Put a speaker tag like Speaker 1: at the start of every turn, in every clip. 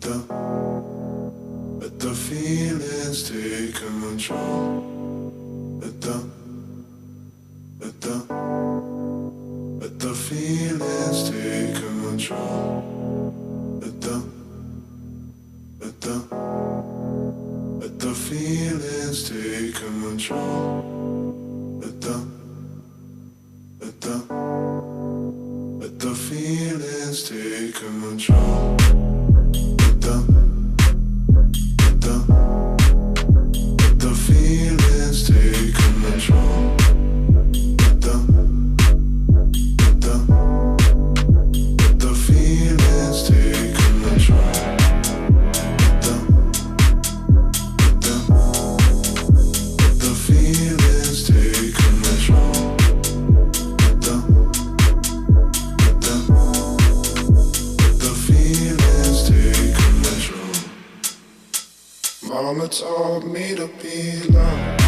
Speaker 1: let the feelings take control. Let the feelings take control. Let the feelings take control. Let the feelings take control. Let the feelings take control. Let the feelings take control. Let the feelings take control. Let the feelings take control. Mama taught me to be loved.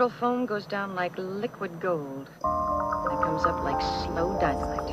Speaker 2: particle foam goes down like liquid gold. And it comes up like slow dynamite.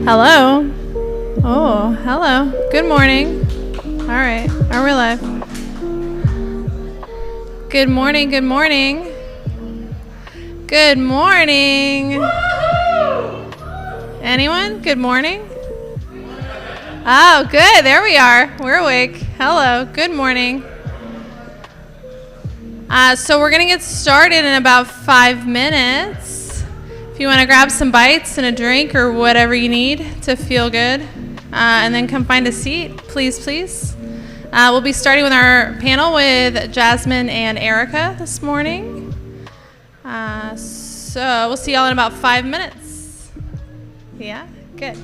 Speaker 3: Hello. Oh, hello. Good morning. All right. Are we live? Good morning. Good morning. Good morning. Anyone? Good morning. Oh, good. There we are. We're awake. Hello. Good morning. So we're going to get started in about 5 minutes. If you want to grab some bites and a drink or whatever you need to feel good, and then come find a seat, please, please. We'll be starting with our panel with Jasmine and Erica this morning. So we'll see y'all in about 5 minutes. Yeah? Good.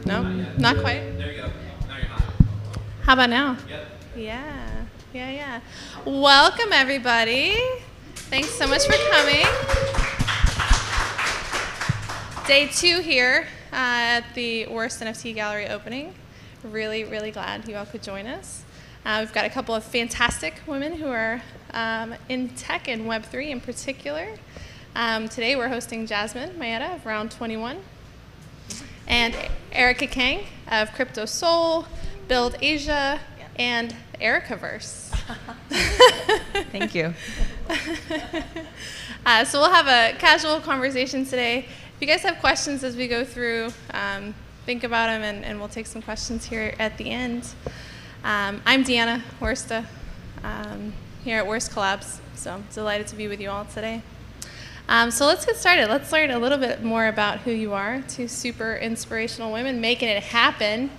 Speaker 3: No, not quite.
Speaker 4: There you go. Now you're hot.
Speaker 3: How about now?
Speaker 4: Yep.
Speaker 3: Yeah. Welcome, everybody. Thanks so much for coming. Day 2 here at the WRST NFT Gallery opening. Really, really glad you all could join us. We've got a couple of fantastic women who are in tech and Web3 in particular. Today we're hosting Jasmine Maeda of Round 21 and Erica Kang of Crypto Soul, Build Asia, and Ericaverse.
Speaker 5: Thank you.
Speaker 3: So we'll have a casual conversation today. If you guys have questions as we go through, think about them, and we'll take some questions here at the end. I'm Deanna Horsta here at WRST Collabs, so I'm delighted to be with you all today. So let's get started. Let's learn a little bit more about who you are, 2 super inspirational women making it happen.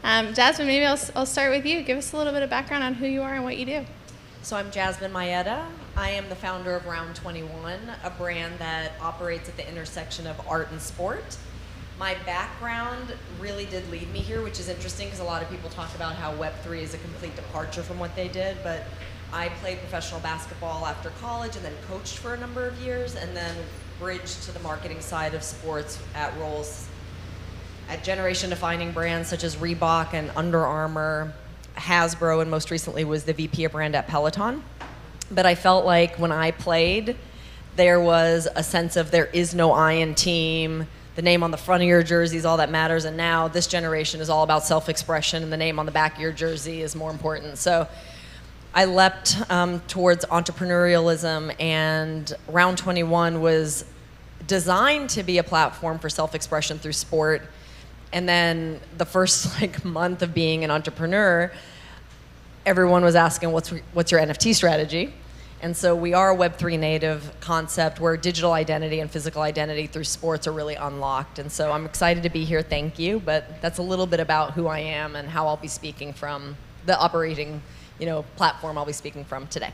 Speaker 3: Jasmine, maybe I'll start with you. Give us a little bit of background on who you are and what you do.
Speaker 5: So I'm Jasmine Maeda. I am the founder of Round 21, a brand that operates at the intersection of art and sport. My background really did lead me here, which is interesting because a lot of people talk about how Web3 is a complete departure from what they did, but I played professional basketball after college and then coached for a number of years and then bridged to the marketing side of sports at roles at generation-defining brands such as Reebok and Under Armour, Hasbro, and most recently was the VP of brand at Peloton. But I felt like when I played, there was a sense of there is no I in team, the name on the front of your jersey is all that matters, and now this generation is all about self-expression and the name on the back of your jersey is more important. So I leapt towards entrepreneurialism, and Round 21 was designed to be a platform for self-expression through sport. And then the first month of being an entrepreneur, everyone was asking, what's your NFT strategy? And so we are a Web3 native concept where digital identity and physical identity through sports are really unlocked. And so I'm excited to be here, thank you. But that's a little bit about who I am and how I'll be speaking from the operating platform I'll be speaking from today.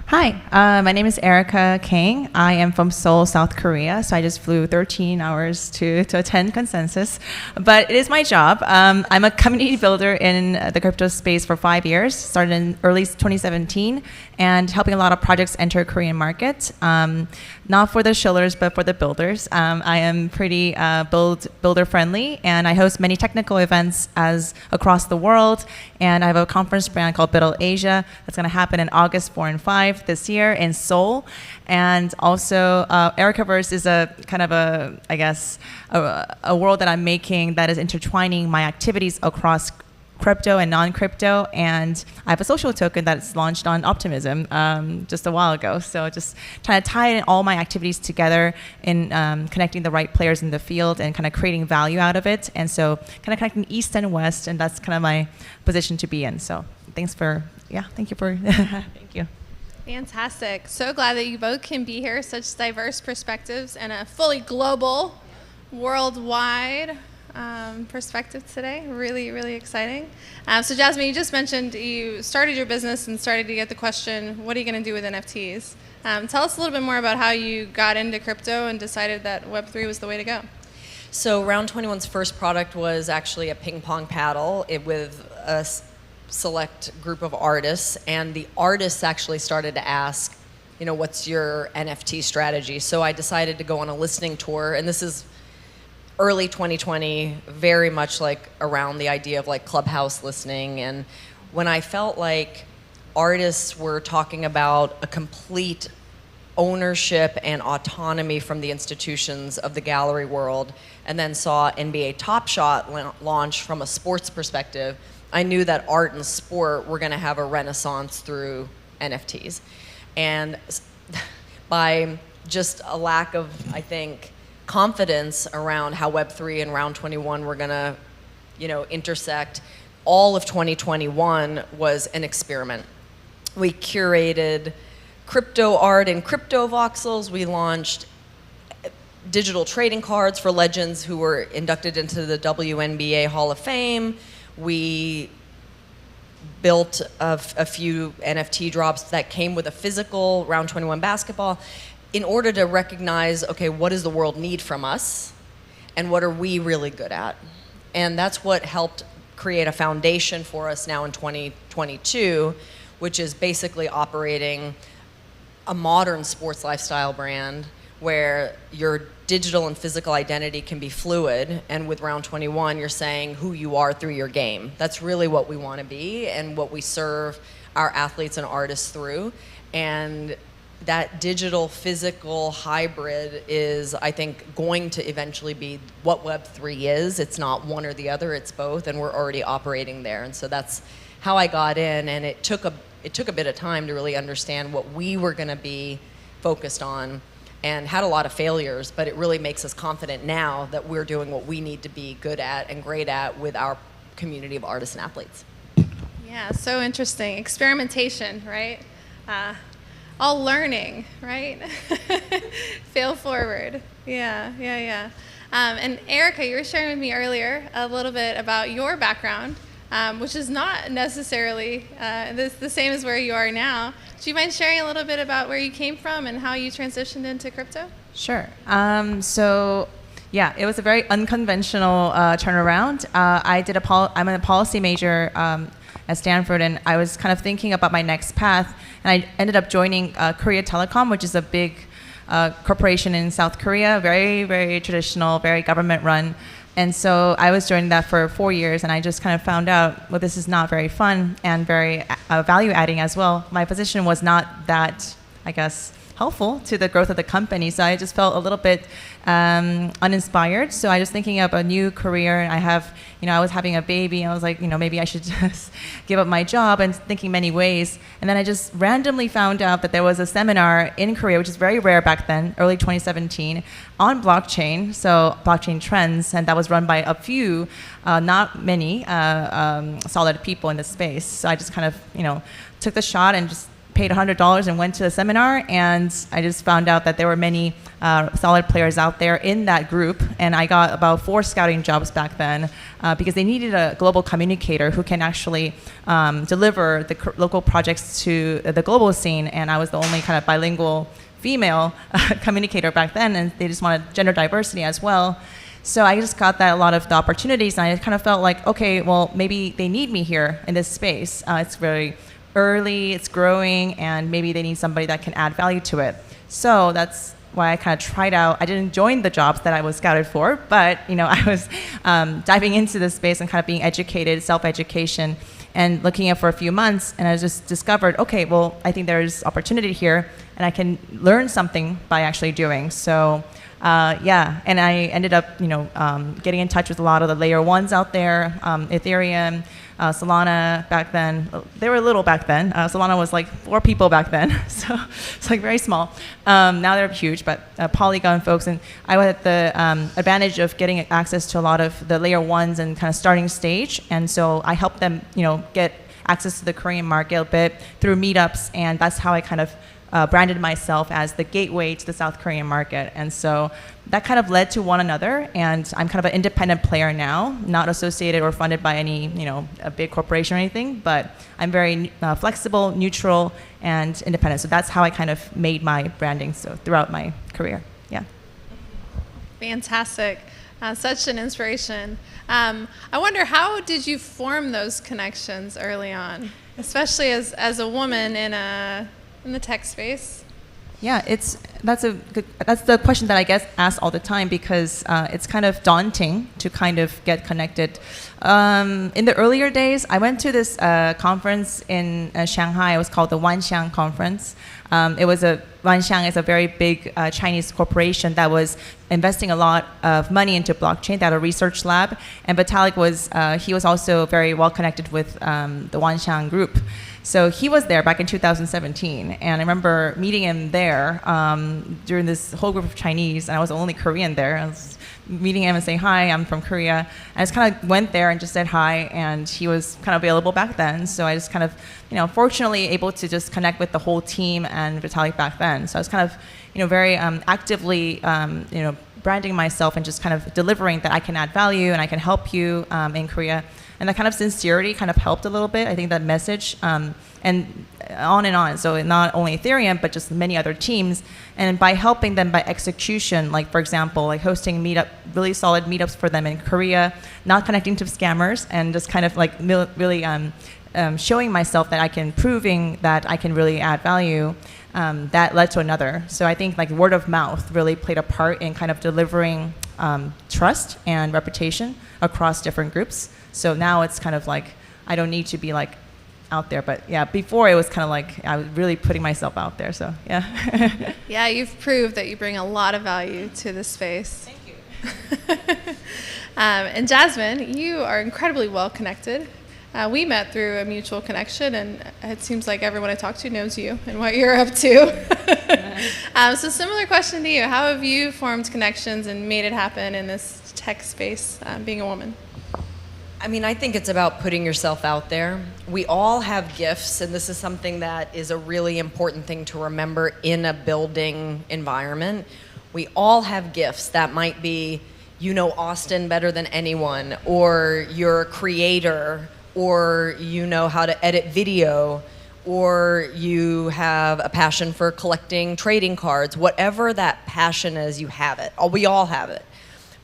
Speaker 6: Hi, my name is Erica Kang. I am from Seoul, South Korea, so I just flew 13 hours to attend Consensus. But it is my job. I'm a community builder in the crypto space for 5 years, started in early 2017, and helping a lot of projects enter Korean market. Not for the shillers, but for the builders. I am pretty builder friendly, and I host many technical events across the world. And I have a conference brand called Build Asia that's going to happen in August 4 and 5 this year in Seoul. And also, Ericaverse is a kind of a world that I'm making that is intertwining my activities across crypto and non-crypto, and I have a social token that's launched on Optimism just a while ago. So just trying to tie in all my activities together in connecting the right players in the field and kind of creating value out of it. And so kind of connecting East and West, and that's kind of my position to be in. So thank you for, thank you.
Speaker 3: Fantastic. So glad that you both can be here, such diverse perspectives and a fully global, worldwide perspective today. Really, really exciting. So Jasmine, you just mentioned you started your business and started to get the question, what are you going to do with NFTs? Tell us a little bit more about how you got into crypto and decided that Web3 was the way to go.
Speaker 5: So Round 21's first product was actually a ping pong paddle with a select group of artists, and the artists actually started to ask, what's your NFT strategy? So I decided to go on a listening tour, and this is early 2020, very much like around the idea of like Clubhouse listening. And when I felt like artists were talking about a complete ownership and autonomy from the institutions of the gallery world, and then saw NBA Top Shot launch from a sports perspective, I knew that art and sport were going to have a renaissance through NFTs. And by just a lack of, I think, confidence around how Web3 and Round 21 were going to, intersect, all of 2021 was an experiment. We curated crypto art and crypto voxels. We launched digital trading cards for legends who were inducted into the WNBA Hall of Fame. We built a few NFT drops that came with a physical Round 21 basketball in order to recognize, okay, what does the world need from us and what are we really good at? And that's what helped create a foundation for us now in 2022, which is basically operating a modern sports lifestyle brand where your digital and physical identity can be fluid, and with Round 21, you're saying who you are through your game. That's really what we want to be and what we serve our athletes and artists through. And that digital physical hybrid is, I think, going to eventually be what Web3 is. It's not one or the other, it's both, and we're already operating there. And so that's how I got in, and it took a bit of time to really understand what we were going to be focused on, and had a lot of failures, but it really makes us confident now that we're doing what we need to be good at and great at with our community of artists and athletes.
Speaker 3: Yeah, so interesting. Experimentation, right? All learning, right? Fail forward. Yeah. And Erica, you were sharing with me earlier a little bit about your background, which is not necessarily the same as where you are now. Do you mind sharing a little bit about where you came from and how you transitioned into crypto?
Speaker 6: Sure. It was a very unconventional turnaround. I'm a policy major at Stanford, and I was kind of thinking about my next path, and I ended up joining Korea Telecom, which is a big corporation in South Korea, very, very traditional, very government-run. And so I was joining that for 4 years, and I just kind of found out, well, this is not very fun and very value-adding as well. My position was not that, I guess, helpful to the growth of the company, so I just felt a little bit uninspired. So I was thinking of a new career, and I was having a baby, and I was like, maybe I should just give up my job, and thinking many ways. And then I just randomly found out that there was a seminar in Korea, which is very rare back then, early 2017, on blockchain, so blockchain trends, and that was run by a few, not many, solid people in the space. So I just kind of, took the shot and just paid $100 and went to the seminar, and I just found out that there were many solid players out there in that group, and I got about 4 scouting jobs back then because they needed a global communicator who can actually deliver the local projects to the global scene, and I was the only kind of bilingual female communicator back then, and they just wanted gender diversity as well. So I just got a lot of the opportunities, and I kind of felt like, okay, well, maybe they need me here in this space. It's very early, it's growing, and maybe they need somebody that can add value to it. So that's why I kind of tried out. I didn't join the jobs that I was scouted for, but I was diving into this space and kind of being educated, self-education, and looking at it for a few months, and I just discovered, okay, well, I think there's opportunity here, and I can learn something by actually doing. So yeah, and I ended up, getting in touch with a lot of the layer ones out there, Ethereum, Solana back then. They were little back then. Solana was like 4 people back then, so it's like very small. Now they're huge, but Polygon folks, and I had the advantage of getting access to a lot of the layer ones and kind of starting stage, and so I helped them, get access to the Korean market a bit through meetups, and that's how I kind of branded myself as the gateway to the South Korean market. And so that kind of led to one another, and I'm kind of an independent player now, not associated or funded by any, a big corporation or anything, but I'm very flexible, neutral, and independent. So that's how I kind of made my branding throughout my career. Yeah.
Speaker 3: Fantastic. Such an inspiration. I wonder, how did you form those connections early on, especially as a woman in the tech space?
Speaker 6: Yeah, that's the question that I get asked all the time, because it's kind of daunting to kind of get connected. In the earlier days, I went to this conference in Shanghai. It was called the Wanxiang Conference. Wanxiang is a very big Chinese corporation that was investing a lot of money into blockchain. They had a research lab, and Vitalik was also very well connected with the Wanxiang group. So he was there back in 2017, and I remember meeting him there during this whole group of Chinese, and I was the only Korean there. I was meeting him and saying, hi, I'm from Korea. I just kind of went there and just said hi, and he was kind of available back then. So I just kind of, fortunately able to just connect with the whole team and Vitalik back then. So I was kind of, very actively, branding myself and just kind of delivering that I can add value and I can help you in Korea. And that kind of sincerity kind of helped a little bit. I think that message, and on and on. So not only Ethereum, but just many other teams. And by helping them by execution, like for example, like hosting really solid meetups for them in Korea, not connecting to scammers, and just kind of like really showing myself that proving that I can really add value, that led to another. So I think like word of mouth really played a part in kind of delivering trust and reputation across different groups. So now it's kind of like, I don't need to be like out there, but yeah, before it was kind of like I was really putting myself out there. So yeah.
Speaker 3: Yeah, you've proved that you bring a lot of value to the space.
Speaker 6: Thank you.
Speaker 3: And Jasmine, you are incredibly well connected. We met through a mutual connection, and it seems like everyone I talk to knows you and what you're up to. So similar question to you. How have you formed connections and made it happen in this tech space, being a woman?
Speaker 5: I mean, I think it's about putting yourself out there. We all have gifts, and this is something that is a really important thing to remember in a building environment. We all have gifts that might be, Austin better than anyone, or you're a creator, or you know how to edit video, or you have a passion for collecting trading cards. Whatever that passion is, you have it. We all have it.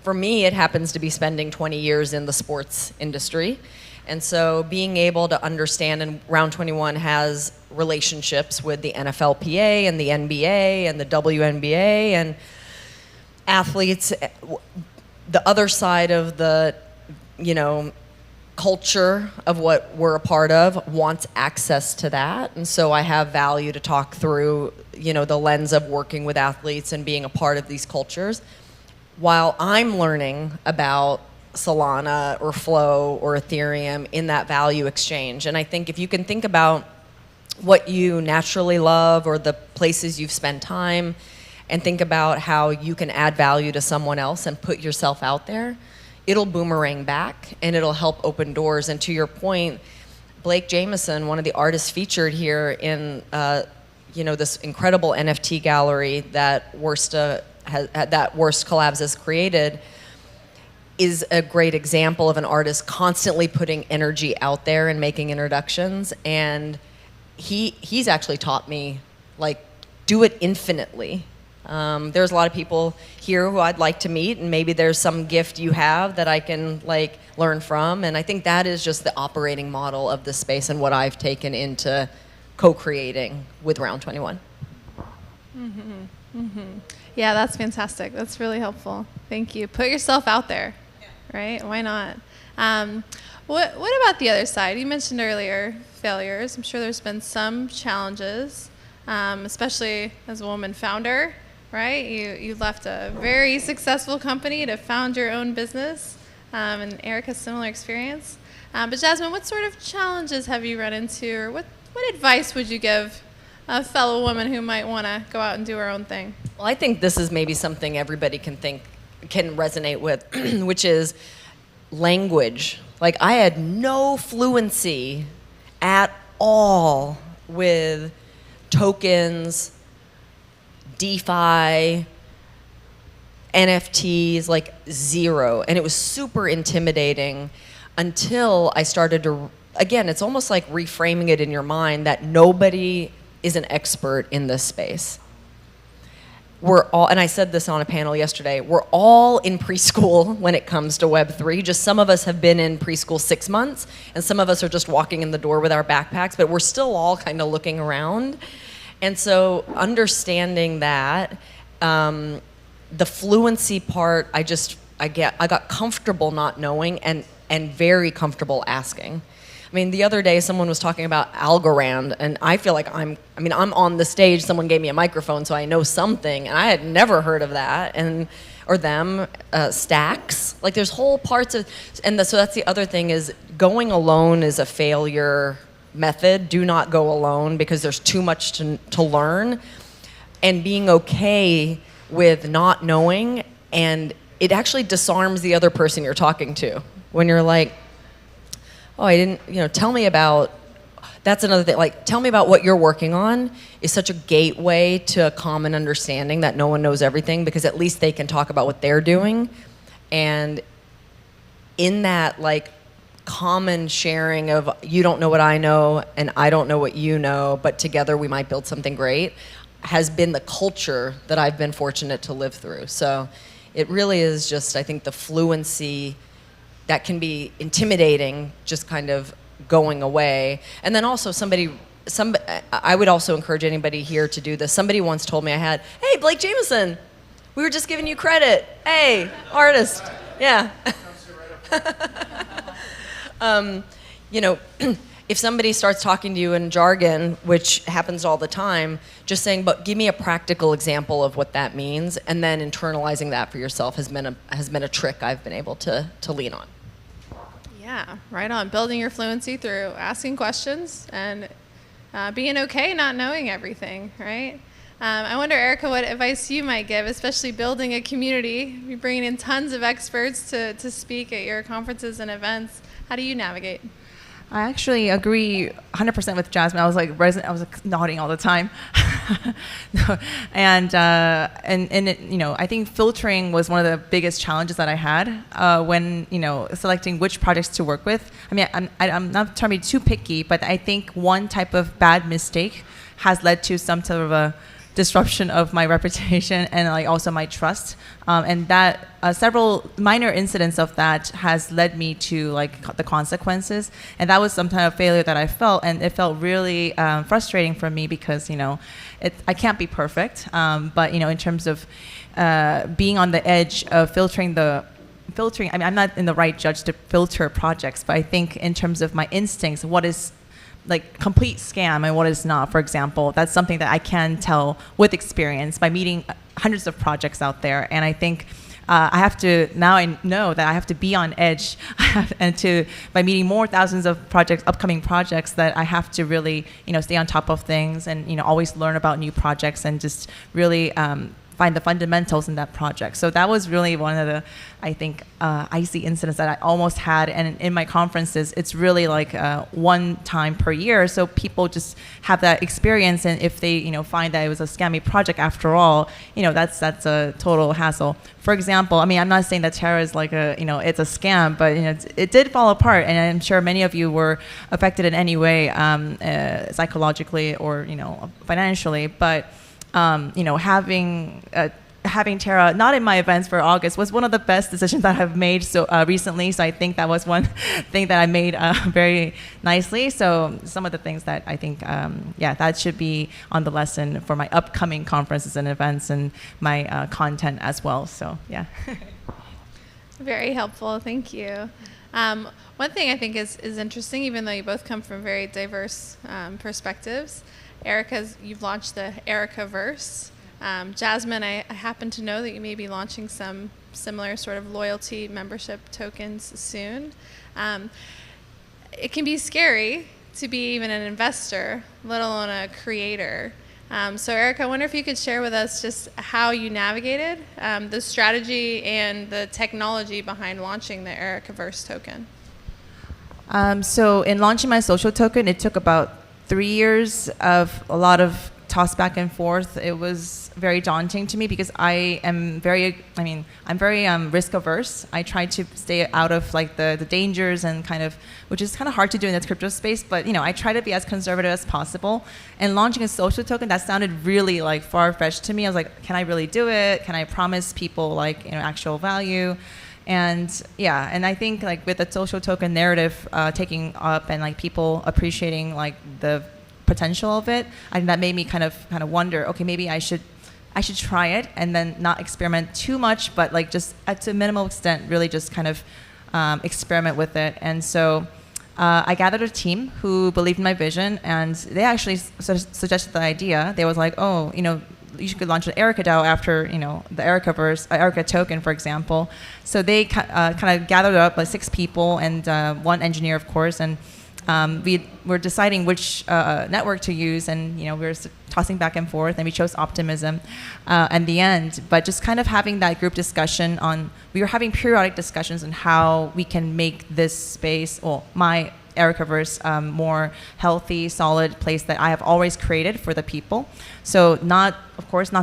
Speaker 5: For me, it happens to be spending 20 years in the sports industry. And so being able to understand, and Round 21 has relationships with the NFLPA and the NBA and the WNBA and athletes. The other side of the, culture of what we're a part of wants access to that. And so I have value to talk through, the lens of working with athletes and being a part of these cultures, while I'm learning about Solana or Flow or Ethereum in that value exchange. And I think if you can think about what you naturally love or the places you've spent time, and think about how you can add value to someone else and put yourself out there, it'll boomerang back and it'll help open doors. And to your point, Blake Jameson, one of the artists featured here in this incredible NFT gallery that WRST Collabs has created, is a great example of an artist constantly putting energy out there and making introductions. And he's actually taught me, do it infinitely. There's a lot of people here who I'd like to meet, and maybe there's some gift you have that I can learn from. And I think that is just the operating model of this space and what I've taken into co-creating with Round 21.
Speaker 3: Mm-hmm. Mm-hmm. Yeah, that's fantastic. That's really helpful. Thank you. Put yourself out there, right? Why not? What about the other side? You mentioned earlier failures. I'm sure there's been some challenges. especially as a woman founder, right? You left a very successful company to found your own business, and Erica's similar experience. But Jasmine, what sort of challenges have you run into, or what advice would you give a fellow woman who might want to go out and do her own thing?
Speaker 5: Well, I think this is maybe something everybody can resonate with, which is language. Like, I had no fluency at all with tokens, DeFi, NFTs, like zero. And it was super intimidating until I started to, again, it's almost like reframing it in your mind that nobody is an expert in this space. We're all, and I said this on a panel yesterday, we're all in preschool when it comes to Web3. Just some of us have been in preschool 6 months, and some of us are just walking in the door with our backpacks, but we're still all kind of looking around. And so understanding that, the fluency part, I got comfortable not knowing and very comfortable asking. I mean, the other day someone was talking about Algorand, and I feel like I'm on the stage, someone gave me a microphone, so I know something, and I had never heard of that, or them, stacks. Like, there's whole parts of, so that's the other thing, is going alone is a failure method. Do not go alone, because there's too much to learn, and being okay with not knowing, and it actually disarms the other person you're talking to. When you're like, oh, I didn't, tell me about, that's another thing, like, tell me about what you're working on is such a gateway to a common understanding that no one knows everything, because at least they can talk about what they're doing. And in that, like, common sharing of, you don't know what I know and I don't know what you know, but together we might build something great, has been the culture that I've been fortunate to live through. So it really is just, I think, the fluency that can be intimidating, just kind of going away. And then also I would also encourage anybody here to do this. Somebody once told me hey, Blake Jameson, we were just giving you credit. Hey, artist, yeah. If somebody starts talking to you in jargon, which happens all the time, just saying, but give me a practical example of what that means, and then internalizing that for yourself has been a trick I've been able to lean on.
Speaker 3: Yeah, right on. Building your fluency through asking questions and being okay not knowing everything, right? I wonder, Erica, what advice you might give, especially building a community. You're bringing in tons of experts to speak at your conferences and events. How do you navigate?
Speaker 6: I actually agree 100% with Jasmine. I was like nodding all the time. And I think filtering was one of the biggest challenges that I had when selecting which projects to work with. I mean, I'm not trying to be too picky, but I think one type of bad mistake has led to some sort of a disruption of my reputation and like also my trust, and that several minor incidents of that has led me to like the consequences, and that was some kind of failure that I felt, and it felt really frustrating for me because I can't be perfect, but in terms of being on the edge of filtering. I mean, I'm not in the right judge to filter projects, but I think in terms of my instincts, what is like complete scam and what is not, for example, that's something that I can tell with experience by meeting hundreds of projects out there. And I think I know that I have to be on edge and by meeting more thousands of upcoming projects, that I have to really, stay on top of things and, always learn about new projects and just really find the fundamentals in that project. So that was really one of the, I think, icy incidents that I almost had. And in my conferences, it's really like one time per year. So people just have that experience. And if they, find that it was a scammy project after all, that's a total hassle. For example, I mean, I'm not saying that Terra is like it's a scam, but it did fall apart. And I'm sure many of you were affected in any way, psychologically or, financially. But having Terra not in my events for August was one of the best decisions that I've made recently. So I think that was one thing that I made very nicely. So some of the things that I think, that should be on the lesson for my upcoming conferences and events and my content as well. So yeah.
Speaker 3: Very helpful. Thank you. One thing I think is interesting, even though you both come from very diverse perspectives, You've launched the Ericaverse. Jasmine, I happen to know that you may be launching some similar sort of loyalty membership tokens soon. It can be scary to be even an investor, let alone a creator. So Erica, I wonder if you could share with us just how you navigated the strategy and the technology behind launching the Ericaverse token.
Speaker 6: So in launching my social token, it took about 3 years of a lot of toss back and forth. It was very daunting to me because I'm very risk averse. I try to stay out of like the dangers and which is kind of hard to do in the crypto space, but I try to be as conservative as possible. And launching a social token, that sounded really like far-fetched to me. I was like, can I really do it? Can I promise people like actual value? And yeah, and I think like with the social token narrative taking up and like people appreciating like the potential of it, I think that made me kind of wonder, okay, maybe I should try it and then not experiment too much, but like just to a minimal extent, really just kind of experiment with it. And so I gathered a team who believed in my vision, and they actually suggested the idea. They was like, oh, you could launch an Erica DAO after, the Ericaverse, Erica token, for example. So they kind of gathered up like 6 people and 1 engineer, of course, and we were deciding which network to use, and we were tossing back and forth, and we chose Optimism in the end. But just kind of having that group discussion we were having periodic discussions on how we can make this space, my Ericaverse, more healthy, solid place that I have always created for the people. So not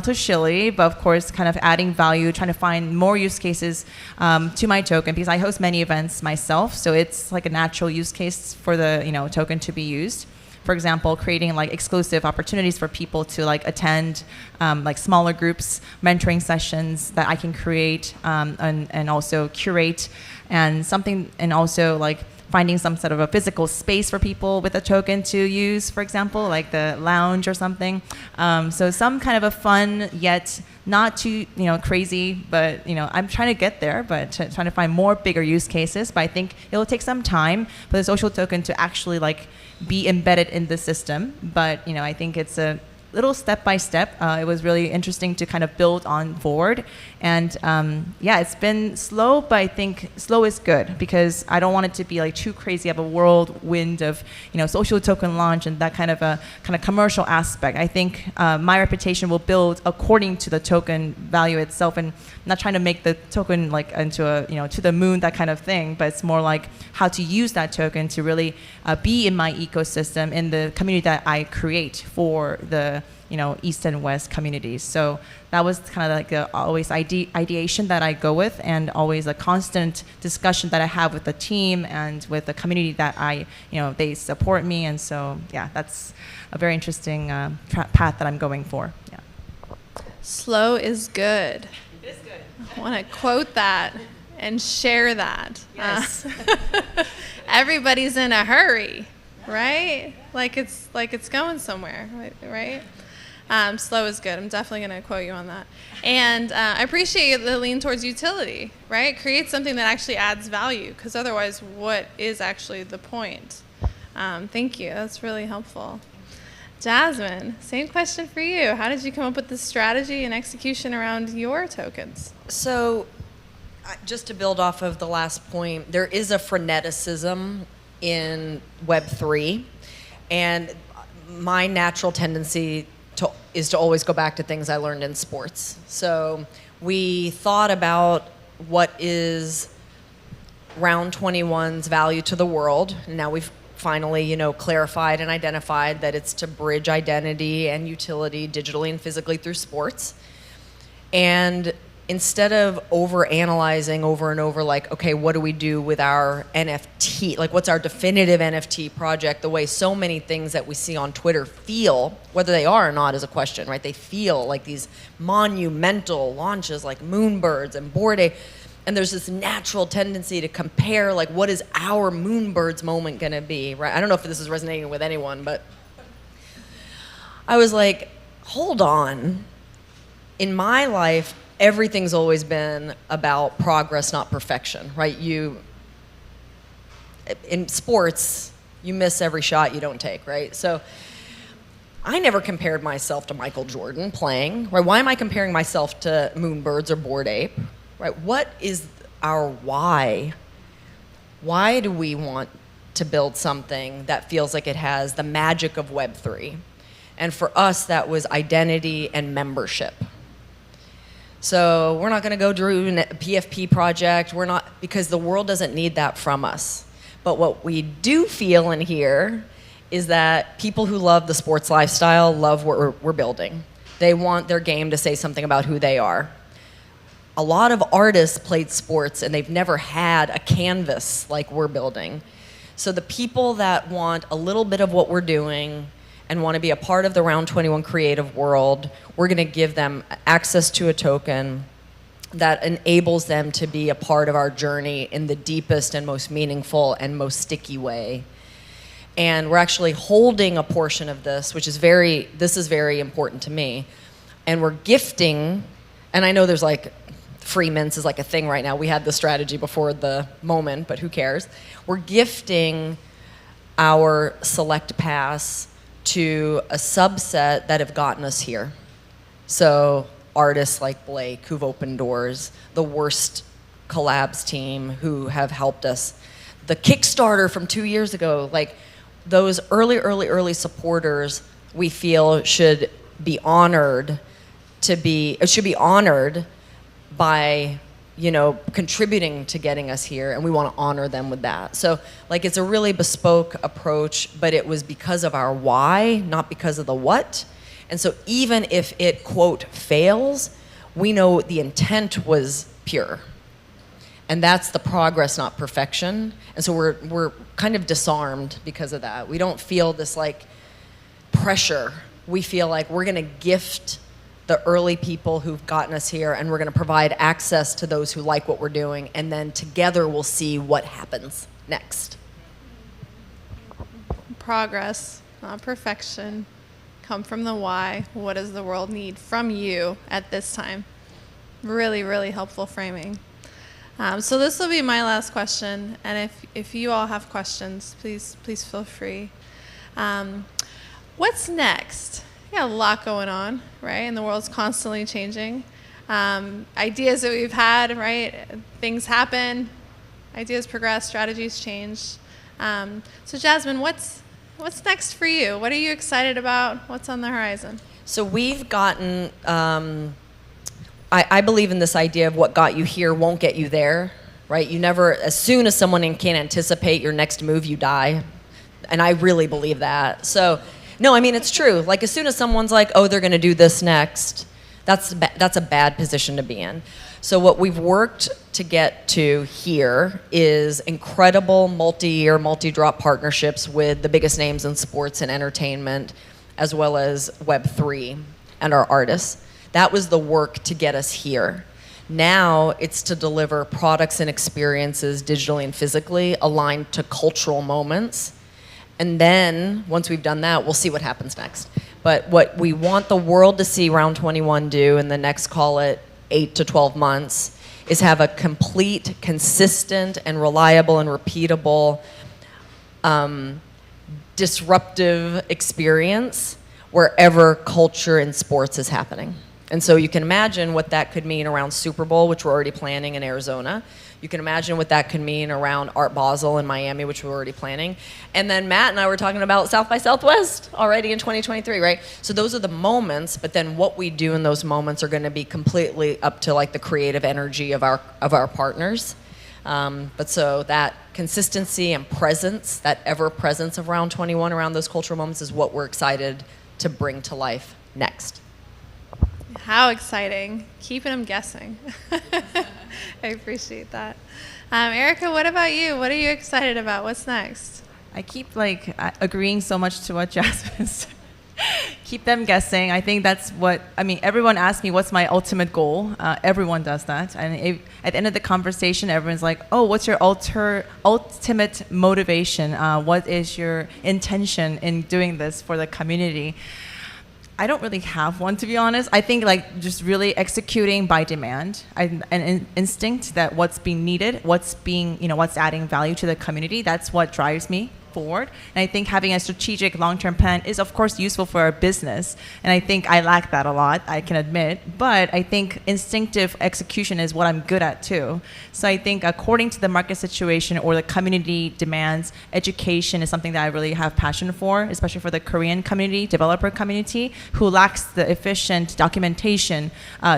Speaker 6: too shilly, but of course kind of adding value, trying to find more use cases to my token, because I host many events myself. So it's like a natural use case for the token to be used. For example, creating like exclusive opportunities for people to like attend like smaller groups, mentoring sessions that I can create and also curate, and also like finding some sort of a physical space for people with a token to use, for example, like the lounge or something. So some kind of a fun, yet not too crazy, but I'm trying to get there, but trying to find more bigger use cases. But I think it'll take some time for the social token to actually like be embedded in the system. But I think it's a little step by step. It was really interesting to kind of build on forward. And it's been slow, but I think slow is good, because I don't want it to be like too crazy of a whirlwind of social token launch and that kind of commercial aspect. I think my reputation will build according to the token value itself, and not trying to make the token like into a to the moon, that kind of thing, but it's more like how to use that token to really be in my ecosystem, in the community that I create for the East and West communities. So that was kind of like always ideation that I go with, and always a constant discussion that I have with the team and with the community that they support me. And so yeah, that's a very interesting path that I'm going for. Yeah.
Speaker 3: Slow is good.
Speaker 6: It is good.
Speaker 3: I want to quote that and share that.
Speaker 6: Yes.
Speaker 3: Everybody's in a hurry, right? Like it's going somewhere, right? Slow is good. I'm definitely going to quote you on that. And I appreciate the lean towards utility, right? Create something that actually adds value, because otherwise, what is actually the point? Thank you. That's really helpful. Jasmine, same question for you. How did you come up with the strategy and execution around your tokens?
Speaker 5: So, just to build off of the last point, there is a freneticism in Web3, and my natural tendency is to always go back to things I learned in sports. So we thought about what is Round 21's value to the world, and now we've finally, clarified and identified that it's to bridge identity and utility digitally and physically through sports. And instead of over-analyzing over and over, like, okay, what do we do with our NFT? Like, what's our definitive NFT project? The way so many things that we see on Twitter feel, whether they are or not is a question, right? They feel like these monumental launches like Moonbirds and Bored Ape. And there's this natural tendency to compare, like, what is our Moonbirds moment gonna be, right? I don't know if this is resonating with anyone, but I was like, hold on. In my life, everything's always been about progress, not perfection, right? In sports, you miss every shot you don't take, right? So I never compared myself to Michael Jordan playing, right? Why am I comparing myself to Moonbirds or Bored Ape, right? What is our why? Why do we want to build something that feels like it has the magic of Web3? And for us, that was identity and membership. So we're not going to go do a PFP project. We're not, because the world doesn't need that from us. But what we do feel and hear is that people who love the sports lifestyle love what we're building. They want their game to say something about who they are. A lot of artists played sports and they've never had a canvas like we're building. So the people that want a little bit of what we're doing and want to be a part of the Round 21 creative world, we're going to give them access to a token that enables them to be a part of our journey in the deepest and most meaningful and most sticky way. And we're actually holding a portion of this, which is very important to me. And we're gifting, and I know there's like, free mints is like a thing right now. We had the strategy before the moment, but who cares? We're gifting our select pass to a subset that have gotten us here. So artists like Blake who've opened doors, the WRST collabs team who have helped us, the Kickstarter from 2 years ago, like those early supporters we feel should be honored by, you know, contributing to getting us here, and we want to honor them with that. So like it's a really bespoke approach, but it was because of our why, not because of the what. And so even if it, quote, fails, we know the intent was pure. And that's the progress, not perfection. And so we're kind of disarmed because of that. We don't feel this like pressure. We feel like we're going to gift the early people who've gotten us here, and we're going to provide access to those who like what we're doing, and then together we'll see what happens next.
Speaker 3: Progress, not perfection. Come from the why. What does the world need from you at this time? Really, really helpful framing. So this will be my last question, and if you all have questions, please feel free. What's next? We got a lot going on, right? And the world's constantly changing. Ideas that we've had, right? Things happen, ideas progress, strategies change. So Jasmine, what's next for you? What are you excited about? What's on the horizon?
Speaker 5: So we've gotten, I believe in this idea of what got you here won't get you there, right? You never, as soon as someone can anticipate your next move, you die. And I really believe that. So, no, I mean, it's true. Like, as soon as someone's like, oh, they're going to do this next, that's a bad position to be in. So what we've worked to get to here is incredible multi-year, multi-drop partnerships with the biggest names in sports and entertainment, as well as Web3 and our artists. That was the work to get us here. Now it's to deliver products and experiences digitally and physically aligned to cultural moments. And then, once we've done that, we'll see what happens next. But what we want the world to see Round 21 do in the next, call it, 8 to 12 months, is have a complete, consistent, and reliable and repeatable disruptive experience wherever culture and sports is happening. And so you can imagine what that could mean around Super Bowl, which we're already planning in Arizona. You can imagine what that could mean around Art Basel in Miami, which we're already planning. And then Matt and I were talking about South by Southwest already in 2023, right? So those are the moments, but then what we do in those moments are going to be completely up to like the creative energy of our partners. But so that consistency and presence, that ever presence of Round 21 around those cultural moments is what we're excited to bring to life next.
Speaker 3: How exciting. Keeping them guessing. I appreciate that. Erica, what about you? What are you excited about? What's next?
Speaker 6: I keep agreeing so much to what Jasmine said. Keep them guessing. I think that's what, everyone asks me what's my ultimate goal. Everyone does that. And at the end of the conversation, everyone's like, oh, what's your ultimate motivation? What is your intention in doing this for the community? I don't really have one, to be honest. I think just really executing by demand, an instinct that what's being needed, what's adding value to the community. That's what drives me forward. And I think having a strategic long-term plan is, of course, useful for our business. And I think I lack that a lot, I can admit. But I think instinctive execution is what I'm good at too. So I think according to the market situation or the community demands, education is something that I really have passion for, especially for the Korean community, developer community, who lacks the efficient documentation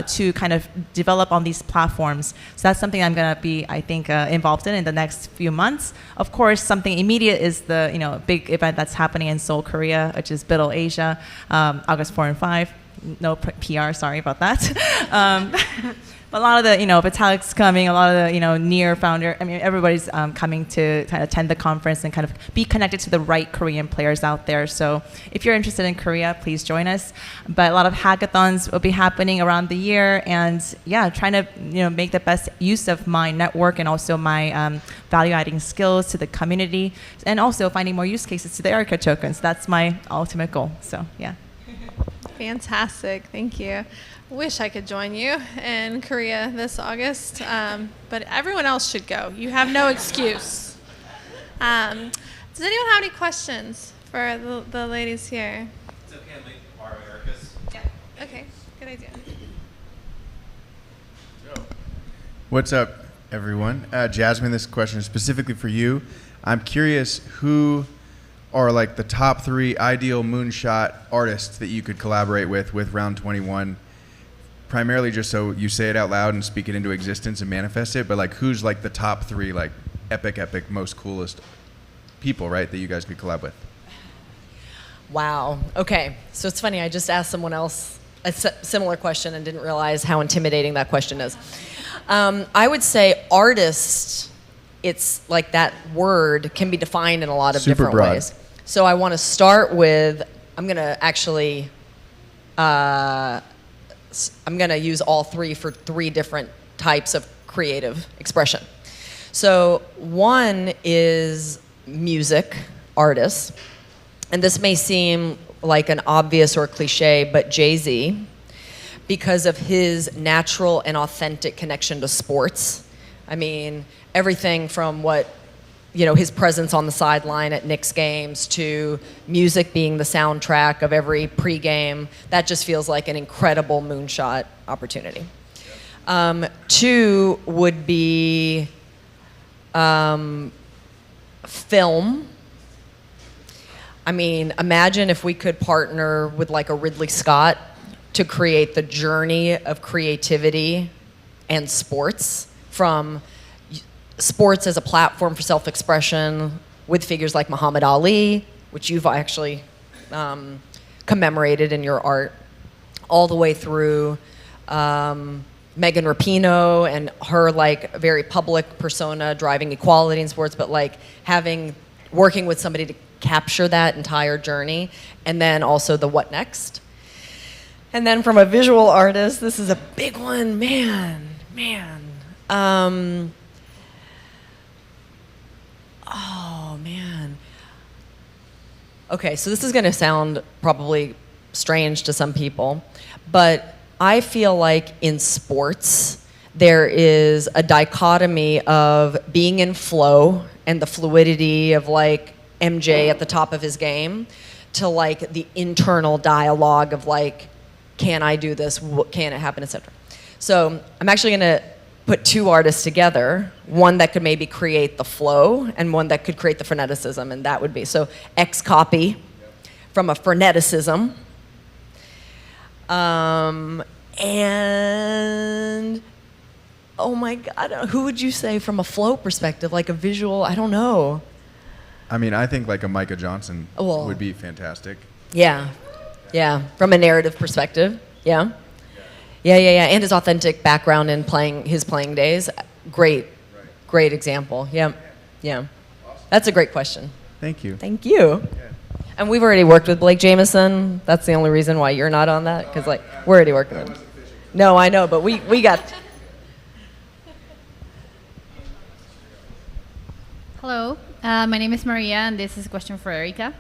Speaker 6: to kind of develop on these platforms. So that's something I'm going to be, I think, involved in the next few months. Of course, something immediate is the big event that's happening in Seoul, Korea, which is Biddle Asia, August 4 and 5. No PR, sorry about that. But a lot of the, Vitalik's coming, a lot of the, near founder, everybody's coming to kind of attend the conference and kind of be connected to the right Korean players out there. So if you're interested in Korea, please join us. But a lot of hackathons will be happening around the year. And yeah, trying to, make the best use of my network and also my value-adding skills to the community, and also finding more use cases to the Erica tokens. That's my ultimate goal. So yeah.
Speaker 3: Fantastic. Thank you. Wish I could join you in Korea this August, but everyone else should go. You have no excuse. Does anyone have any questions for the ladies here?
Speaker 4: It's okay, I'm late to borrow Erica's.
Speaker 3: Yeah. Okay. Good idea.
Speaker 7: What's up, everyone? Jasmine, this question is specifically for you. I'm curious who are like the top 3 ideal moonshot artists that you could collaborate with Round 21, primarily just so you say it out loud and speak it into existence and manifest it, but like who's like the top 3 like epic, most coolest people, right, that you guys could collab with?
Speaker 5: Wow. Okay. So it's funny. I just asked someone else a similar question and didn't realize how intimidating that question is. I would say artist, it's like that word can be defined in a lot of
Speaker 7: Super
Speaker 5: different
Speaker 7: broad.
Speaker 5: ways. So I want to start with, I'm going to actually, I'm going to use all 3 for 3 different types of creative expression. So one is music artists. And this may seem like an obvious or cliche, but Jay-Z, because of his natural and authentic connection to sports. I mean, everything from what, his presence on the sideline at Knicks games to music being the soundtrack of every pregame, that just feels like an incredible moonshot opportunity. 2 would be film. I mean, imagine if we could partner with like a Ridley Scott to create the journey of creativity and sports, from sports as a platform for self-expression with figures like Muhammad Ali, which you've actually commemorated in your art, all the way through Megan Rapinoe and her like very public persona driving equality in sports, but like working with somebody to capture that entire journey, and then also the what next. And then from a visual artist, this is a big one, man. Oh man. Okay, so this is going to sound probably strange to some people, but I feel like in sports there is a dichotomy of being in flow and the fluidity of like MJ at the top of his game to like the internal dialogue of like, can I do this? What can it happen, etc. So I'm actually going to put 2 artists together, one that could maybe create the flow and one that could create the freneticism, and that would be so X copy from a freneticism, and oh my God, who would you say from a flow perspective, like a visual? I don't know.
Speaker 7: I mean, I think like a Micah Johnson
Speaker 5: Well,
Speaker 7: would be fantastic.
Speaker 5: Yeah, from a narrative perspective, yeah. And his authentic background in his playing days, great example. Yeah. That's a great question.
Speaker 7: Thank you.
Speaker 5: Thank you. And we've already worked with Blake Jameson. That's the only reason why you're not on that, because like we're already working with him. No, I know, but we got.
Speaker 8: Hello, my name is Maria, and this is a question for Erica.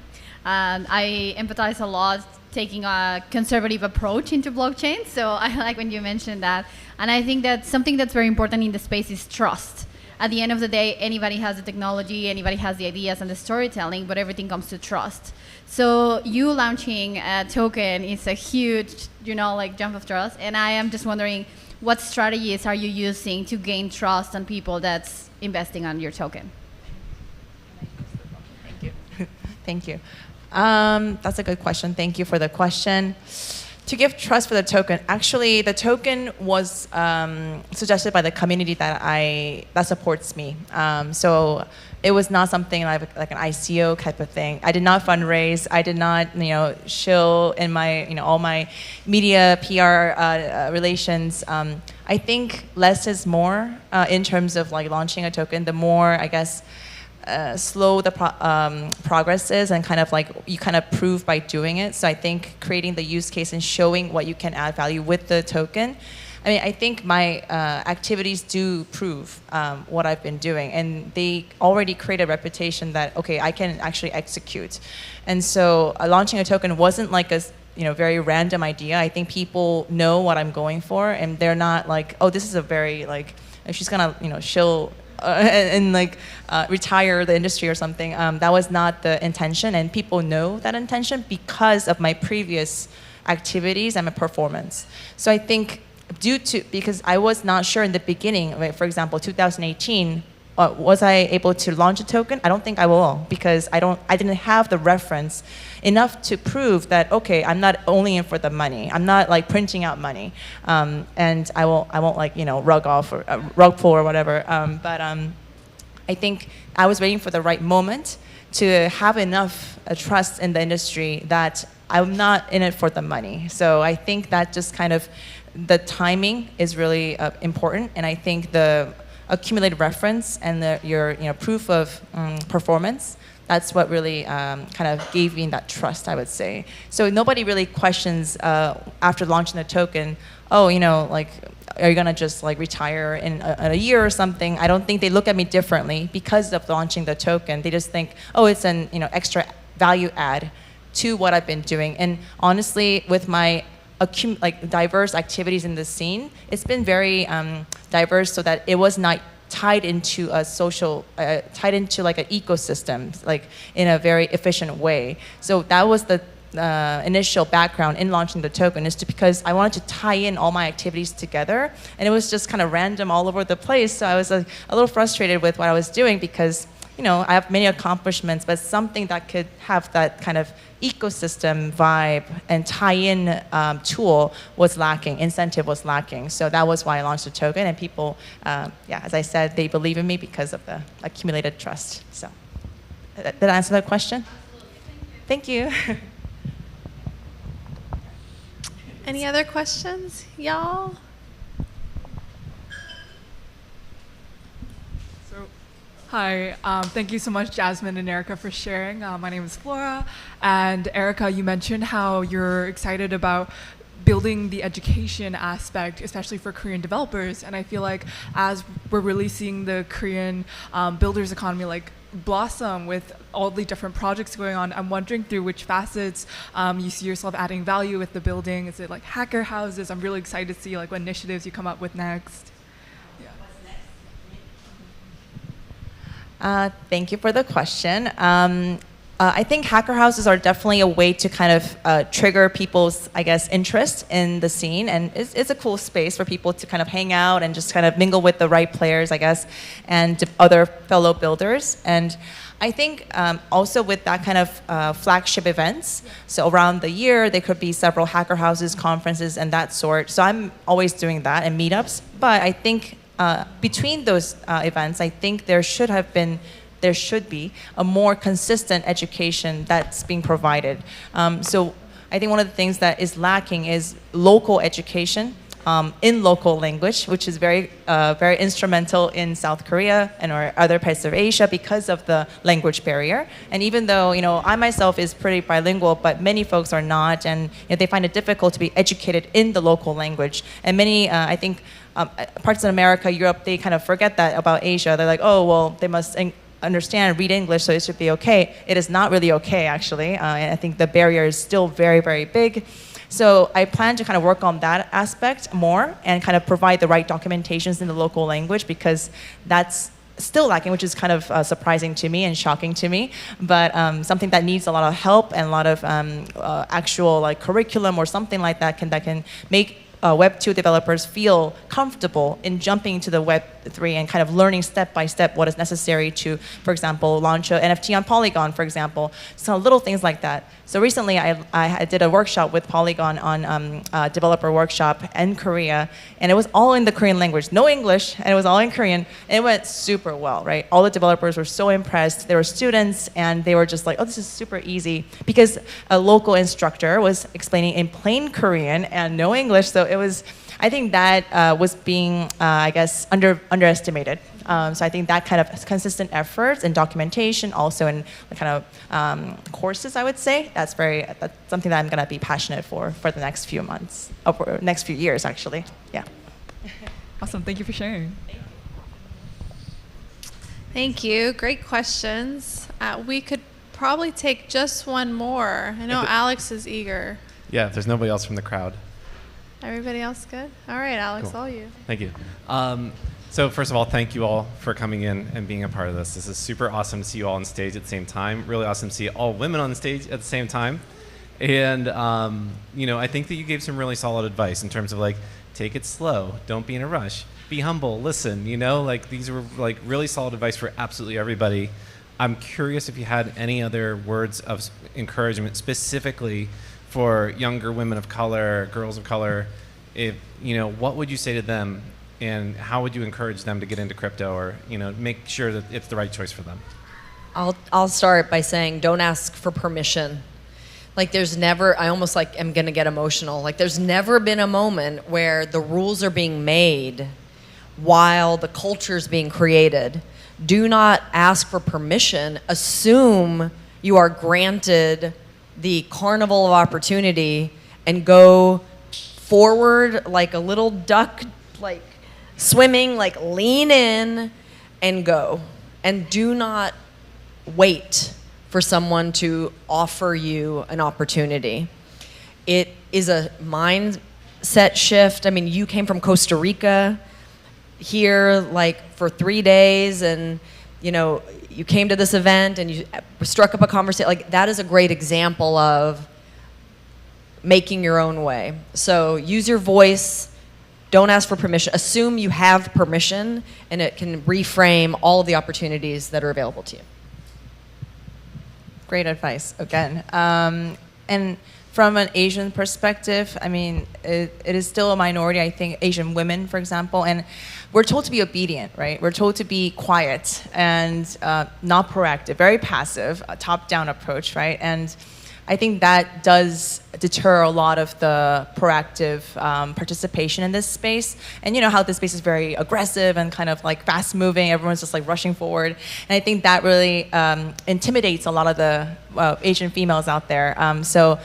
Speaker 8: I empathize a lot taking a conservative approach into blockchain, so I like when you mentioned that. And I think that something that's very important in the space is trust. at the end of the day, anybody has the technology, anybody has the ideas and the storytelling, but everything comes to trust. So you launching a token is a huge, like jump of trust. And I am just wondering, what strategies are you using to gain trust on people that's investing on your token?
Speaker 6: Thank you. Thank you. That's a good question. Thank you for the question. To give trust for the token, actually, the token was suggested by the community that supports me. So it was not something like an ICO type of thing. I did not fundraise. I did not, shill in my, all my media PR relations. I think less is more in terms of like launching a token. The more, I guess, slow the progress is, and kind of like you kind of prove by doing it. So I think creating the use case and showing what you can add value with the token. I mean, I think my activities do prove what I've been doing, and they already create a reputation that, okay, I can actually execute. And so launching a token wasn't like a very random idea. I think people know what I'm going for, and they're not like, oh, this is a very like, she's gonna shill and like retire the industry or something. That was not the intention, and people know that intention because of my previous activities and my performance. So I think because I was not sure in the beginning, like for example, 2018, was I able to launch a token? I don't think I will, because I didn't have the reference enough to prove that, okay, I'm not only in for the money. I'm not like printing out money, and I won't like rug off or rug pull or whatever. But I think I was waiting for the right moment to have enough trust in the industry that I'm not in it for the money. So I think that just kind of the timing is really important, and I think the accumulated reference and your proof of performance, that's what really kind of gave me that trust, I would say. So nobody really questions after launching the token, oh, like, are you gonna just like retire in a year or something? I don't think they look at me differently because of launching the token. They just think, oh, it's an extra value add to what I've been doing. And honestly, with my diverse activities in the scene, it's been very diverse, so that it was not tied into a social, tied into like an ecosystem, like in a very efficient way. So that was the initial background in launching the token, is because I wanted to tie in all my activities together, and it was just kind of random all over the place. So I was a little frustrated with what I was doing, because I have many accomplishments, but something that could have that kind of ecosystem vibe and tie-in tool was lacking, incentive was lacking. So that was why I launched the token, and people, as I said, they believe in me because of the accumulated trust. So did I answer that question? Thank you.
Speaker 3: Any other questions, y'all?
Speaker 9: Hi, thank you so much, Jasmine and Erica, for sharing. My name is Flora, and Erica, you mentioned how you're excited about building the education aspect, especially for Korean developers. And I feel like as we're releasing the Korean builders economy, like blossom with all the different projects going on, I'm wondering through which facets you see yourself adding value with the building. Is it like hacker houses? I'm really excited to see like what initiatives you come up with next.
Speaker 6: Thank you for the question. I think hacker houses are definitely a way to kind of trigger people's, I guess, interest in the scene, and it's a cool space for people to kind of hang out and just kind of mingle with the right players, I guess, and other fellow builders. And I think also with that kind of flagship events, so around the year, there could be several hacker houses, conferences, and that sort. So I'm always doing that and meetups, but I think between those events, I think there should be a more consistent education that's being provided. So I think one of the things that is lacking is local education in local language, which is very instrumental in South Korea and or other parts of Asia because of the language barrier. And even though I myself is pretty bilingual, but many folks are not, and they find it difficult to be educated in the local language. And many, I think, parts of America, Europe, they kind of forget that about Asia. They're like, oh, well, they must understand and read English, so it should be okay. It is not really okay, actually. And I think the barrier is still very, very big. So I plan to kind of work on that aspect more and kind of provide the right documentations in the local language, because that's still lacking, which is kind of surprising to me and shocking to me, but something that needs a lot of help and a lot of actual like curriculum or something like that can make Web 2 developers feel comfortable in jumping into the Web 3 and kind of learning step by step what is necessary to, for example, launch an NFT on Polygon, for example. So little things like that. So recently I did a workshop with Polygon on developer workshop in Korea, and it was all in the Korean language, no English, and it was all in Korean, and it went super well, right? All the developers were so impressed. They were students, and they were just like, oh, this is super easy, because a local instructor was explaining in plain Korean and no English, so it was, I think that was being, I guess, underestimated. So I think that kind of consistent efforts and documentation, also in the kind of courses, I would say, that's something that I'm going to be passionate for the next few months, or next few years, actually. Yeah.
Speaker 9: Awesome. Thank you for sharing.
Speaker 3: Thank you. Great questions. We could probably take just one more. I know Alex is eager.
Speaker 4: Yeah, if there's nobody else from the crowd.
Speaker 3: Everybody else good? All right, Alex,
Speaker 4: Cool.
Speaker 3: all you.
Speaker 4: Thank you. So first of all, thank you all for coming in and being a part of this. This is super awesome to see you all on stage at the same time. Really awesome to see all women on stage at the same time. And, I think that you gave some really solid advice in terms of like, take it slow, don't be in a rush, be humble, listen, these were like really solid advice for absolutely everybody. I'm curious if you had any other words of encouragement specifically for younger women of color, girls of color. If, what would you say to them, and how would you encourage them to get into crypto, or, make sure that it's the right choice for them?
Speaker 5: I'll start by saying, don't ask for permission. Like, there's never, I almost like am gonna get emotional. Like, there's never been a moment where the rules are being made while the culture's being created. Do not ask for permission. Assume you are granted the carnival of opportunity and go forward like a little duck, like swimming, like lean in and go. And do not wait for someone to offer you an opportunity. It is a mindset shift. I mean, you came from Costa Rica here like for 3 days, and you came to this event and you struck up a conversation. Like, that is a great example of making your own way. So use your voice. Don't ask for permission. Assume you have permission, and it can reframe all of the opportunities that are available to you.
Speaker 6: Great advice, again. And from an Asian perspective, I mean, it is still a minority, I think, Asian women, for example, and we're told to be obedient, right? We're told to be quiet and not proactive, very passive, a top-down approach, right? And I think that does deter a lot of the proactive participation in this space. And you know how this space is very aggressive and kind of like fast-moving. Everyone's just like rushing forward. And I think that really intimidates a lot of the Asian females out there. So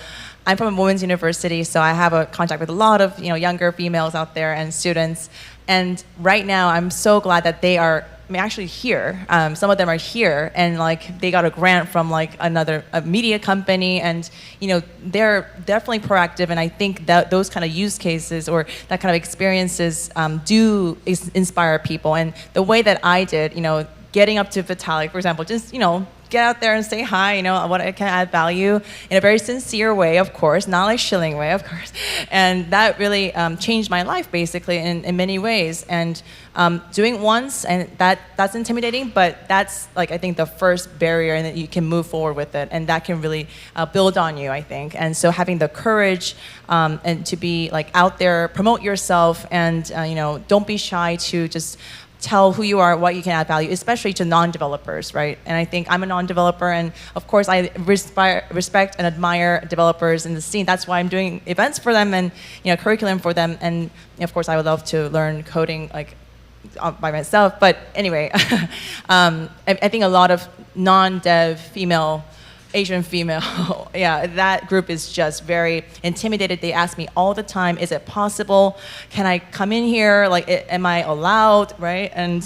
Speaker 6: I'm from a women's university, so I have a contact with a lot of younger females out there and students. And right now, I'm so glad that they are actually here. Some of them are here, and like they got a grant from like a media company, and they're definitely proactive. And I think that those kind of use cases or that kind of experiences do inspire people. And the way that I did, getting up to Vitalik, for example, just get out there and say hi, what I can add value in a very sincere way, of course, not like shilling way, of course. And that really changed my life, basically, in many ways. And doing once, and that's intimidating, but that's, like, I think the first barrier, and that you can move forward with it, and that can really build on you, I think. And so having the courage and to be, like, out there, promote yourself, and, don't be shy to just tell who you are, what you can add value, especially to non-developers, right? And I think I'm a non-developer, and of course I respect and admire developers in the scene. That's why I'm doing events for them and curriculum for them. And of course I would love to learn coding like by myself. But anyway, I think a lot of non-dev Asian female, yeah, that group is just very intimidated. They ask me all the time, is it possible? Can I come in here? Like, am I allowed, right? And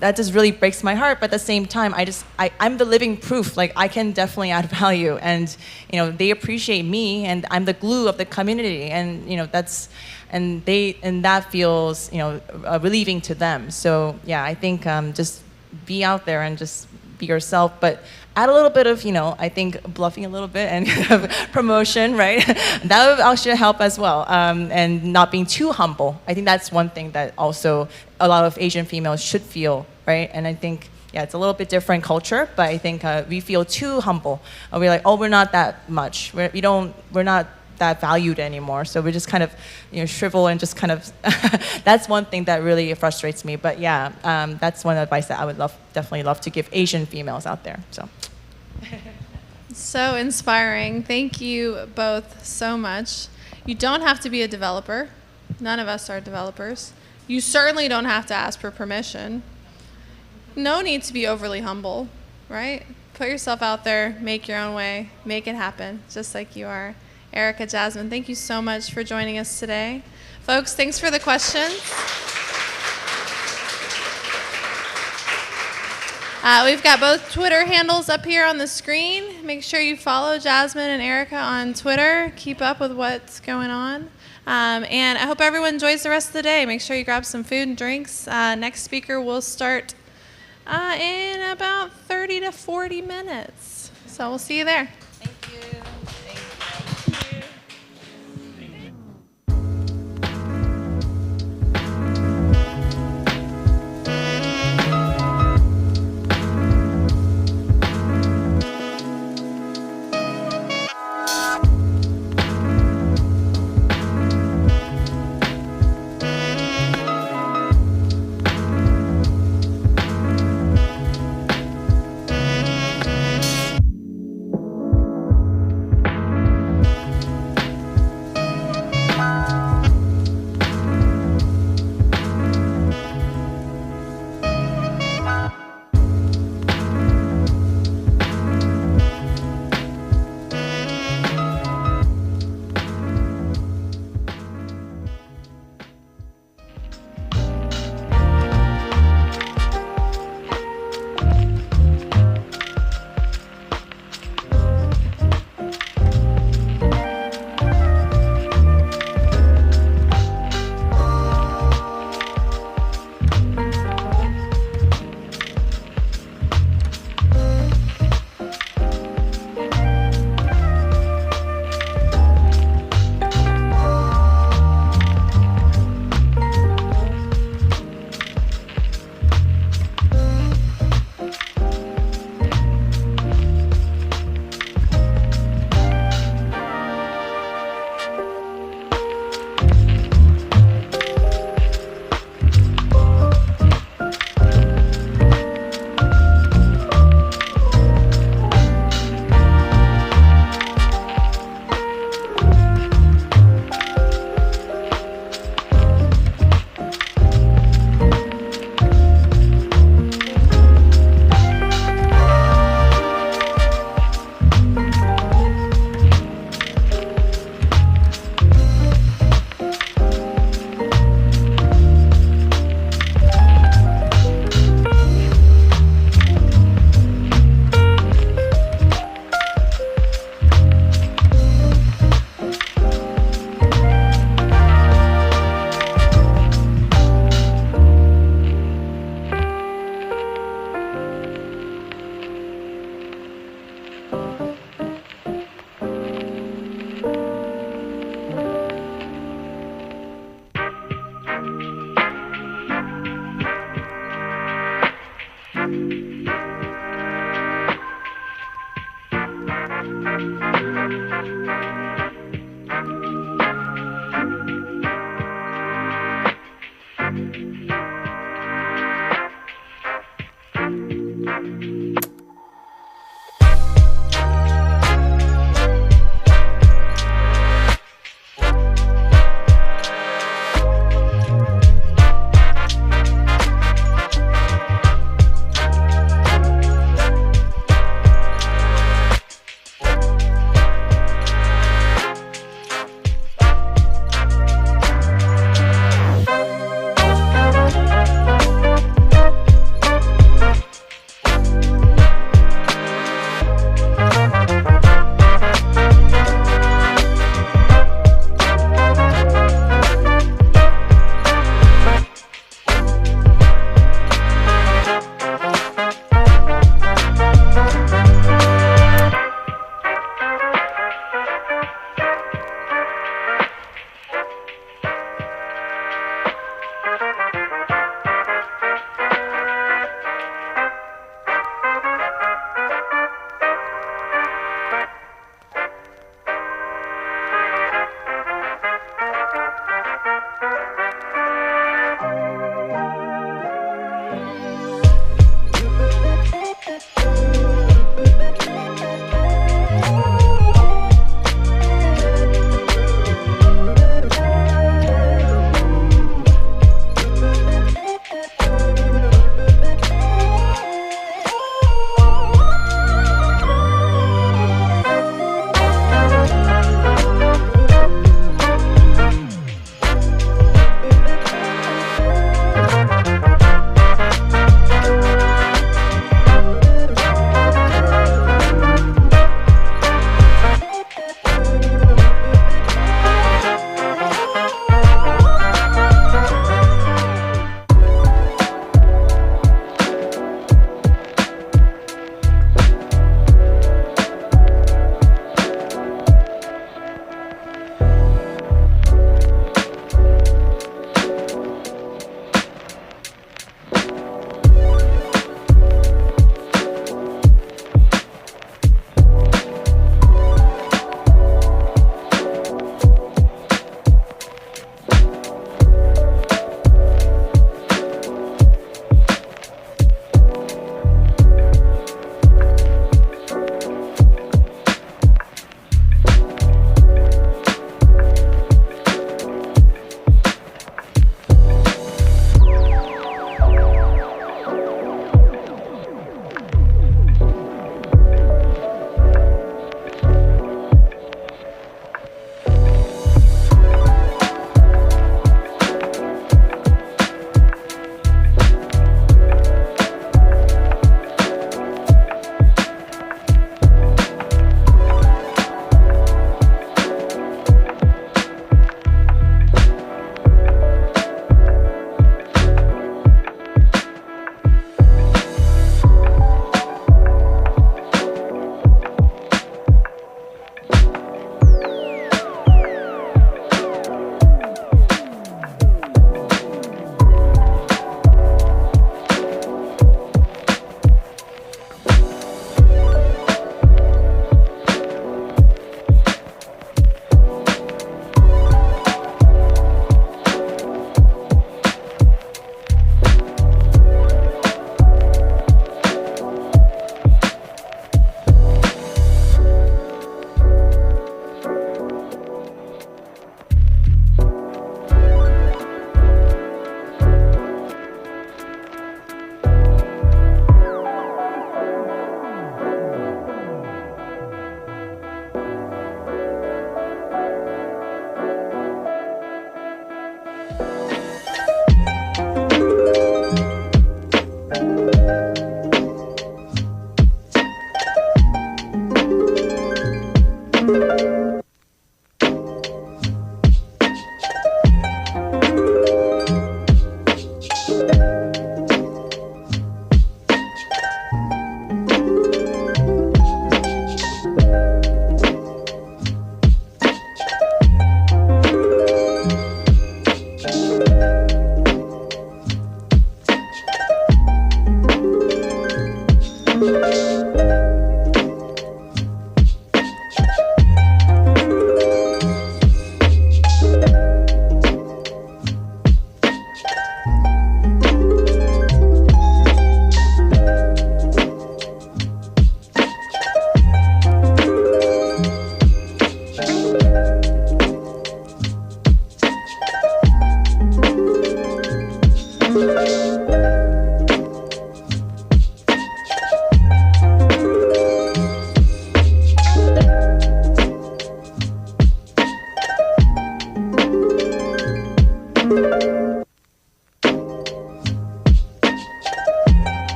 Speaker 6: that just really breaks my heart. But at the same time, I'm the living proof. Like, I can definitely add value, and they appreciate me, and I'm the glue of the community, and that feels relieving to them. So yeah, I think just be out there and just be yourself, but add a little bit of, I think bluffing a little bit and promotion, right? That would actually help as well. And not being too humble. I think that's one thing that also a lot of Asian females should feel, right? And I think, yeah, it's a little bit different culture, but I think we feel too humble. We're like, oh, we're not that much. We're not that valued anymore. So we just kind of, shrivel and just kind of, that's one thing that really frustrates me. But yeah, that's one advice that I would definitely love to give Asian females out there.
Speaker 3: So inspiring. Thank you both so much. You don't have to be a developer. None of us are developers. You certainly don't have to ask for permission. No need to be overly humble, right? Put yourself out there, make your own way, make it happen, just like you are. Erica, Jasmine, thank you so much for joining us today. Folks, thanks for the questions. We've got both Twitter handles up here on the screen. Make sure you follow Jasmine and Erica on Twitter. Keep up with what's going on. And I hope everyone enjoys the rest of the day. Make sure you grab some food and drinks. Next speaker will start in about 30 to 40 minutes. So we'll see you there.
Speaker 6: Thank you.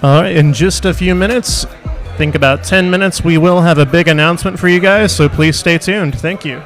Speaker 10: All right, in just a few minutes, think about 10 minutes, we will have a big announcement for you guys, so please stay tuned. Thank you.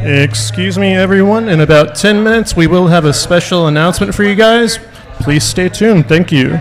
Speaker 10: Excuse me, everyone. In about 10 minutes, we will have a special announcement for you guys. Please stay tuned. Thank you.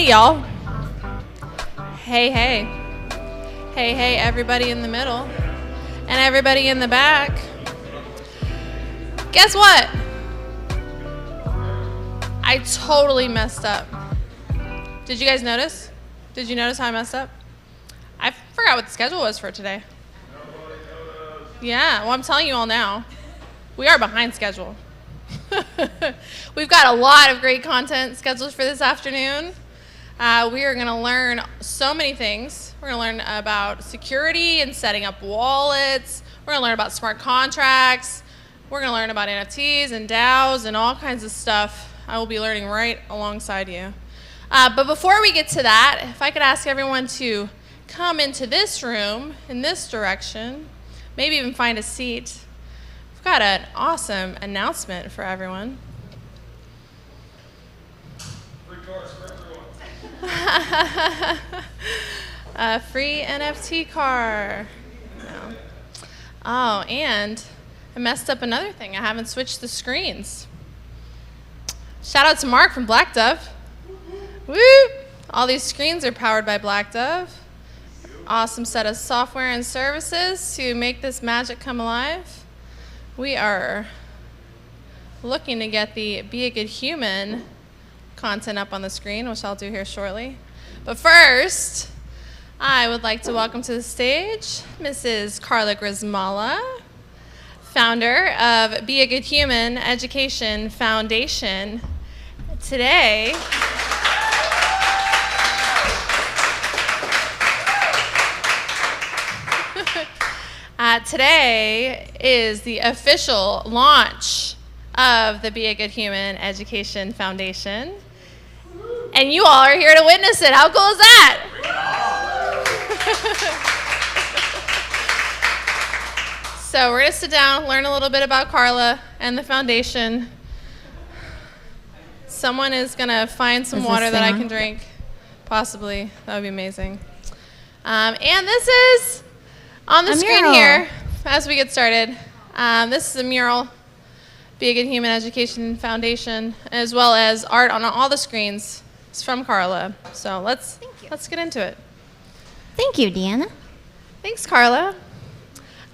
Speaker 3: Hey, y'all. Hey, hey. Hey, hey, everybody in the middle and everybody in the back. Guess what? I totally messed up. Did you guys notice? Did you notice how I messed up? I forgot what the schedule was for today. Yeah, well, I'm telling you all now. We are behind schedule. We've got a lot of great content scheduled for this afternoon. We are going to learn so many things. We're going to learn about security and setting up wallets. We're going to learn about smart contracts. We're going to learn about NFTs and DAOs and all kinds of stuff. I will be learning right alongside you. But before we get to that, if I could ask everyone to come into this room in this direction, maybe even find a seat. We've got an awesome announcement for everyone.
Speaker 10: Free cars for everyone.
Speaker 3: A free NFT car. No. Oh, and I messed up another thing. I haven't switched the screens. Shout out to Mark from Black Dove. Woo! All these screens are powered by Black Dove. Awesome set of software and services to make this magic come alive. We are looking to get the Be a Good Human content up on the screen, which I'll do here shortly. But first, I would like to welcome to the stage Mrs. Carla Grismala, founder of Be a Good Human Education Foundation. Today, today is the official launch of the Be a Good Human Education Foundation. And you all are here to witness it. How cool is that? So we're going to sit down, learn a little bit about Carla and the foundation. Someone is going to find some water that I can drink, possibly. That would be amazing. And this is on the screen here as we get started. This is a mural, Be a Good Human Education Foundation, as well as art on all the screens. It's from Carla. So let's get into it.
Speaker 11: Thank you, Deanna.
Speaker 3: Thanks, Carla.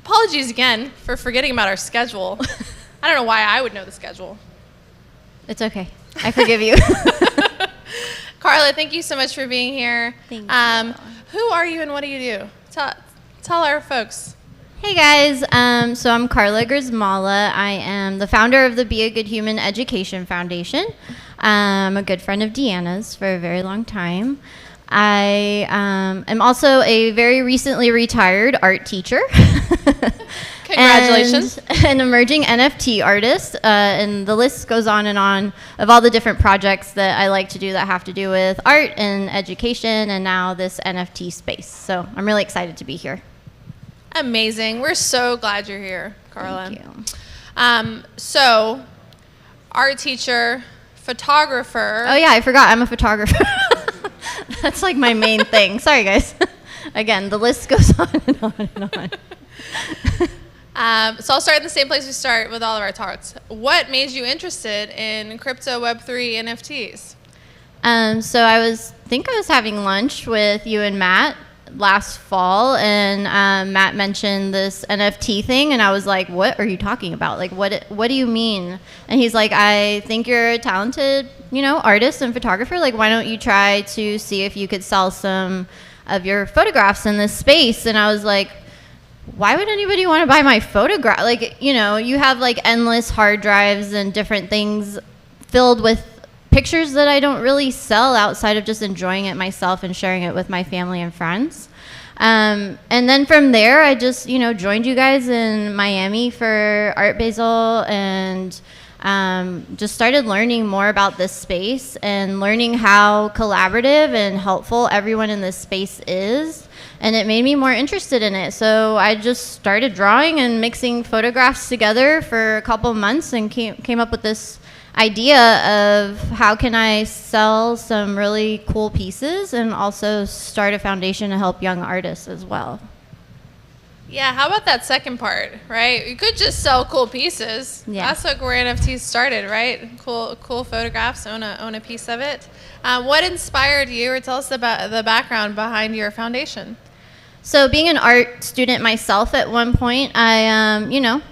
Speaker 3: Apologies again for forgetting about our schedule. I don't know why I would know the schedule.
Speaker 11: It's okay. I forgive you.
Speaker 3: Carla, thank you so much for being here.
Speaker 11: Thank you.
Speaker 3: Who are you and what do you do? Tell our folks.
Speaker 11: Hey guys, so I'm Carla Grismala. I am the founder of the Be a Good Human Education Foundation. I'm a good friend of Deanna's for a very long time. I am also a very recently retired art teacher.
Speaker 3: Congratulations.
Speaker 11: And an emerging NFT artist. And the list goes on and on of all the different projects that I like to do that have to do with art and education and now this NFT space. So I'm really excited to be here.
Speaker 3: Amazing. We're so glad you're here, Carla.
Speaker 11: Thank you.
Speaker 3: So, art teacher, photographer.
Speaker 11: Oh yeah, I forgot. I'm a photographer. That's like my main thing. Sorry, guys. Again, the list goes on and on and on.
Speaker 3: So I'll start in the same place we start with all of our talks. What made you interested in crypto, Web3, NFTs?
Speaker 11: So I was having lunch with you and Matt last fall, and Matt mentioned this NFT thing, and I was like, "What are you talking about? Like, what do you mean?" And he's like, "I think you're a talented, artist and photographer. Like, why don't you try to see if you could sell some of your photographs in this space?" And I was like, why would anybody want to buy my photograph? Like, you have like endless hard drives and different things filled with pictures that I don't really sell outside of just enjoying it myself and sharing it with my family and friends. And then from there, I just, joined you guys in Miami for Art Basel and just started learning more about this space and learning how collaborative and helpful everyone in this space is. And it made me more interested in it. So I just started drawing and mixing photographs together for a couple months and came up with this idea of how can I sell some really cool pieces and also start a foundation to help young artists as well.
Speaker 3: Yeah, how about that second part, right? You could just sell cool pieces.
Speaker 11: Yeah.
Speaker 3: That's like where NFTs started, right? Cool photographs, own a piece of it. What inspired you, or tell us about the background behind your foundation?
Speaker 11: So being an art student myself at one point, I,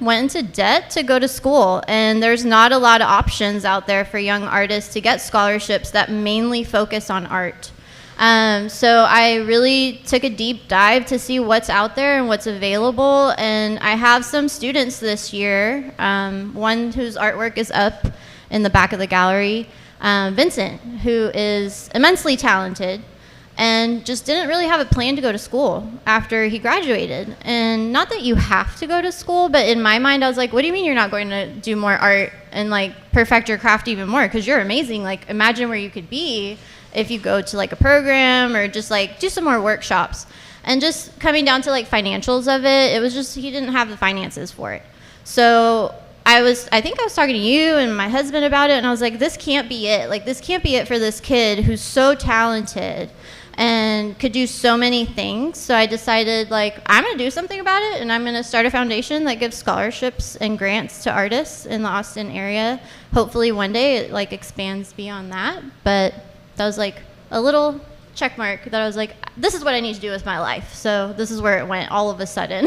Speaker 11: went into debt to go to school. And there's not a lot of options out there for young artists to get scholarships that mainly focus on art. So I really took a deep dive to see what's out there and what's available. And I have some students this year, one whose artwork is up in the back of the gallery, Vincent, who is immensely talented and just didn't really have a plan to go to school after he graduated. And not that you have to go to school, but in my mind, I was like, what do you mean you're not going to do more art and like perfect your craft even more? Because you're amazing. Like, imagine where you could be if you go to like a program or just like do some more workshops. And just coming down to like financials of it, it was just, he didn't have the finances for it. So I think I was talking to you and my husband about it, and I was like, this can't be it. Like, this can't be it for this kid who's so talented and could do so many things. So I decided, like, I'm going to do something about it, and I'm going to start a foundation that gives scholarships and grants to artists in the Austin area. Hopefully one day it like expands beyond that. But that was like a little check mark that I was like, this is what I need to do with my life. So this is where it went all of a sudden.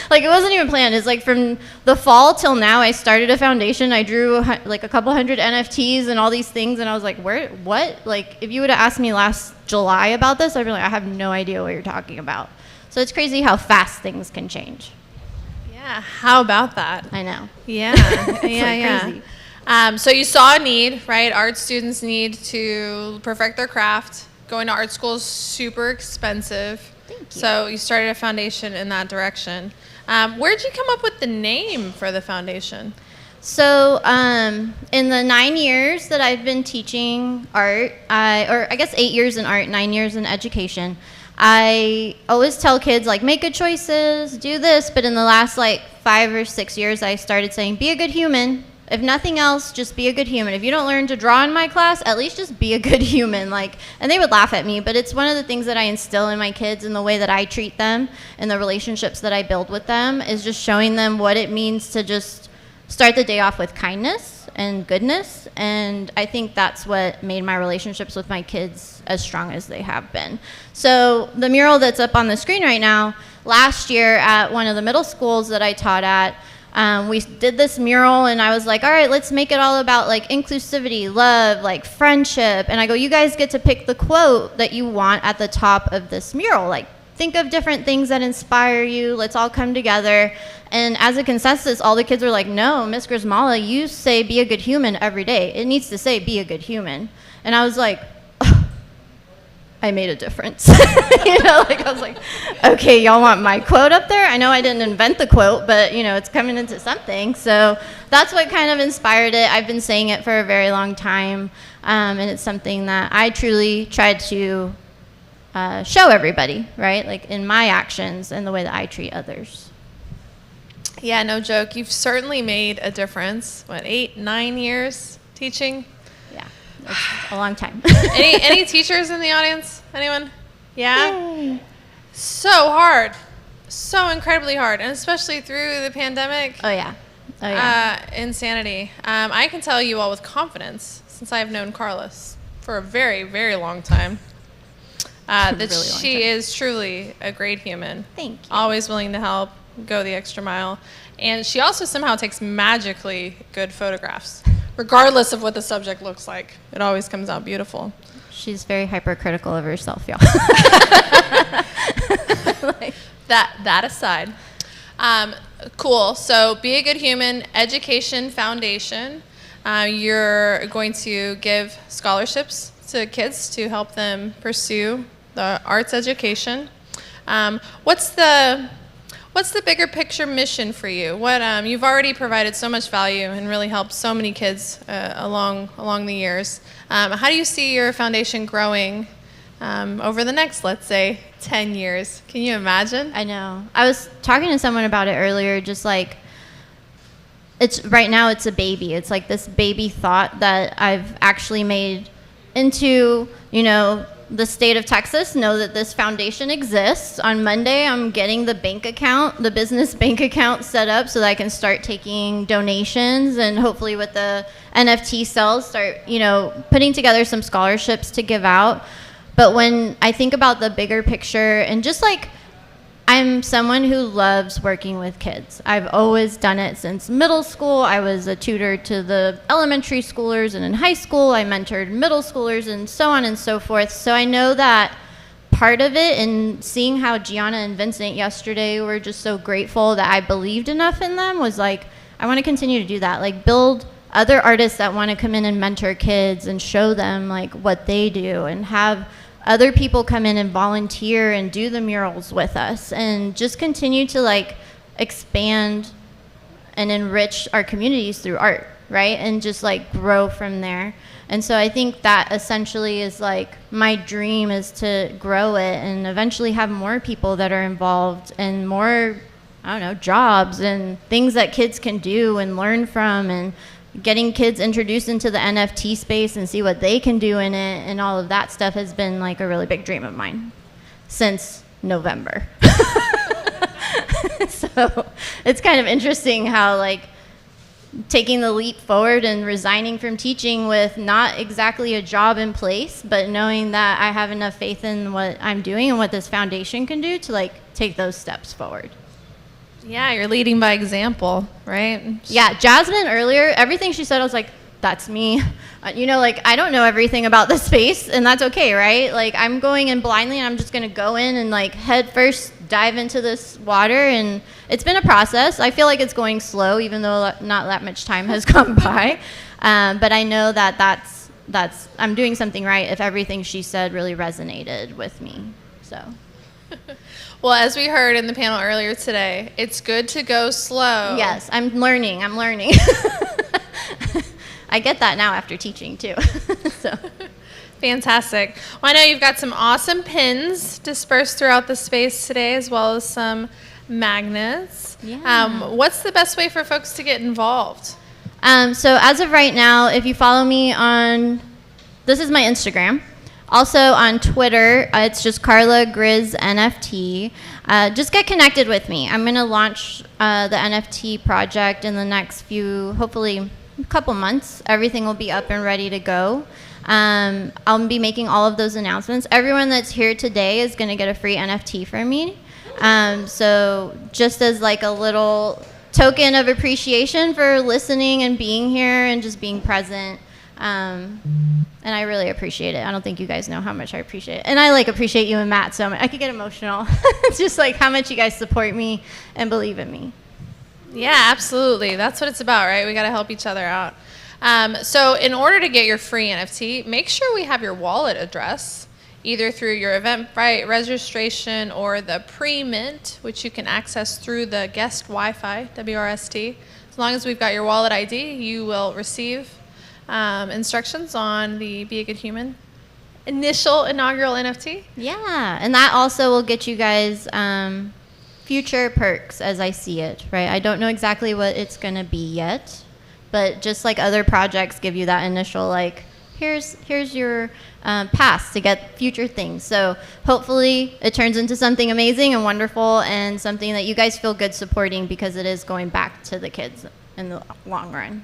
Speaker 11: Like, it wasn't even planned. It's like from the fall till now, I started a foundation. I drew like a couple hundred NFTs and all these things. And I was like, what? Like, if you would have asked me last July about this, I'd be like, I have no idea what you're talking about. So it's crazy how fast things can change.
Speaker 3: Yeah, how about that?
Speaker 11: I know.
Speaker 3: Yeah,
Speaker 11: Crazy.
Speaker 3: So you saw a need, right? Art students need to perfect their craft. Going to art school is super expensive.
Speaker 11: Thank you.
Speaker 3: So you started a foundation in that direction. Where'd you come up with the name for the foundation?
Speaker 11: So in the 9 years that I've been teaching art, I guess 8 years in art, 9 years in education, I always tell kids, like, make good choices, do this. But in the last, like, 5 or 6 years, I started saying, be a good human. If nothing else, just be a good human. If you don't learn to draw in my class, at least just be a good human. Like, and they would laugh at me, but it's one of the things that I instill in my kids, in the way that I treat them and the relationships that I build with them, is just showing them what it means to just start the day off with kindness and goodness. And I think that's what made my relationships with my kids as strong as they have been. So the mural that's up on the screen right now, last year at one of the middle schools that I taught at, we did this mural, and I was like, all right, let's make it all about like inclusivity, love, like friendship. And I go, you guys get to pick the quote that you want at the top of this mural. Like, think of different things that inspire you. Let's all come together. And as a consensus, all the kids were like, no, Miss Grismala, you say be a good human every day. It needs to say be a good human. And I was like, I made a difference. I was like, okay, y'all want my quote up there? I know I didn't invent the quote, but it's coming into something. So that's what kind of inspired it. I've been saying it for a very long time, and it's something that I truly tried to show everybody, right? Like, in my actions and the way that I treat others.
Speaker 3: Yeah, no joke. You've certainly made a difference. What, 8, 9 years teaching?
Speaker 11: Yeah, it's a long time.
Speaker 3: Any teachers in the audience? Anyone? Yeah?
Speaker 11: Yay.
Speaker 3: So hard. So incredibly hard. And especially through the pandemic.
Speaker 11: Oh, yeah.
Speaker 3: Insanity. I can tell you all with confidence, since I've known Carlos for a very, very long time, that
Speaker 11: Really long
Speaker 3: she
Speaker 11: time.
Speaker 3: is truly a great human.
Speaker 11: Thank you.
Speaker 3: Always willing to help, go the extra mile. And she also somehow takes magically good photographs, regardless of what the subject looks like. It always comes out beautiful.
Speaker 11: She's very hypercritical of herself, y'all.
Speaker 3: That aside. Cool. So Be a Good Human Education Foundation. You're going to give scholarships to kids to help them pursue the arts education. What's the bigger picture mission for you? What you've already provided so much value and really helped so many kids along the years. How do you see your foundation growing over the next, let's say, 10 years? Can you imagine?
Speaker 11: I know. I was talking to someone about it earlier, just like, right now it's a baby. It's like this baby thought that I've actually made into, the state of Texas know that this foundation exists. On Monday, I'm getting the business bank account set up so that I can start taking donations, and hopefully with the NFT sales, start, putting together some scholarships to give out. But when I think about the bigger picture, and just like, I'm someone who loves working with kids. I've always done it since middle school. I was a tutor to the elementary schoolers, and in high school, I mentored middle schoolers, and so on and so forth. So I know that part of it, and seeing how Gianna and Vincent yesterday were just so grateful that I believed enough in them, was like, I want to continue to do that. Like, build other artists that want to come in and mentor kids and show them like what they do, and have other people come in and volunteer and do the murals with us, and just continue to like expand and enrich our communities through art, right? And just like grow from there. And so I think that essentially is like my dream, is to grow it and eventually have more people that are involved, and more, jobs and things that kids can do and learn from, and getting kids introduced into the NFT space and see what they can do in it, and all of that stuff has been like a really big dream of mine since November. So it's kind of interesting how like taking the leap forward and resigning from teaching with not exactly a job in place, but knowing that I have enough faith in what I'm doing and what this foundation can do to like take those steps forward.
Speaker 3: Yeah, you're leading by example, right?
Speaker 11: Yeah, Jasmine earlier, everything she said, I was like, that's me. Like, I don't know everything about the space, and that's okay, right? Like, I'm going in blindly, and I'm just going to go in and, like, head first dive into this water, and it's been a process. I feel like it's going slow, even though not that much time has gone by. But I know that that's I'm doing something right if everything she said really resonated with me, so...
Speaker 3: Well, as we heard in the panel earlier today, it's good to go slow.
Speaker 11: Yes, I'm learning. I get that now after teaching, too. So.
Speaker 3: Fantastic. Well, I know you've got some awesome pins dispersed throughout the space today, as well as some magnets.
Speaker 11: Yeah.
Speaker 3: What's the best way for folks to get involved?
Speaker 11: So as of right now, if you follow me this is my Instagram. Also on Twitter, it's just Carla Grizz NFT. Just get connected with me. I'm going to launch the NFT project in the next hopefully a couple months. Everything will be up and ready to go. I'll be making all of those announcements. Everyone that's here today is going to get a free NFT from me. So just as like a little token of appreciation for listening and being here and just being present. And I really appreciate it. I don't think you guys know how much I appreciate it. And I appreciate you and Matt so much. I could get emotional. It's just like how much you guys support me and believe in me.
Speaker 3: Yeah, absolutely. That's what it's about, right? We got to help each other out. So in order to get your free NFT, make sure we have your wallet address, either through your Eventbrite registration or the pre-mint, which you can access through the guest Wi-Fi, WRST. As long as we've got your wallet ID, you will receive instructions on the Be a Good Human inaugural NFT.
Speaker 11: Yeah, and that also will get you guys future perks as I see it, right? I don't know exactly what it's going to be yet, but just like other projects give you that initial here's your pass to get future things. So hopefully it turns into something amazing and wonderful, and something that you guys feel good supporting, because it is going back to the kids in the long run.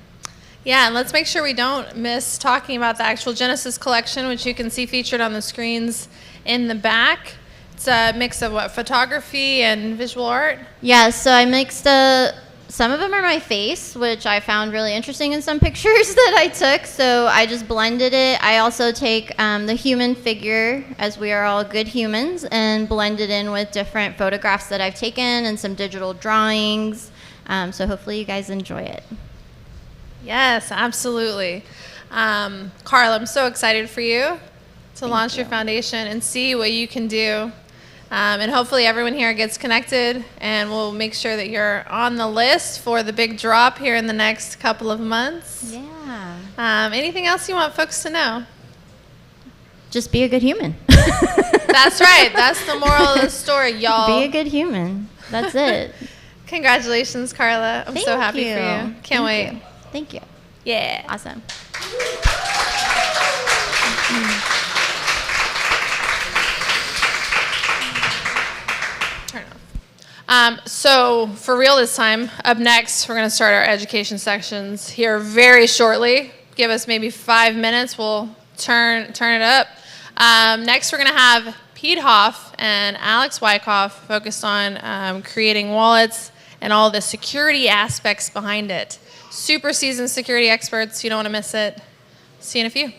Speaker 3: Yeah, and let's make sure we don't miss talking about the actual Genesis collection, which you can see featured on the screens in the back. It's a mix of photography and visual art?
Speaker 11: Yeah, so I mixed some of them are my face, which I found really interesting in some pictures that I took. So I just blended it. I also take the human figure, as we are all good humans, and blend it in with different photographs that I've taken and some digital drawings. So hopefully you guys enjoy it.
Speaker 3: Yes, absolutely. Carla, I'm so excited for you to launch your foundation and see what you can do. And hopefully everyone here gets connected, and we'll make sure that you're on the list for the big drop here in the next couple of months.
Speaker 11: Yeah.
Speaker 3: Anything else you want folks to know?
Speaker 11: Just be a good human.
Speaker 3: That's right. That's the moral of the story, y'all.
Speaker 11: Be a good human. That's it.
Speaker 3: Congratulations, Carla. I'm so happy for you. Can't wait.
Speaker 11: Thank you.
Speaker 3: Yeah.
Speaker 11: Awesome.
Speaker 3: So for real this time, up next, we're going to start our education sections here very shortly. Give us maybe 5 minutes. We'll turn it up. Next, we're going to have Pete Hoff and Alex Wyckoff focused on creating wallets and all the security aspects behind it. Super seasoned security experts. You don't want to miss it. See you in a few.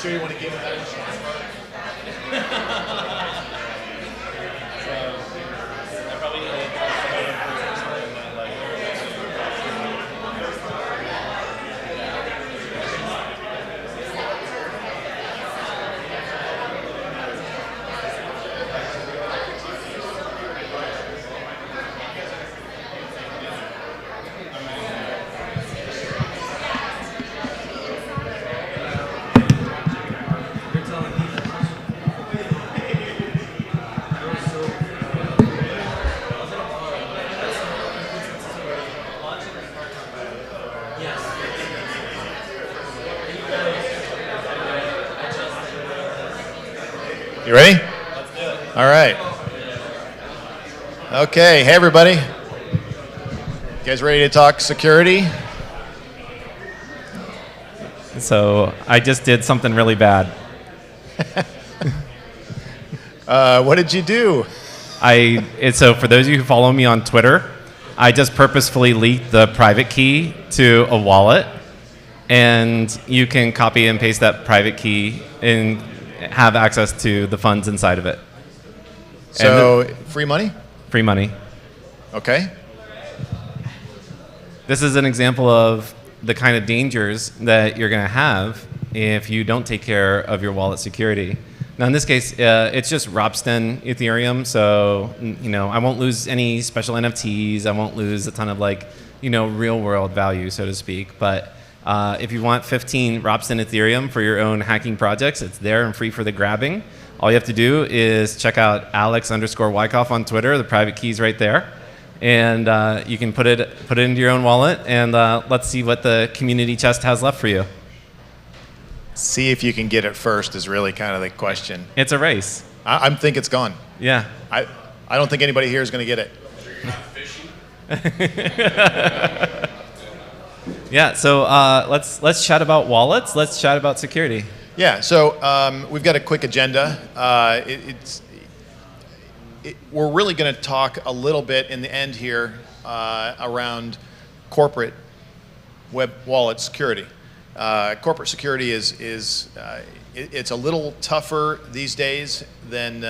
Speaker 12: sure you want to give it that a shot. So, I probably need You ready? Let's do it. All right. Okay, hey everybody. You guys ready to talk security?
Speaker 4: So I just did something really bad.
Speaker 12: What did you do?
Speaker 4: So for those of you who follow me on Twitter, I just purposefully leaked the private key to a wallet, and you can copy and paste that private key and have access to the funds inside of it.
Speaker 12: So free money?
Speaker 4: Free money.
Speaker 12: Okay.
Speaker 4: This is an example of the kind of dangers that you're going to have if you don't take care of your wallet security. Now, in this case, it's just WRST Ethereum, so I won't lose any special NFTs. I won't lose a ton of real-world value, so to speak. But if you want 15 WRST Ethereum for your own hacking projects, it's there and free for the grabbing. All you have to do is check out Alex_Wyckoff on Twitter. The private key's right there. And you can put it into your own wallet, and let's see what the community chest has left for you.
Speaker 12: See if you can get it first is really kind of the question.
Speaker 4: It's a race.
Speaker 12: I think it's gone.
Speaker 4: Yeah.
Speaker 12: I don't think anybody here is going to get it.
Speaker 4: Yeah, so let's chat about wallets. Let's chat about security.
Speaker 12: Yeah, so we've got a quick agenda. We're really going to talk a little bit in the end here around corporate web wallet security. Corporate security is it's a little tougher these days than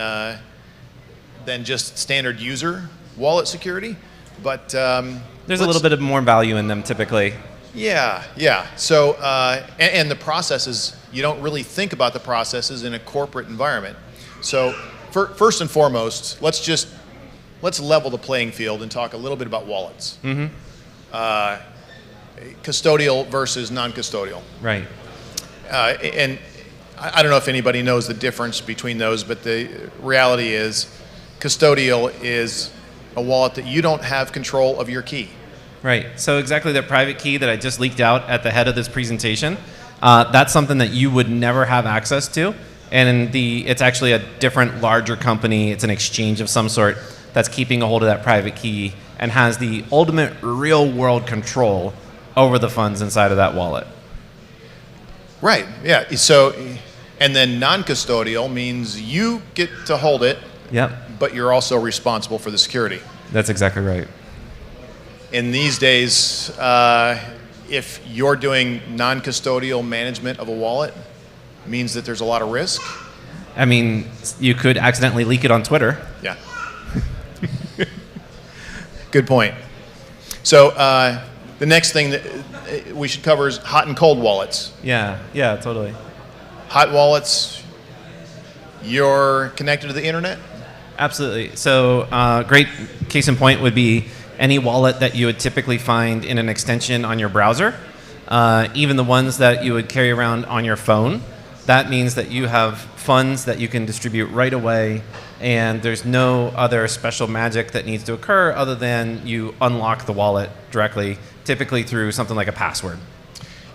Speaker 12: just standard user wallet security, but
Speaker 4: there's a little bit of more value in them typically.
Speaker 12: Yeah. So and the processes, you don't really think about the processes in a corporate environment. So first and foremost, let's level the playing field and talk a little bit about wallets. Mm-hmm. Custodial versus non-custodial.
Speaker 4: Right.
Speaker 12: And I don't know if anybody knows the difference between those, but the reality is custodial is a wallet that you don't have control of your key.
Speaker 4: Right. So exactly the private key that I just leaked out at the head of this presentation, that's something that you would never have access to. And it's actually a different, larger company. It's an exchange of some sort that's keeping a hold of that private key and has the ultimate real-world control over the funds inside of that wallet.
Speaker 12: Right. Yeah. So, and then non-custodial means you get to hold it.
Speaker 4: Yep.
Speaker 12: But you're also responsible for the security.
Speaker 4: That's exactly right.
Speaker 12: In these days, if you're doing non-custodial management of a wallet, it means that there's a lot of risk.
Speaker 4: I mean, you could accidentally leak it on Twitter.
Speaker 12: Yeah. Good point. So the next thing that we should cover is hot and cold wallets.
Speaker 4: Yeah, totally.
Speaker 12: Hot wallets, you're connected to the internet?
Speaker 4: Absolutely. So great case in point would be any wallet that you would typically find in an extension on your browser, even the ones that you would carry around on your phone. That means that you have funds that you can distribute right away, and there's no other special magic that needs to occur other than you unlock the wallet directly, typically through something like a password.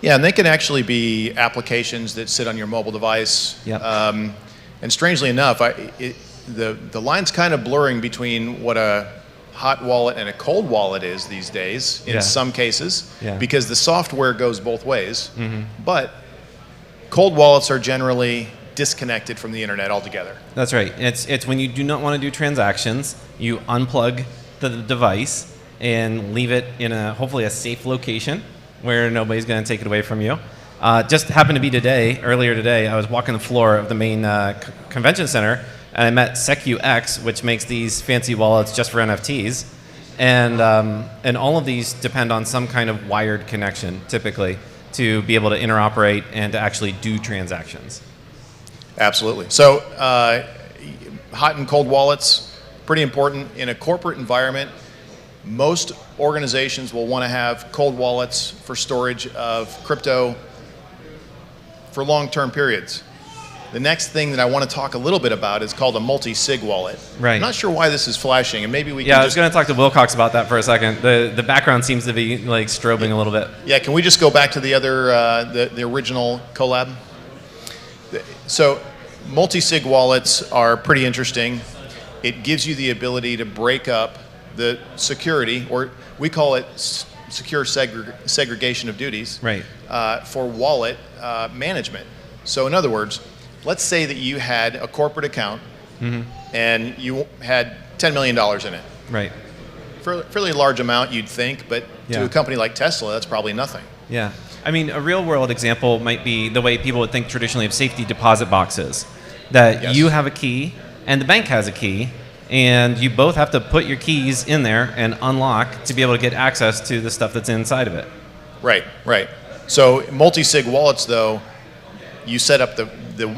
Speaker 12: Yeah, and they can actually be applications that sit on your mobile device.
Speaker 4: Yep.
Speaker 12: And strangely enough, the line's kind of blurring between what a hot wallet and a cold wallet is these days in some cases, because the software goes both ways. Mm-hmm. But cold wallets are generally disconnected from the internet altogether.
Speaker 4: That's right. It's when you do not want to do transactions, you unplug the device and leave it in hopefully a safe location where nobody's going to take it away from you. Just happened to be earlier today, I was walking the floor of the main convention center, and I met SecuX, which makes these fancy wallets just for NFTs. And all of these depend on some kind of wired connection, typically, to be able to interoperate and to actually do transactions.
Speaker 12: Absolutely. So hot and cold wallets, pretty important. In a corporate environment, most organizations will want to have cold wallets for storage of crypto for long-term periods. The next thing that I want to talk a little bit about is called a multi-sig wallet.
Speaker 4: Right.
Speaker 12: I'm not sure why this is flashing, and maybe we can
Speaker 4: I was going to talk to Wilcox about that for a second. The background seems to be like strobing a little bit.
Speaker 12: Yeah, can we just go back to the other, the original collab? So multi-sig wallets are pretty interesting. It gives you the ability to break up the security, or we call it secure segregation of duties,
Speaker 4: Right.
Speaker 12: For wallet management. So in other words, let's say that you had a corporate account and you had $10 million in it.
Speaker 4: Right.
Speaker 12: Fairly large amount, you'd think, but
Speaker 4: Yeah.
Speaker 12: to a company like Tesla, that's probably nothing.
Speaker 4: Yeah. I mean, a real world example might be the way people would think traditionally of safety deposit boxes. That
Speaker 12: Yes.
Speaker 4: you have a key and the bank has a key, and you both have to put your keys in there and unlock to be able to get access to the stuff that's inside of it.
Speaker 12: Right, right. So multi-sig wallets, though, you set up the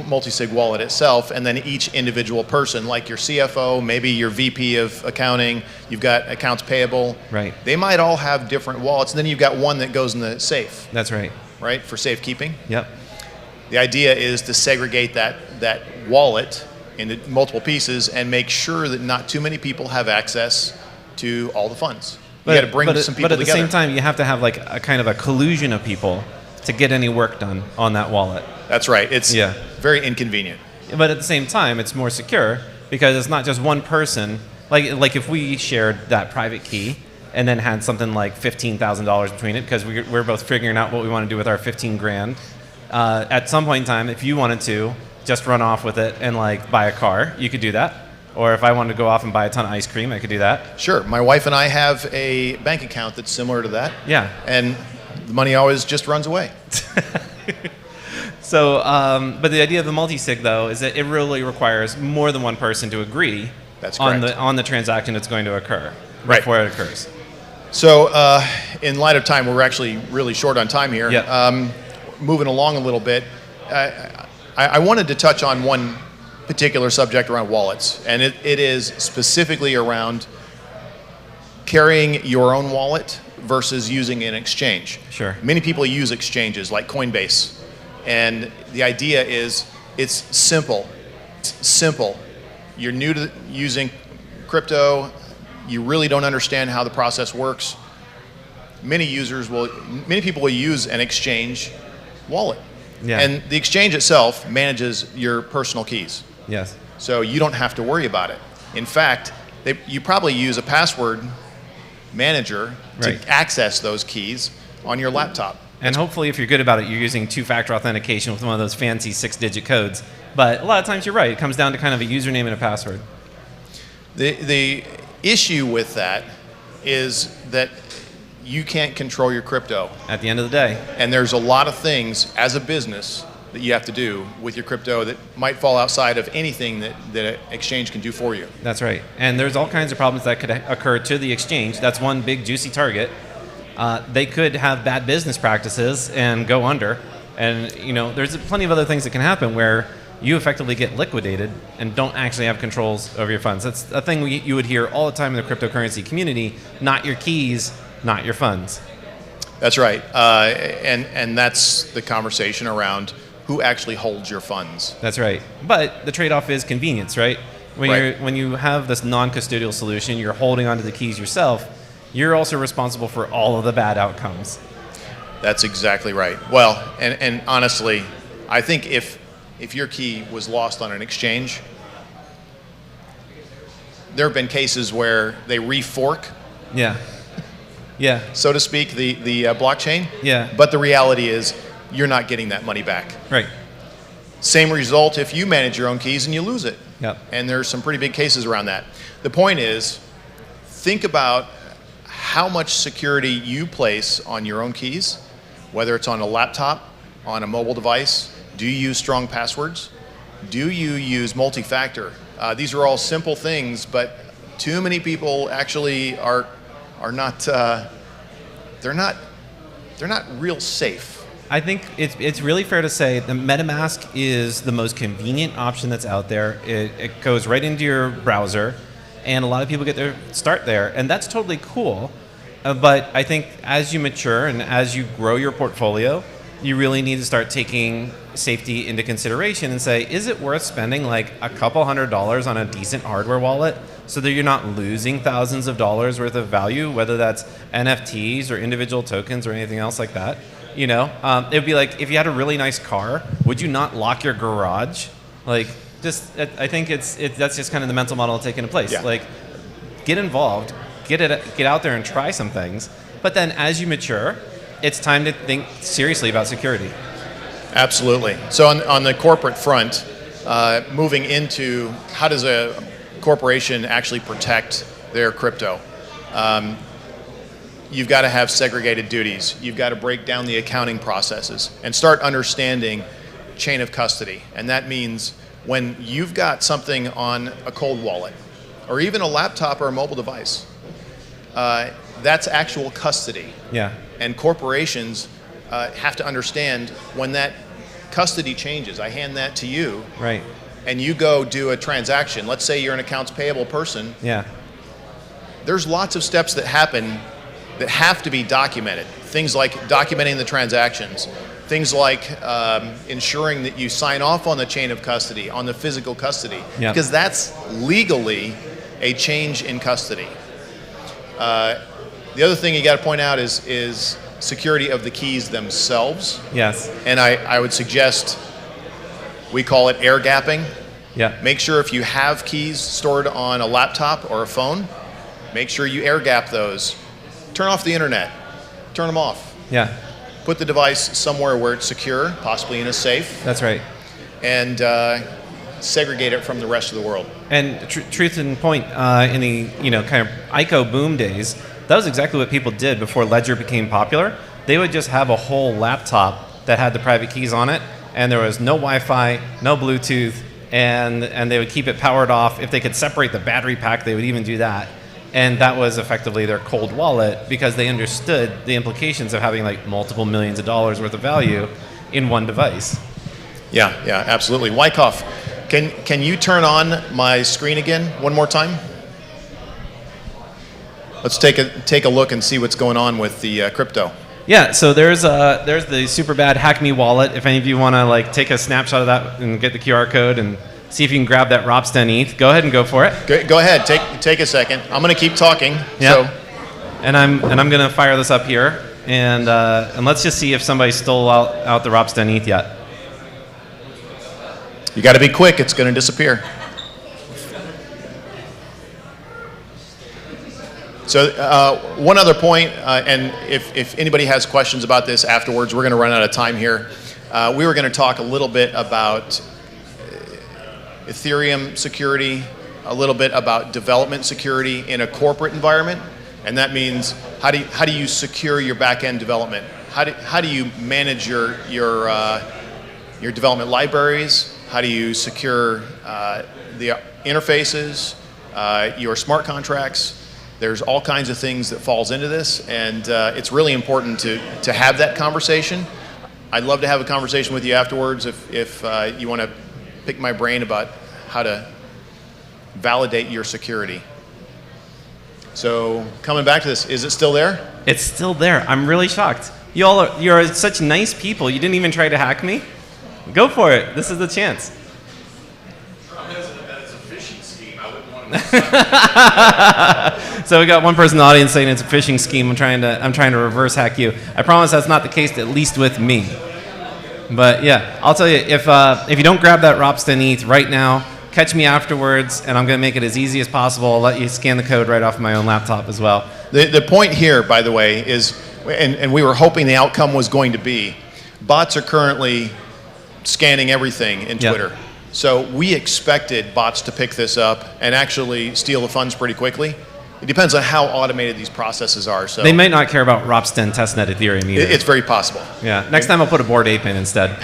Speaker 12: multi-sig wallet itself, and then each individual person, like your CFO, maybe your VP of accounting, you've got accounts payable.
Speaker 4: Right.
Speaker 12: They might all have different wallets, and then you've got one that goes in the safe,
Speaker 4: That's right.
Speaker 12: right, for safekeeping.
Speaker 4: Yep.
Speaker 12: The idea is to segregate that wallet into multiple pieces and make sure that not too many people have access to all the funds. You got to bring some people
Speaker 4: but at
Speaker 12: together.
Speaker 4: the same time, you have to have like a kind of a collusion of people to get any work done on that wallet.
Speaker 12: That's right. It's
Speaker 4: Yeah.
Speaker 12: very inconvenient.
Speaker 4: But at the same time, it's more secure because it's not just one person. Like if we shared that private key and then had something like $15,000 between it because we're both figuring out what we want to do with our 15 grand. At some point in time, if you wanted to just run off with it and like buy a car, you could do that. Or if I wanted to go off and buy a ton of ice cream, I could do that.
Speaker 12: Sure. My wife and I have a bank account that's similar to that.
Speaker 4: Yeah.
Speaker 12: And the money always just runs away.
Speaker 4: So, but the idea of the multi-sig though is that it really requires more than one person to agree
Speaker 12: That's
Speaker 4: on
Speaker 12: correct.
Speaker 4: the transaction that's going to occur
Speaker 12: Right.
Speaker 4: before it occurs.
Speaker 12: So, in light of time, we're actually really short on time here.
Speaker 4: Yeah.
Speaker 12: Moving along a little bit, I wanted to touch on one particular subject around wallets, and it is specifically around carrying your own wallet versus using an exchange.
Speaker 4: Sure.
Speaker 12: Many people use exchanges like Coinbase, and the idea is it's simple. It's simple. You're new to using crypto. You really don't understand how the process works. Many people will use an exchange wallet.
Speaker 4: Yeah.
Speaker 12: And the exchange itself manages your personal keys.
Speaker 4: Yes.
Speaker 12: So you don't have to worry about it. In fact, you probably use a password manager
Speaker 4: Right.
Speaker 12: to access those keys on your laptop.
Speaker 4: And hopefully, if you're good about it, you're using two-factor authentication with one of those fancy 6-digit codes. But a lot of times, you're right. It comes down to kind of a username and a password.
Speaker 12: The issue with that is that you can't control your crypto.
Speaker 4: At the end of the day.
Speaker 12: And there's a lot of things as a business that you have to do with your crypto that might fall outside of anything that an exchange can do for you.
Speaker 4: That's right. And there's all kinds of problems that could occur to the exchange. That's one big juicy target. They could have bad business practices and go under. And there's plenty of other things that can happen where you effectively get liquidated and don't actually have controls over your funds. That's a thing you would hear all the time in the cryptocurrency community. Not your keys, not your funds.
Speaker 12: That's right. And that's the conversation around who actually holds your funds.
Speaker 4: That's right. But the trade-off is convenience, right? When you have this non-custodial solution, you're holding onto the keys yourself. You're also responsible for all of the bad outcomes.
Speaker 12: That's exactly right. Well, and honestly, I think if your key was lost on an exchange, there have been cases where they refork,
Speaker 4: Yeah. Yeah.
Speaker 12: so to speak, the blockchain.
Speaker 4: Yeah.
Speaker 12: But the reality is, you're not getting that money back.
Speaker 4: Right.
Speaker 12: Same result if you manage your own keys and you lose it.
Speaker 4: Yep.
Speaker 12: And there's some pretty big cases around that. The point is, think about how much security you place on your own keys, whether it's on a laptop, on a mobile device. Do you use strong passwords? Do you use multi-factor? These are all simple things, but too many people actually are not. They're not real safe.
Speaker 4: I think it's really fair to say that MetaMask is the most convenient option that's out there. It goes right into your browser, and a lot of people get their start there, and that's totally cool. But I think as you mature and as you grow your portfolio, you really need to start taking safety into consideration and say, is it worth spending like a couple $100s on a decent hardware wallet so that you're not losing thousands of dollars worth of value, whether that's NFTs or individual tokens or anything else like that? It'd be like if you had a really nice car, would you not lock your garage Like, I think that's just kind of the mental model taking place.
Speaker 12: Yeah.
Speaker 4: Like, get involved, get out there and try some things. But then as you mature, it's time to think seriously about security.
Speaker 12: Absolutely. So on the corporate front, moving into how does a corporation actually protect their crypto? You've got to have segregated duties. You've got to break down the accounting processes and start understanding chain of custody. And that means when you've got something on a cold wallet or even a laptop or a mobile device, that's actual custody.
Speaker 4: Yeah.
Speaker 12: And corporations have to understand when that custody changes. I hand that to you.
Speaker 4: Right.
Speaker 12: And you go do a transaction. Let's say you're an accounts payable person.
Speaker 4: Yeah.
Speaker 12: There's lots of steps that happen that have to be documented. Things like documenting the transactions. Things like ensuring that you sign off on the chain of custody, on the physical custody.
Speaker 4: Yeah.
Speaker 12: Because that's legally a change in custody. The other thing you got to point out is security of the keys themselves.
Speaker 4: Yes.
Speaker 12: And I would suggest we call it air gapping.
Speaker 4: Yeah.
Speaker 12: Make sure if you have keys stored on a laptop or a phone, make sure you air gap those. Turn off the internet. Turn them off.
Speaker 4: Yeah.
Speaker 12: Put the device somewhere where it's secure, possibly in a safe.
Speaker 4: That's right.
Speaker 12: And segregate it from the rest of the world.
Speaker 4: And truth and point, in the kind of ICO boom days, that was exactly what people did before Ledger became popular. They would just have a whole laptop that had the private keys on it, and there was no Wi-Fi, no Bluetooth, and they would keep it powered off. If they could separate the battery pack, they would even do that. And that was effectively their cold wallet because they understood the implications of having like multiple millions of dollars worth of value in one device.
Speaker 12: Yeah, absolutely. Wyckoff, can you turn on my screen again one more time? Let's take a look and see what's going on with the crypto.
Speaker 4: Yeah, so there's the super bad Hack Me wallet. If any of you want to like take a snapshot of that and get the QR code and see if you can grab that Ropsten ETH, go ahead and go for it.
Speaker 12: Go ahead, take a second. I'm going to keep talking.
Speaker 4: Yeah.
Speaker 12: So.
Speaker 4: And I'm going to fire this up here, and let's just see if somebody stole out the Ropsten ETH yet.
Speaker 12: You got to be quick. It's going to disappear. So one other point, and if anybody has questions about this afterwards, we're going to run out of time here. We were going to talk a little bit about Ethereum security, a little bit about development security in a corporate environment, and that means how do you secure your back-end development? How do you manage your development libraries? How do you secure the interfaces, your smart contracts? There's all kinds of things that falls into this, and it's really important to have that conversation. I'd love to have a conversation with you afterwards if you want to pick my brain about how to validate your security. So coming back to this, is it still there?
Speaker 4: It's still there. I'm really shocked. You're such nice people. You didn't even try to hack me. Go for it. This is the chance.
Speaker 13: I'm hesitant that it's a phishing scheme. I wouldn't want to.
Speaker 4: So we got one person in the audience saying it's a phishing scheme. I'm trying to reverse hack you. I promise that's not the case, at least with me. But yeah, I'll tell you, if you don't grab that Ropsten ETH right now, catch me afterwards, and I'm going to make it as easy as possible. I'll let you scan the code right off my own laptop as well.
Speaker 12: The point here, by the way, is, and we were hoping the outcome was going to be, bots are currently scanning everything in Twitter.
Speaker 4: Yep.
Speaker 12: So we expected bots to pick this up and actually steal the funds pretty quickly. It depends on how automated these processes are. So
Speaker 4: they might not care about Ropsten testnet Ethereum either.
Speaker 12: It's very possible.
Speaker 4: Yeah. Next time I'll put a Bored Ape in instead.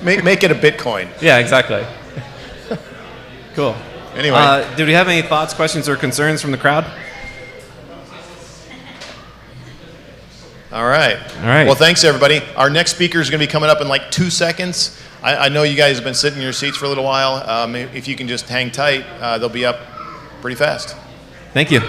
Speaker 12: Make it a Bitcoin.
Speaker 4: Yeah, exactly. Cool.
Speaker 12: Anyway.
Speaker 4: Do we have any thoughts, questions, or concerns from the crowd?
Speaker 12: All right. Well, thanks, everybody. Our next speaker is going to be coming up in like 2 seconds. I know you guys have been sitting in your seats for a little while. If you can just hang tight, they'll be up pretty fast.
Speaker 4: Thank you.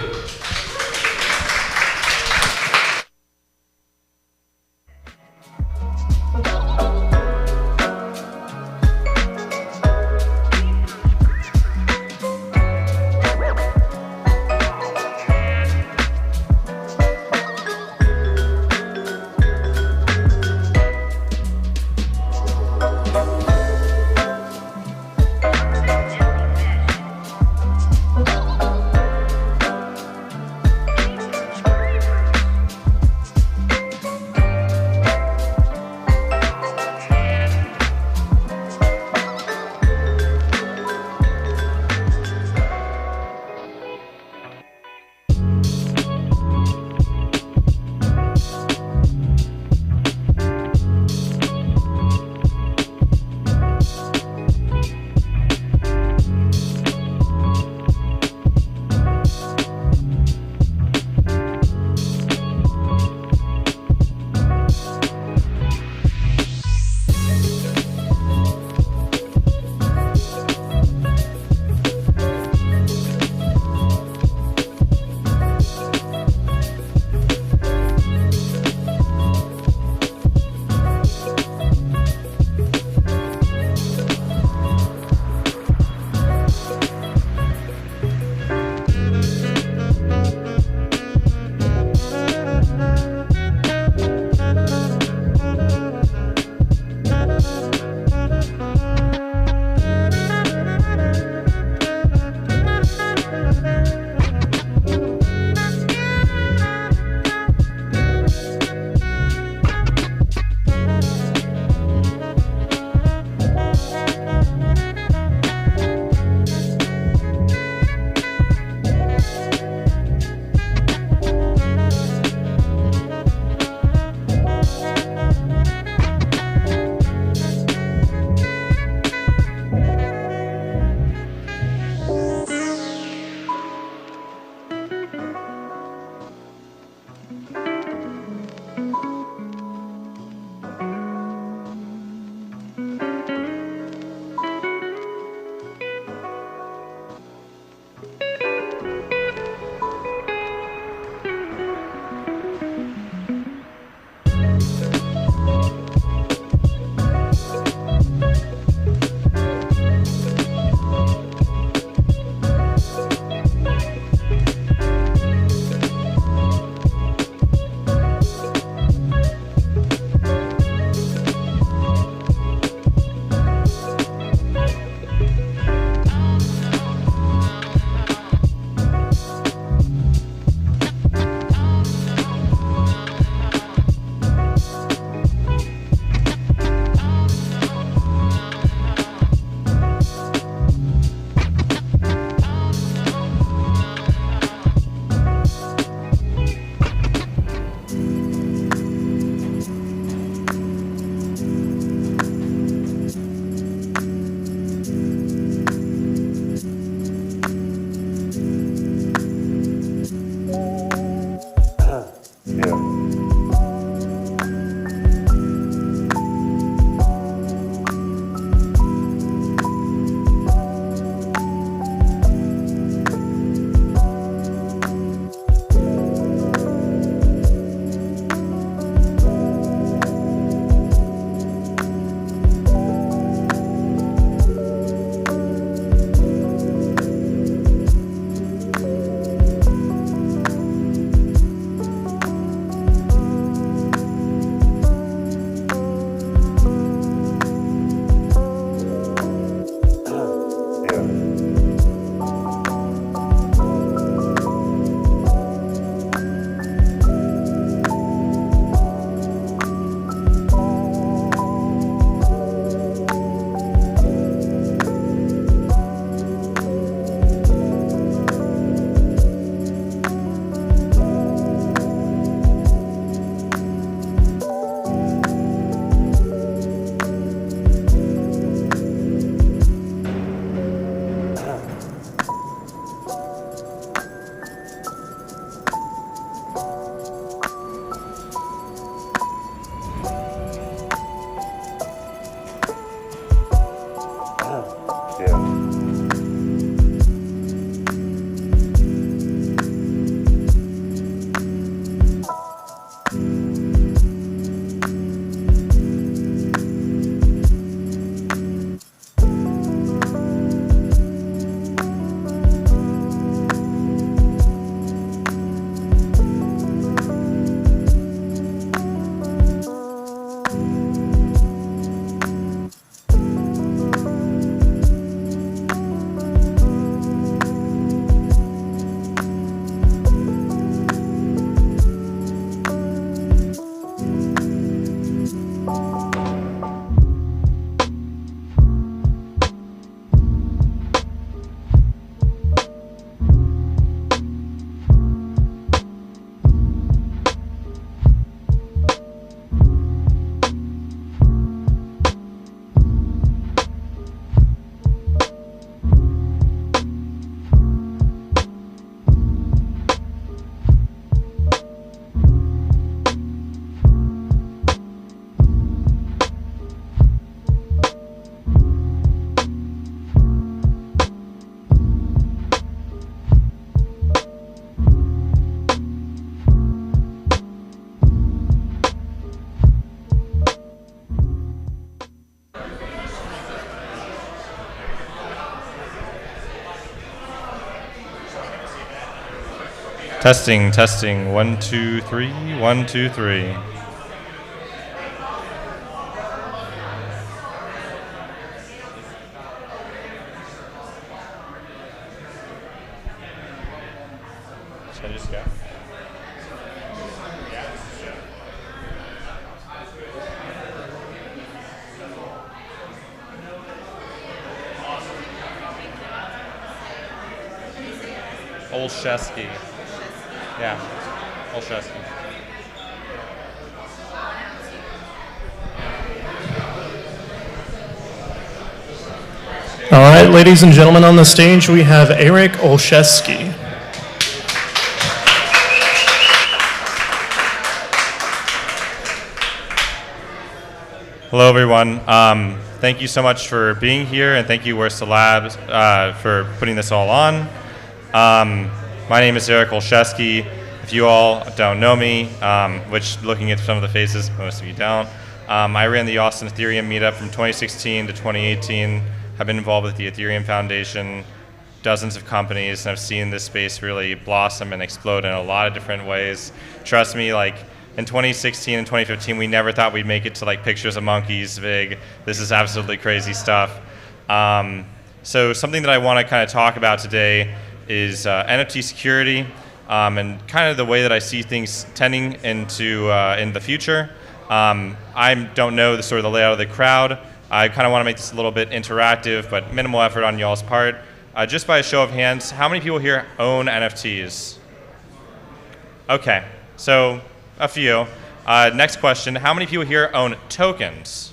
Speaker 14: Testing, testing. 1, 2, 3. 1, 2, 3. Should I just go? Olszewski. Yeah, Olszewski.
Speaker 10: All right, ladies and gentlemen, on the stage we have Eric Olszewski.
Speaker 14: Hello, everyone. Thank you so much for being here, and thank you, WRST Labs, for putting this all on. My name is Eric Olszewski. If you all don't know me, which looking at some of the faces, most of you don't, I ran the Austin Ethereum meetup from 2016 to 2018. I've been involved with the Ethereum Foundation, dozens of companies, and I've seen this space really blossom and explode in a lot of different ways. Trust me, like in 2016 and 2015, we never thought we'd make it to like pictures of monkeys big. This is absolutely crazy stuff. So something that I want to kind of talk about today is NFT security and kind of the way that I see things tending into in the future. I don't know the sort of the layout of the crowd. I kind of want to make this a little bit interactive, but minimal effort on y'all's part. Just by a show of hands, how many people here own NFTs? Okay, so a few. Next question, how many people here own tokens?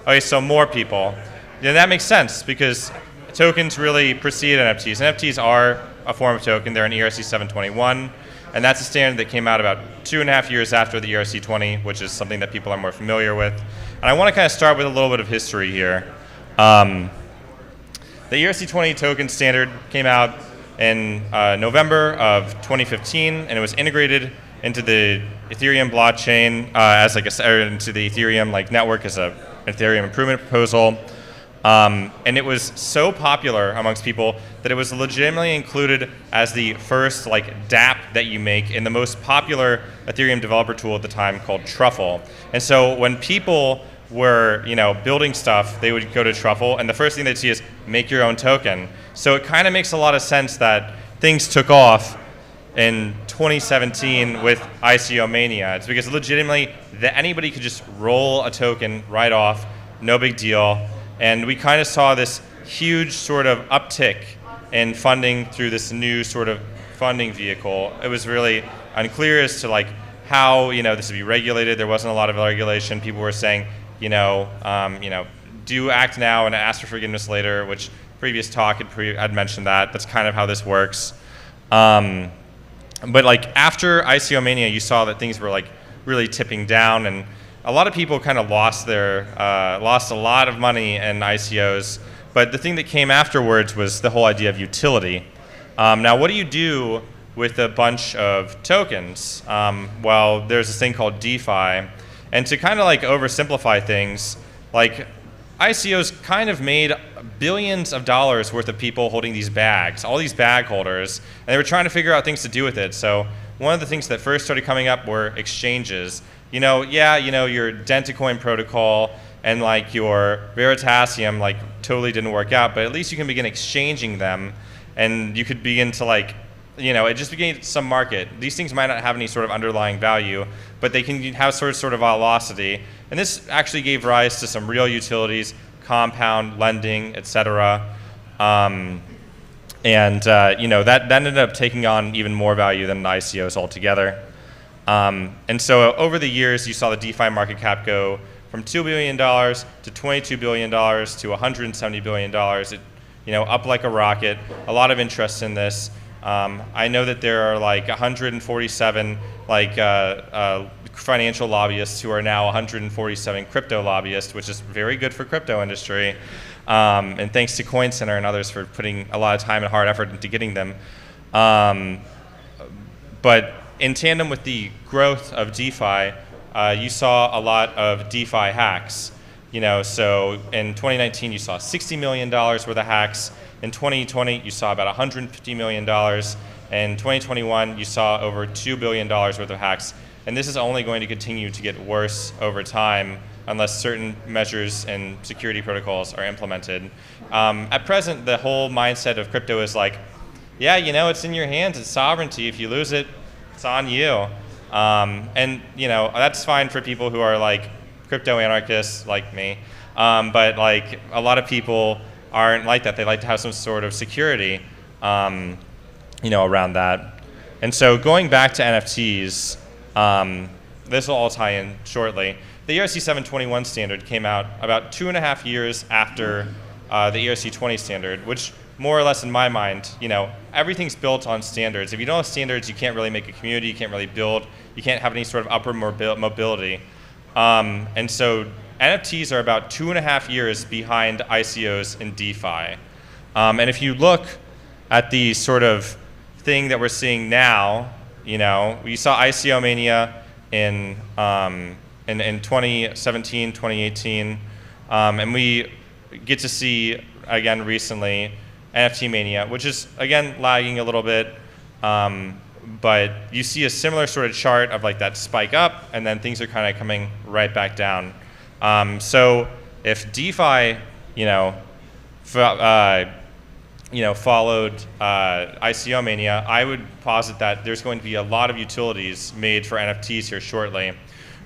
Speaker 14: Okay, so more people. Yeah, that makes sense because tokens really precede NFTs. NFTs are a form of token. They're an ERC 721, and that's a standard that came out about 2.5 years after the ERC 20, which is something that people are more familiar with. And I want to kind of start with a little bit of history here. The ERC 20 token standard came out in November of 2015, and it was integrated into the Ethereum blockchain as like into the Ethereum like network as a Ethereum improvement proposal. And it was so popular amongst people that it was legitimately included as the first like dApp that you make in the most popular Ethereum developer tool at the time called Truffle. And so when people were building stuff, they would go to Truffle, and the first thing they'd see is make your own token. So it kind of makes a lot of sense that things took off in 2017 with ICO mania. It's because legitimately that anybody could just roll a token right off, no big deal. And we kind of saw this huge sort of uptick in funding through this new sort of funding vehicle. It was really unclear as to like how this would be regulated. There wasn't a lot of regulation. People were saying, do act now and ask for forgiveness later, which previous talk had mentioned that. That's kind of how this works. But like after ICO mania, you saw that things were like really tipping down, and a lot of people kind of lost a lot of money in ICOs. But the thing that came afterwards was the whole idea of utility. Now, what do you do with a bunch of tokens? Well, there's this thing called DeFi. And to kind of like oversimplify things, like ICOs kind of made billions of dollars worth of people holding these bags, all these bag holders, and they were trying to figure out things to do with it. So one of the things that first started coming up were exchanges. Your Dentacoin protocol and like your Veritasium like totally didn't work out, but at least you can begin exchanging them, and you could begin to like, it just became some market. These things might not have any sort of underlying value, but they can have sort of velocity. And this actually gave rise to some real utilities, compound, lending, etc. That ended up taking on even more value than the ICOs altogether. And so over the years, you saw the DeFi market cap go from $2 billion to $22 billion to $170 billion. It, up like a rocket. A lot of interest in this. I know that there are like 147 financial lobbyists who are now 147 crypto lobbyists, which is very good for crypto industry. And thanks to Coin Center and others for putting a lot of time and hard effort into getting them. But in tandem with the growth of DeFi, you saw a lot of DeFi hacks. So in 2019, you saw $60 million worth of hacks. In 2020, you saw about $150 million. In 2021, you saw over $2 billion worth of hacks, and this is only going to continue to get worse over time unless certain measures and security protocols are implemented. At present, the whole mindset of crypto is like, yeah, you know, it's in your hands, it's sovereignty. If you lose it, it's on you. And you know, that's fine for people who are like crypto anarchists like me. But like a lot of people aren't like that. They like to have some sort of security, you know, around that. And so going back to NFTs, this will all tie in shortly. The ERC 721 standard came out about 2.5 years after the ERC 20 standard, which more or less in my mind, you know, everything's built on standards. If you don't have standards, you can't really make a community, you can't really build, you can't have any sort of upward mobility. And so NFTs are about 2.5 years behind ICOs in DeFi. And if you look at the sort of thing that we're seeing now, you know, we saw ICO mania in 2017, 2018, and we get to see again recently NFT mania, which is again lagging a little bit, but you see a similar sort of chart of like that spike up, and then things are kind of coming right back down. So if DeFi, followed ICO mania, I would posit that there's going to be a lot of utilities made for NFTs here shortly.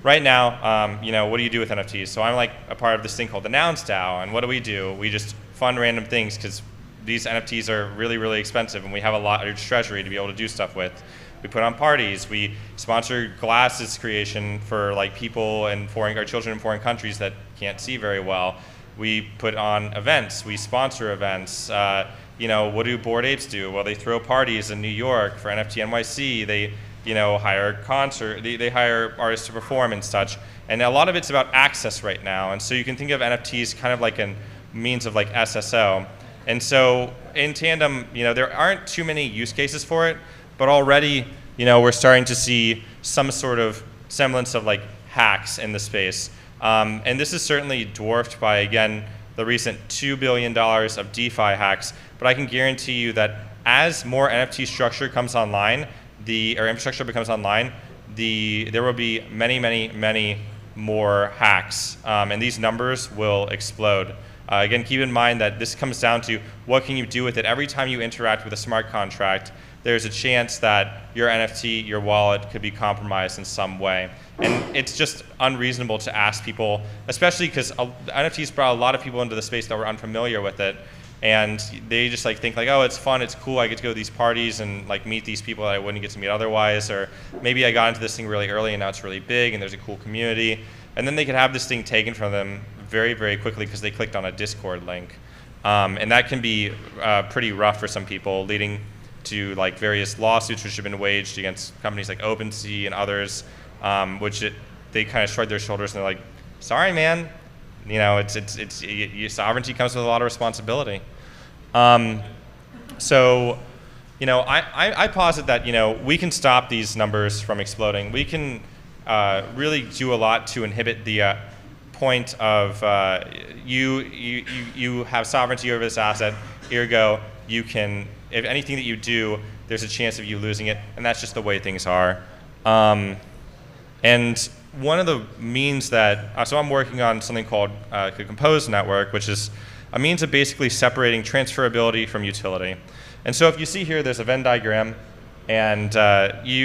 Speaker 14: Right now, what do you do with NFTs? So I'm like a part of this thing called the Nouns DAO, and what do? We just fund random things because these NFTs are really, really expensive, and we have a lot of treasury to be able to do stuff with. We put on parties. We sponsor glasses creation for like people and our children in foreign countries that can't see very well. We put on events. We sponsor events. What do Bored Apes do? Well, they throw parties in New York for NFT NYC. They hire they hire artists to perform and such. And a lot of it's about access right now. And so you can think of NFTs kind of like a means of like SSO. And so in tandem, there aren't too many use cases for it, but already, we're starting to see some sort of semblance of like hacks in the space. And this is certainly dwarfed by, again, the recent $2 billion of DeFi hacks. But I can guarantee you that as more NFT structure comes online, or infrastructure becomes online, there will be many, many, many more hacks. And these numbers will explode. Again, keep in mind that this comes down to what can you do with it. Every time you interact with a smart contract, there's a chance that your NFT, your wallet, could be compromised in some way. And it's just unreasonable to ask people, especially because NFTs brought a lot of people into the space that were unfamiliar with it. And they just like think like, oh, it's fun, it's cool, I get to go to these parties and like meet these people that I wouldn't get to meet otherwise. Or maybe I got into this thing really early and now it's really big and there's a cool community. And then they could have this thing taken from them very, very quickly because they clicked on a Discord link. And that can be pretty rough for some people, leading to like various lawsuits which have been waged against companies like OpenSea and others, they kind of shrug their shoulders and they're like, sorry, man, sovereignty comes with a lot of responsibility. I posit that we can stop these numbers from exploding. We can really do a lot to inhibit the point of you have sovereignty over this asset, ergo you can, if anything that you do, there's a chance of you losing it, and that's just the way things are. And one of the means that, so I'm working on something called the Compose network, which is a means of basically separating transferability from utility. And so if you see here, there's a Venn diagram, and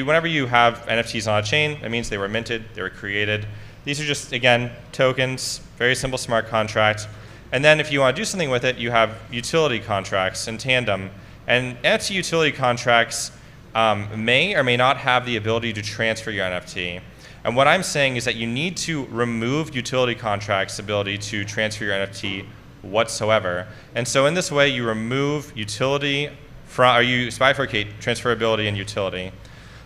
Speaker 14: whenever you have NFTs on a chain, it means they were minted, they were created. These are just, again, tokens, very simple smart contract. And then if you want to do something with it, you have utility contracts in tandem. And NFT utility contracts may or may not have the ability to transfer your NFT. And what I'm saying is that you need to remove utility contracts' ability to transfer your NFT whatsoever. And so in this way, you remove utility or you bifurcate transferability and utility.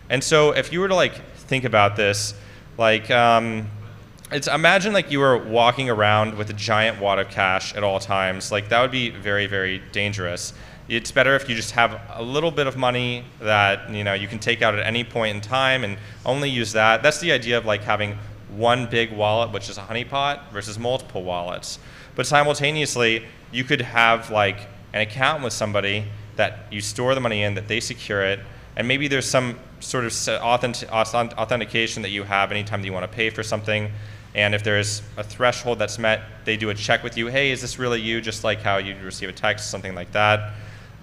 Speaker 14: And so if you were to like think about this, like imagine like you were walking around with a giant wad of cash at all times. Like that would be very, very dangerous. It's better if you just have a little bit of money that you can take out at any point in time and only use that. That's the idea of like having one big wallet, which is a honeypot, versus multiple wallets. But simultaneously, you could have like an account with somebody that you store the money in, that they secure it, and maybe there's some sort of authentication that you have anytime that you want to pay for something. And if there's a threshold that's met, they do a check with you. Hey, is this really you? Just like how you'd receive a text, something like that.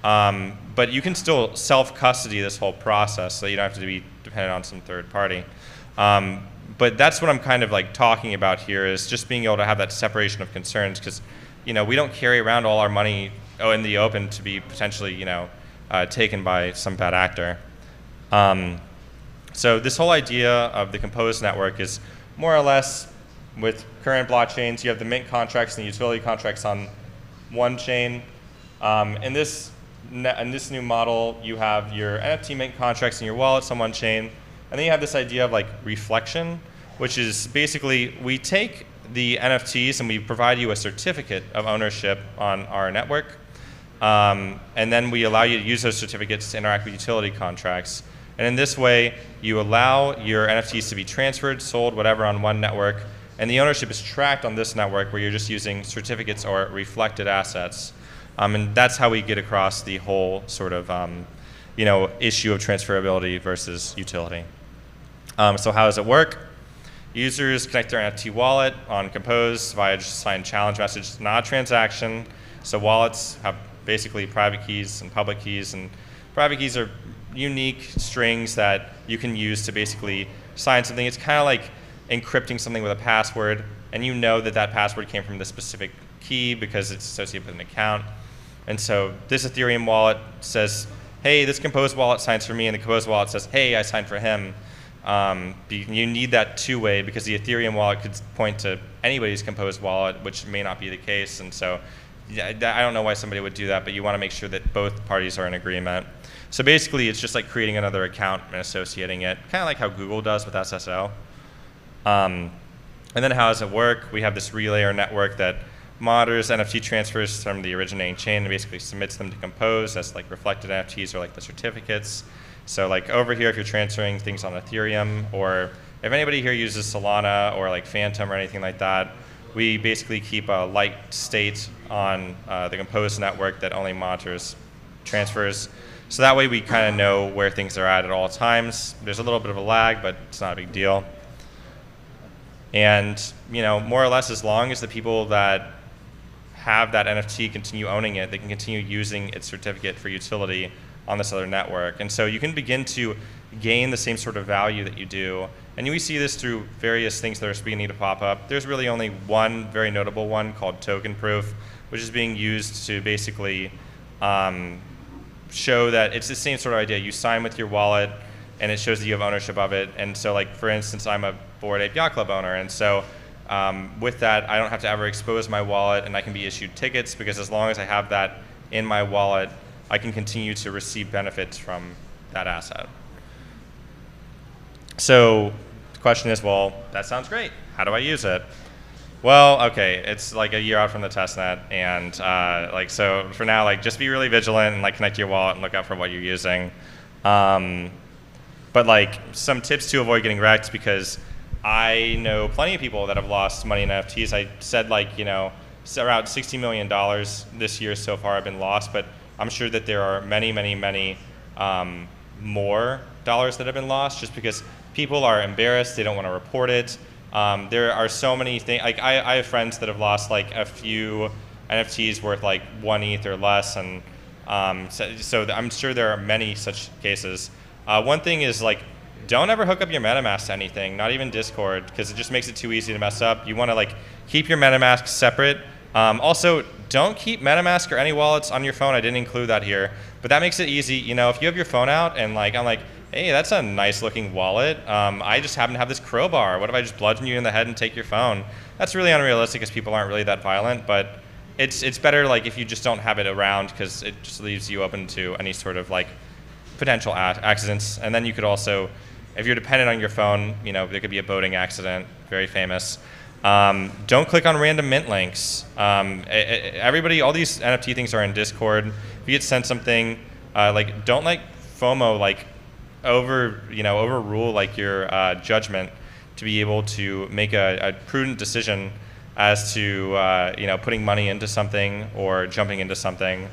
Speaker 14: But you can still self-custody this whole process, so you don't have to be dependent on some third party. But that's what I'm kind of like talking about here, is just being able to have that separation of concerns, because we don't carry around all our money in the open to be potentially taken by some bad actor. So this whole idea of the composed network is more or less, with current blockchains, you have the mint contracts and the utility contracts on one chain. In this new model, you have your NFT mint contracts and your wallets on one chain. And then you have this idea of like reflection, which is basically we take the NFTs and we provide you a certificate of ownership on our network. And then we allow you to use those certificates to interact with utility contracts. And in this way, you allow your NFTs to be transferred, sold, whatever, on one network. And the ownership is tracked on this network where you're just using certificates or reflected assets. And that's how we get across the whole sort of issue of transferability versus utility. So how does it work? Users connect their NFT wallet on Compose via just signed challenge message, not a transaction. So wallets have basically private keys and public keys, and private keys are unique strings that you can use to basically sign something. It's kind of like encrypting something with a password, and you know that that password came from the specific key because it's associated with an account. And so this Ethereum wallet says, hey, this Compose wallet signs for me, and the Compose wallet says, hey, I signed for him. You need that two-way, because the Ethereum wallet could point to anybody's Compose wallet, which may not be the case. And so I don't know why somebody would do that, but you want to make sure that both parties are in agreement. So basically, it's just like creating another account and associating it, kind of like how Google does with SSO. And then how does it work? We have this relayer network that monitors NFT transfers from the originating chain and basically submits them to Compose as like reflected NFTs or like the certificates. So like over here, if you're transferring things on Ethereum, or if anybody here uses Solana or like Phantom or anything like that, we basically keep a light state on the Compose network that only monitors transfers. So that way we kind of know where things are at all times. There's a little bit of a lag, but it's not a big deal. And more or less, as long as the people that have that NFT continue owning it, they can continue using its certificate for utility on this other network. And so you can begin to gain the same sort of value that you do. And we see this through various things that are beginning to pop up. There's really only one very notable one called token proof, which is being used to basically show that it's the same sort of idea. You sign with your wallet, and it shows that you have ownership of it. And so, like for instance, I'm a Bored Ape Yacht Club owner, and so with that, I don't have to ever expose my wallet, and I can be issued tickets, because as long as I have that in my wallet, I can continue to receive benefits from that asset. So the question is, well, that sounds great. How do I use it? Well, okay, it's like a year out from the testnet, and so for now, just be really vigilant and connect to your wallet and look out for what you're using. But some tips to avoid getting wrecked, because I know plenty of people that have lost money in NFTs. I said around $60 million this year so far have been lost, but I'm sure that there are many, many, many more dollars that have been lost, just because people are embarrassed, they don't want to report it. There are so many things. I have friends that have lost a few NFTs worth 1 ETH or less, and so I'm sure there are many such cases. One thing is don't ever hook up your MetaMask to anything, not even Discord, because it just makes it too easy to mess up. You want to keep your MetaMask separate. Also, don't keep MetaMask or any wallets on your phone. I didn't include that here, but that makes it easy. If you have your phone out and I'm like, hey, that's a nice looking wallet. I just happen to have this crowbar. What if I just bludgeon you in the head and take your phone? That's really unrealistic, because people aren't really that violent, but it's better if you just don't have it around, because it just leaves you open to any sort of potential accidents. And then you could also, if you're dependent on your phone, there could be a boating accident, very famous. Don't click on random mint links. Everybody, all these NFT things are in Discord. If you get sent something, don't let FOMO overrule your judgment to be able to make a prudent decision as to putting money into something or jumping into something.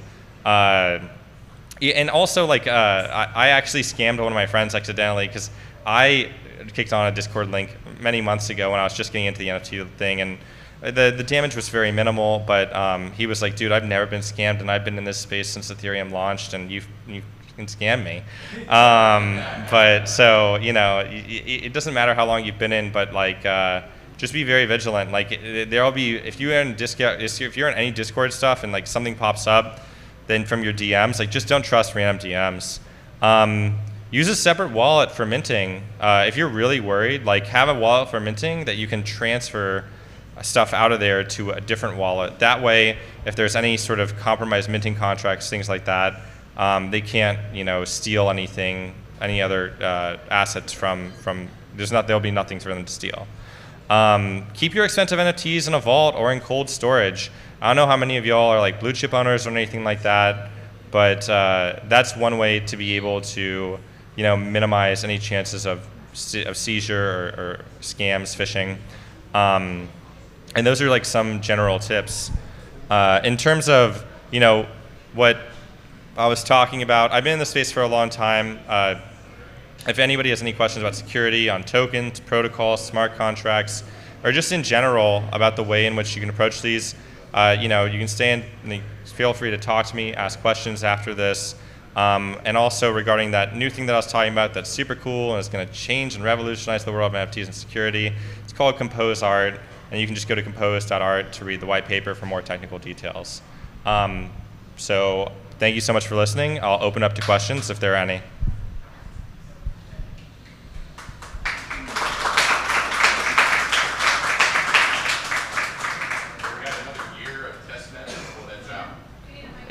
Speaker 14: Yeah, and also, like, I actually scammed one of my friends accidentally because I kicked on a Discord link many months ago when I was just getting into the NFT thing, and the damage was very minimal, but he was like, dude, I've never been scammed, and I've been in this space since Ethereum launched, and you can scam me. But so, you know, it doesn't matter how long you've been in, but like, just be very vigilant. Like, there'll be, if you're in any Discord stuff and like something pops up, then from your DMs, like, just don't trust random DMs. Use a separate wallet for minting. If you're really worried, like, have a wallet for minting that you can transfer stuff out of there to a different wallet. That way, if there's any sort of compromised minting contracts, things like that, they can't, you know, steal anything, any other assets from. There'll be nothing for them to steal. Keep your expensive NFTs in a vault or in cold storage. I don't know how many of y'all are like blue chip owners or anything like that, but that's one way to be able to, you know, minimize any chances of seizure or scams, phishing. And those are like some general tips. In terms of, you know, what I was talking about, I've been in this space for a long time. If anybody has any questions about security on tokens, protocols, smart contracts, or just in general about the way in which you can approach these, you know, you can feel free to talk to me, ask questions after this. And also regarding that new thing that I was talking about that's super cool and is going to change and revolutionize the world of NFTs and security. It's called Compose Art, and you can just go to compose.art to read the white paper for more technical details. So thank you so much for listening. I'll open up to questions if there are any.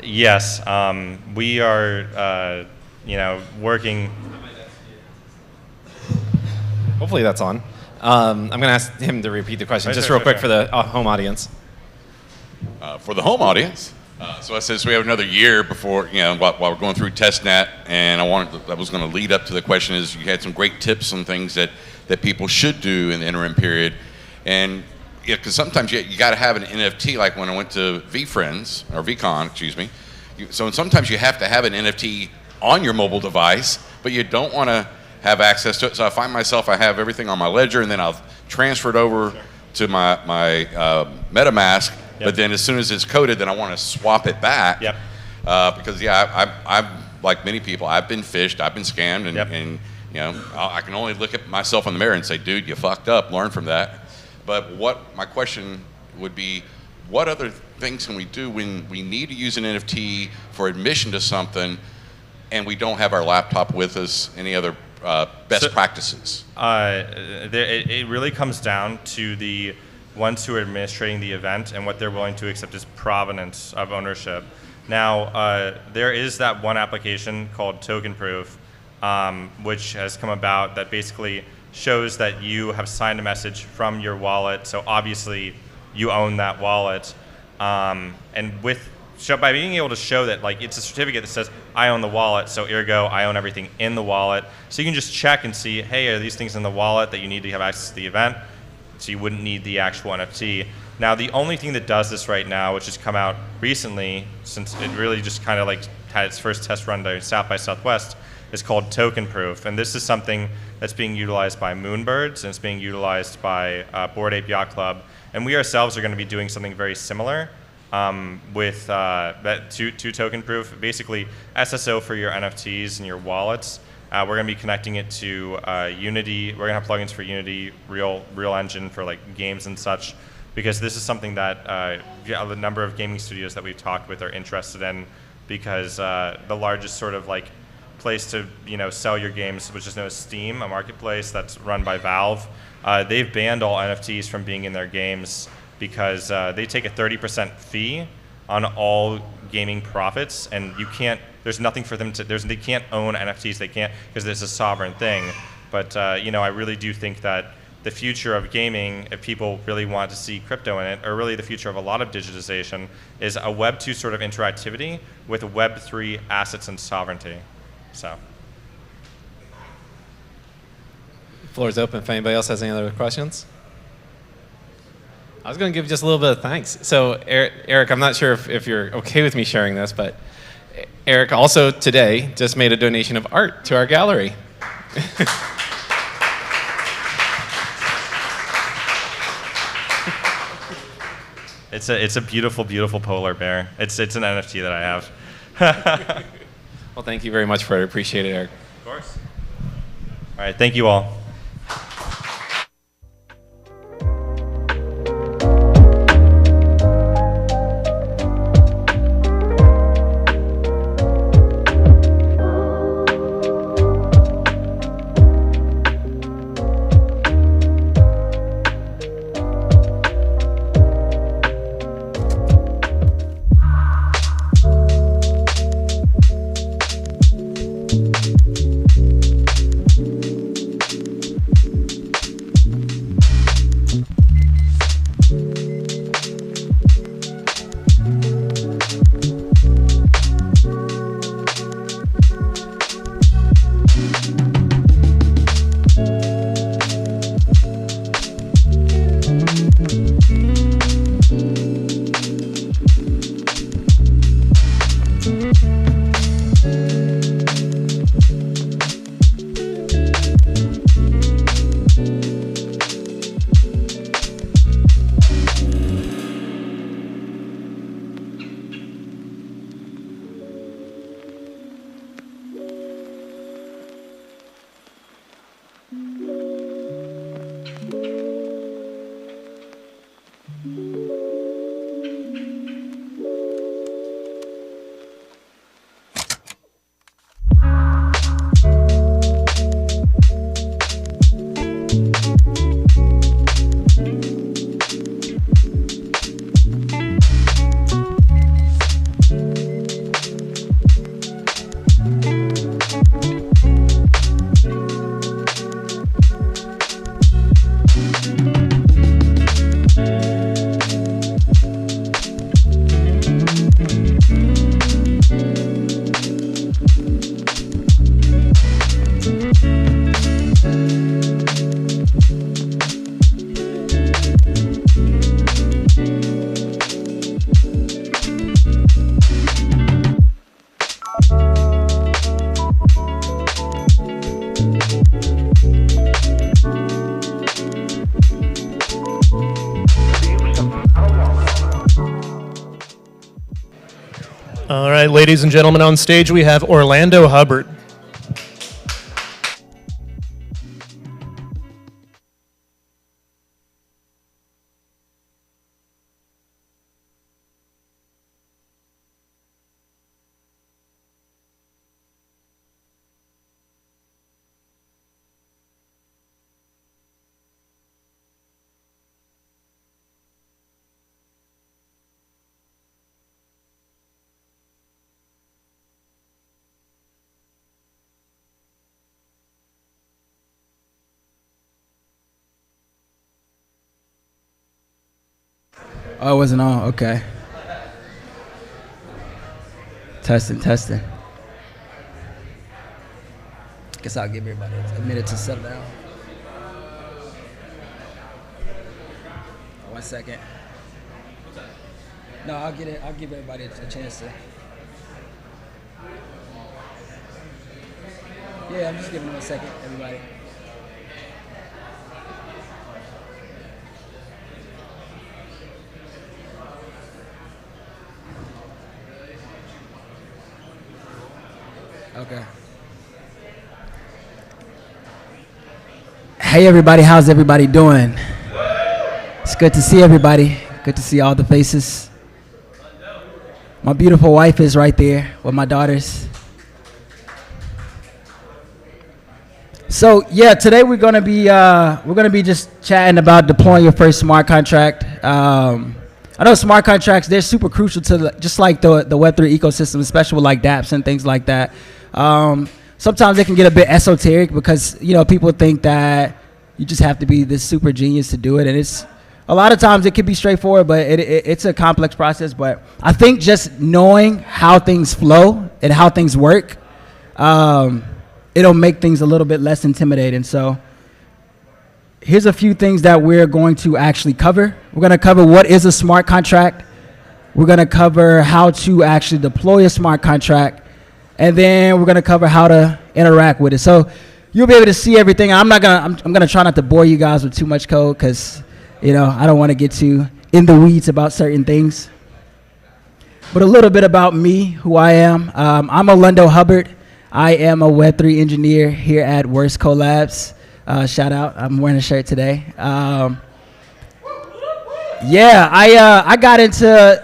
Speaker 14: Yes, we are, you know, working.
Speaker 4: Hopefully that's on. I'm going to ask him to repeat the question just real quick for the home audience.
Speaker 13: For the home audience, so it says we have another year before, you know, while we're going through testnet, and I was going to lead up to the question is you had some great tips on things that people should do in the interim period, and yeah, because sometimes you got to have an NFT. Like when I went to VCon, excuse me. So sometimes you have to have an NFT on your mobile device, but you don't want to have access to it. So I find myself, I have everything on my ledger, and then I'll transfer it over to my MetaMask. Yep. But then as soon as it's coded, then I want to swap it back.
Speaker 14: Yep.
Speaker 13: Because I'm like many people, I've been phished, I've been scammed, and you know, I can only look at myself in the mirror and say, dude, you fucked up. Learn from that. But what my question would be, what other things can we do when we need to use an NFT for admission to something and we don't have our laptop with us? Any other best practices?
Speaker 14: It really comes down to the ones who are administrating the event and what they're willing to accept as provenance of ownership. Now, there is that one application called Token Proof, which has come about that basically shows that you have signed a message from your wallet, so obviously you own that wallet, and by being able to show that, like, it's a certificate that says I own the wallet, so ergo I own everything in the wallet. So you can just check and see, hey, are these things in the wallet that you need to have access to the event? So you wouldn't need the actual NFT. Now, the only thing that does this right now, which has come out recently, since it really just kind of like had its first test run during South by Southwest, is called Token Proof, and this is something that's being utilized by Moonbirds, and it's being utilized by Bored Ape Yacht Club, and we ourselves are going to be doing something very similar with that to Token Proof. Basically, SSO for your NFTs and your wallets. We're going to be connecting it to Unity. We're going to have plugins for Unity, Real Engine for like games and such, because this is something that the number of gaming studios that we've talked with are interested in, because the largest sort of like place to, you know, sell your games, which is known as Steam, a marketplace that's run by Valve. They've banned all NFTs from being in their games because they take a 30% fee on all gaming profits, and you can't. There's nothing for them to. They can't own NFTs. They can't, because it's a sovereign thing. But you know, I really do think that the future of gaming, if people really want to see crypto in it, or really the future of a lot of digitization, is a Web 2 sort of interactivity with Web 3 assets and sovereignty. So,
Speaker 4: Floor is open if anybody else has any other questions. I was going to give just a little bit of thanks. So, Eric, I'm not sure if you're okay with me sharing this, but Eric also today just made a donation of art to our gallery.
Speaker 14: It's a beautiful, beautiful polar bear. It's an NFT that I have.
Speaker 4: Well, thank you very much for it. I appreciate it, Eric.
Speaker 14: Of course. All right, thank you all.
Speaker 10: All right, ladies and gentlemen, on stage we have Orlando Hubbard.
Speaker 15: Oh, it wasn't on. Okay. Testing. Guess I'll give everybody a minute to settle down. 1 second. No, I'll give everybody a chance to. Yeah, I'm just giving them a second, everybody. Okay. Hey everybody, how's everybody doing? It's good to see everybody. Good to see all the faces. My beautiful wife is right there with my daughters. So yeah, today we're gonna be just chatting about deploying your first smart contract. I know smart contracts, they're super crucial to just like the Web3 ecosystem, especially with like dApps and things like that. Sometimes it can get a bit esoteric because, you know, people think that you just have to be this super genius to do it. And it's a lot of times it can be straightforward, but it's a complex process. But I think just knowing how things flow and how things work, it'll make things a little bit less intimidating. So here's a few things that we're going to actually cover. We're going to cover what is a smart contract. We're going to cover how to actually deploy a smart contract. and then we're gonna cover how to interact with it. So you'll be able to see everything. I'm gonna try not to bore you guys with too much code because, I don't want to get too in the weeds about certain things. But a little bit about me, who I am. I'm Orlando Hubbard. I am a Web3 engineer here at WRST Labs. Shout out, I'm wearing a shirt today. I got into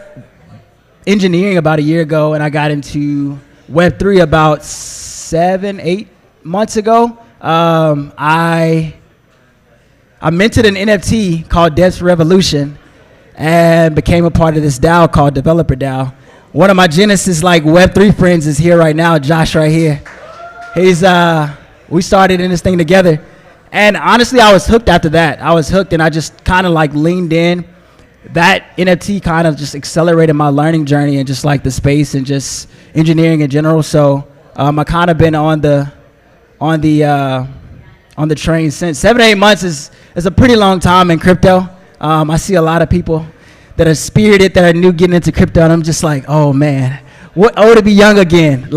Speaker 15: engineering about a year ago, and I got into Web3 about 7-8 months ago. I minted an NFT called Devs Revolution and became a part of this DAO called Developer DAO. One of my Genesis Web3 friends is here right now, Josh right here. We started in this thing together. And honestly, I was hooked after that. I was hooked, and I just kind of leaned in. That NFT kind of just accelerated my learning journey and just the space and just engineering in general. So I kind of been on the train since. 7-8 months is a pretty long time in crypto. I see a lot of people that are spirited, that are new getting into crypto, and I'm just oh man, to be young again.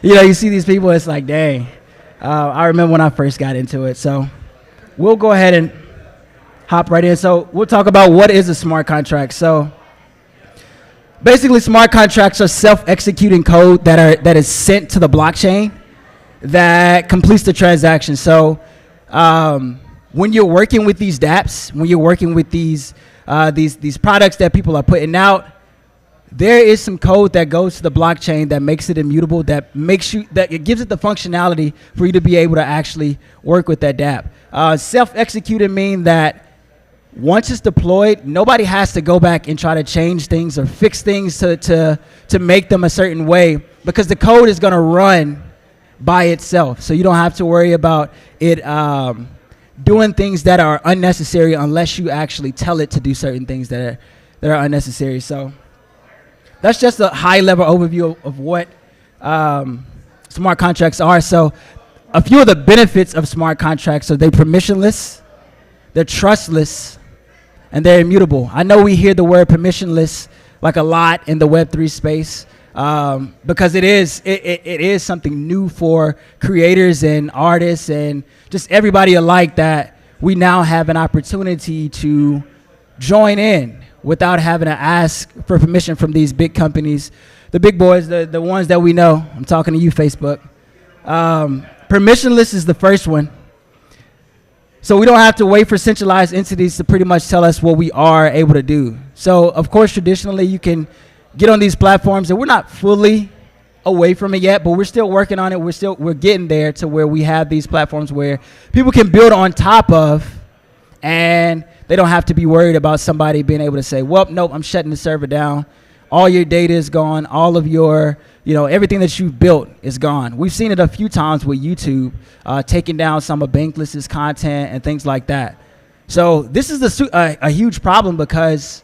Speaker 15: You see these people, it's dang. I remember when I first got into it. So we'll go ahead and hop right in. So we'll talk about what is a smart contract. So basically, smart contracts are self-executing code that is sent to the blockchain that completes the transaction. So when you're working with these dApps, when you're working with these products that people are putting out, there is some code that goes to the blockchain that makes it immutable, that it gives it the functionality for you to be able to actually work with that dApp. Self-executed mean that once it's deployed, nobody has to go back and try to change things or fix things to make them a certain way, because the code is going to run by itself. So you don't have to worry about it doing things that are unnecessary unless you actually tell it to do certain things that are unnecessary. So that's just a high-level overview of what smart contracts are. So a few of the benefits of smart contracts are they're permissionless, they're trustless, and they're immutable. I know we hear the word permissionless a lot in the Web3 space because it is something new for creators and artists and just everybody alike, that we now have an opportunity to join in without having to ask for permission from these big companies, the big boys, the ones that we know. I'm talking to you, Facebook. Permissionless is the first one. So we don't have to wait for centralized entities to pretty much tell us what we are able to do. So of course, traditionally, you can get on these platforms, and we're not fully away from it yet, but we're still working on it. We're getting there to where we have these platforms where people can build on top of, and they don't have to be worried about somebody being able to say, well, nope, I'm shutting the server down. All your data is gone. All of your, everything that you've built is gone. We've seen it a few times with YouTube, taking down some of Bankless's content and things like that. So this is a huge problem because,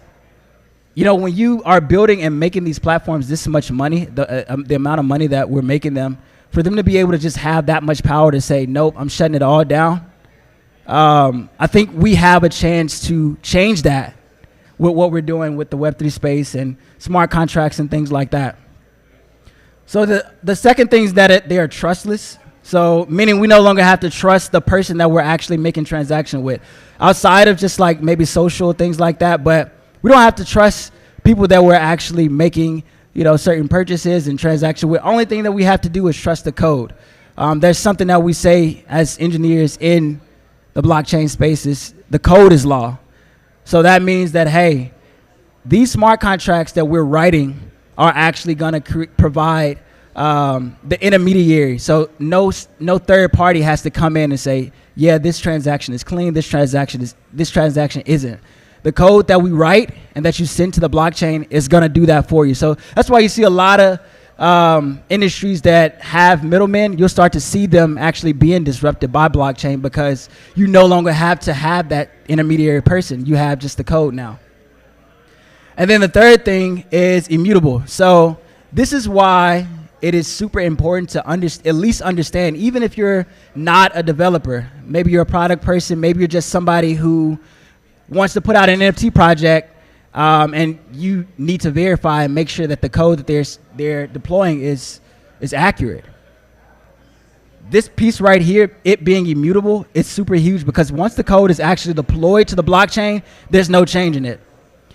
Speaker 15: when you are building and making these platforms this much money, the amount of money that we're making them, for them to be able to just have that much power to say, nope, I'm shutting it all down. I think we have a chance to change that with what we're doing with the Web3 space and smart contracts and things like that. So the second thing is that they are trustless. So meaning we no longer have to trust the person that we're actually making transaction with, outside of just maybe social things like that. But we don't have to trust people that we're actually making certain purchases and transaction with. Only thing that we have to do is trust the code. There's something that we say as engineers in the blockchain spaces, the code is law. So that means that, hey, these smart contracts that we're writing are actually going to provide the intermediary. So no third party has to come in and say, yeah, this transaction is clean, this transaction isn't. The code that we write and that you send to the blockchain is going to do that for you. So that's why you see a lot of industries that have middlemen. You'll start to see them actually being disrupted by blockchain because you no longer have to have that intermediary person. You have just the code now. And then the third thing is immutable. So this is why it is super important to at least understand, even if you're not a developer, maybe you're a product person, maybe you're just somebody who wants to put out an NFT project, and you need to verify and make sure that the code that they're deploying is is accurate. This piece right here, it being immutable, it's super huge because once the code is actually deployed to the blockchain, there's no change in it.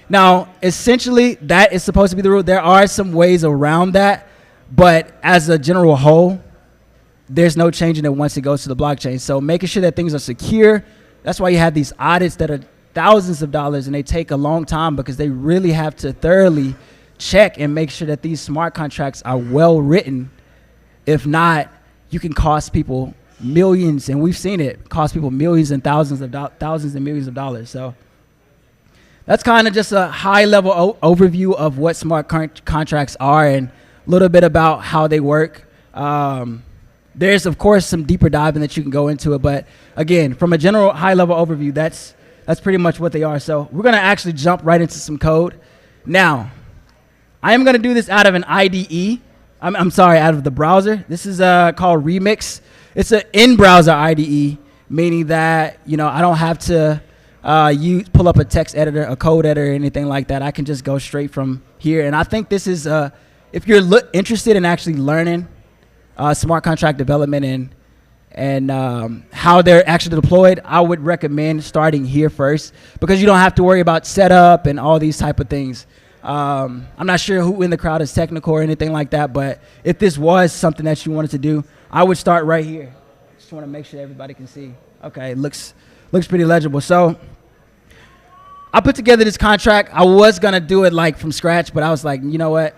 Speaker 15: Now, essentially, that is supposed to be the rule. There are some ways around that, but as a general whole, there's no change in it once it goes to the blockchain. So making sure that things are secure, that's why you have these audits that are thousands of dollars and they take a long time because they really have to thoroughly check and make sure that these smart contracts are well written. If not, you can cost people millions, and we've seen it cost people millions and thousands and millions of dollars. So that's kind of just a high level overview of what smart contracts are and a little bit about how they work. There's of course some deeper diving that you can go into it, but again, from a general high level overview, that's pretty much what they are. So we're gonna actually jump right into some code. Now, I am gonna do this out of an IDE. I'm sorry, out of the browser. This is called Remix. It's an in-browser IDE, meaning that I don't have to pull up a text editor, a code editor, or anything like that. I can just go straight from here. And I think this is, if you're interested in actually learning smart contract development and how they're actually deployed, I would recommend starting here first because you don't have to worry about setup and all these type of things. I'm not sure who in the crowd is technical or anything like that, but if this was something that you wanted to do, I would start right here. Just want to make sure everybody can see. Okay, it looks pretty legible. So I put together this contract. I was gonna do it like from scratch, but I was like, you know what?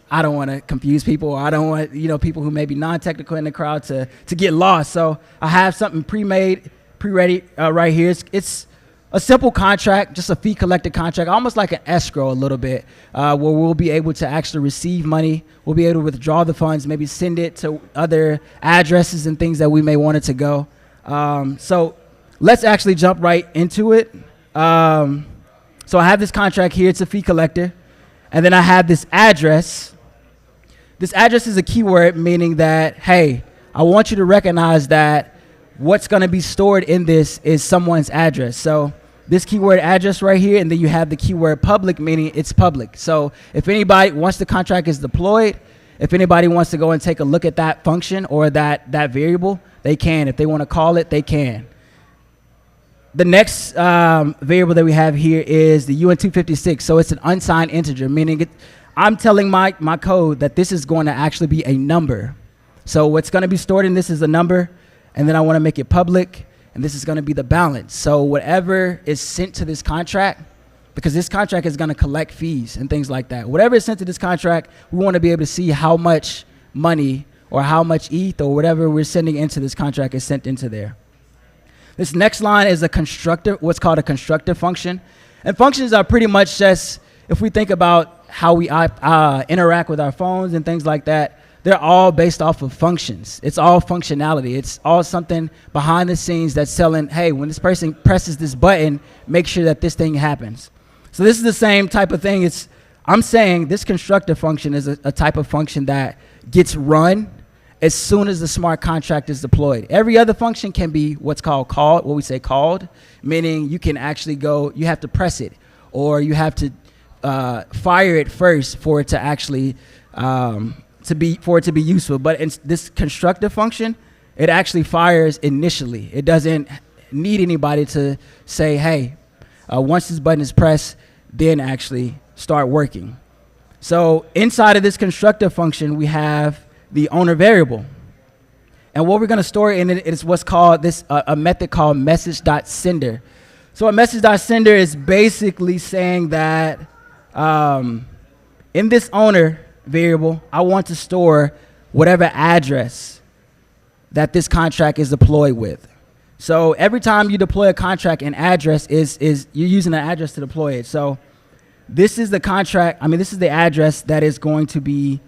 Speaker 15: I don't want to confuse people. I don't want people who may be non-technical in the crowd to get lost. So I have something pre-made, pre-ready right here. It's a simple contract, just a fee collected contract, almost like an escrow a little bit, where we'll be able to actually receive money. We'll be able to withdraw the funds, maybe send it to other addresses and things that we may want it to go. So let's actually jump right into it. So I have this contract here. It's a fee collector. And then I have this address. This address is a keyword, meaning that, hey, I want you to recognize that what's going to be stored in this is someone's address. So this keyword address right here, and then you have the keyword public, meaning it's public. So if anybody, once the contract is deployed, if anybody wants to go and take a look at that function or that variable, they can. If they want to call it, they can. The next variable that we have here is the UN256. So it's an unsigned integer, meaning I'm telling my code that this is going to actually be a number. So what's going to be stored in this is a number, and then I want to make it public, and this is going to be the balance. So whatever is sent to this contract, because this contract is going to collect fees and things like that. Whatever is sent to this contract, we want to be able to see how much money or how much ETH or whatever we're sending into this contract is sent into there. This next line is a constructor, what's called a constructor function. And functions are pretty much just, if we think about how we interact with our phones and things like that, they're all based off of functions. It's all functionality. It's all something behind the scenes that's telling, hey, when this person presses this button, make sure that this thing happens. So this is the same type of thing. I'm saying this constructor function is a type of function that gets run as soon as the smart contract is deployed. Every other function can be what's called called, what we say called, meaning you can actually go, you have to press it, or you have to fire it first for it to actually for it to be useful. But in this constructor function, it actually fires initially. It doesn't need anybody to say, hey, once this button is pressed, then actually start working. So inside of this constructor function, we have the owner variable. And what we're going to store in it is what's called a method called message.sender. So a message.sender is basically saying that in this owner variable, I want to store whatever address that this contract is deployed with. So every time you deploy a contract, an address is you're using an address to deploy it. So this is the contract, this is the address that is going to be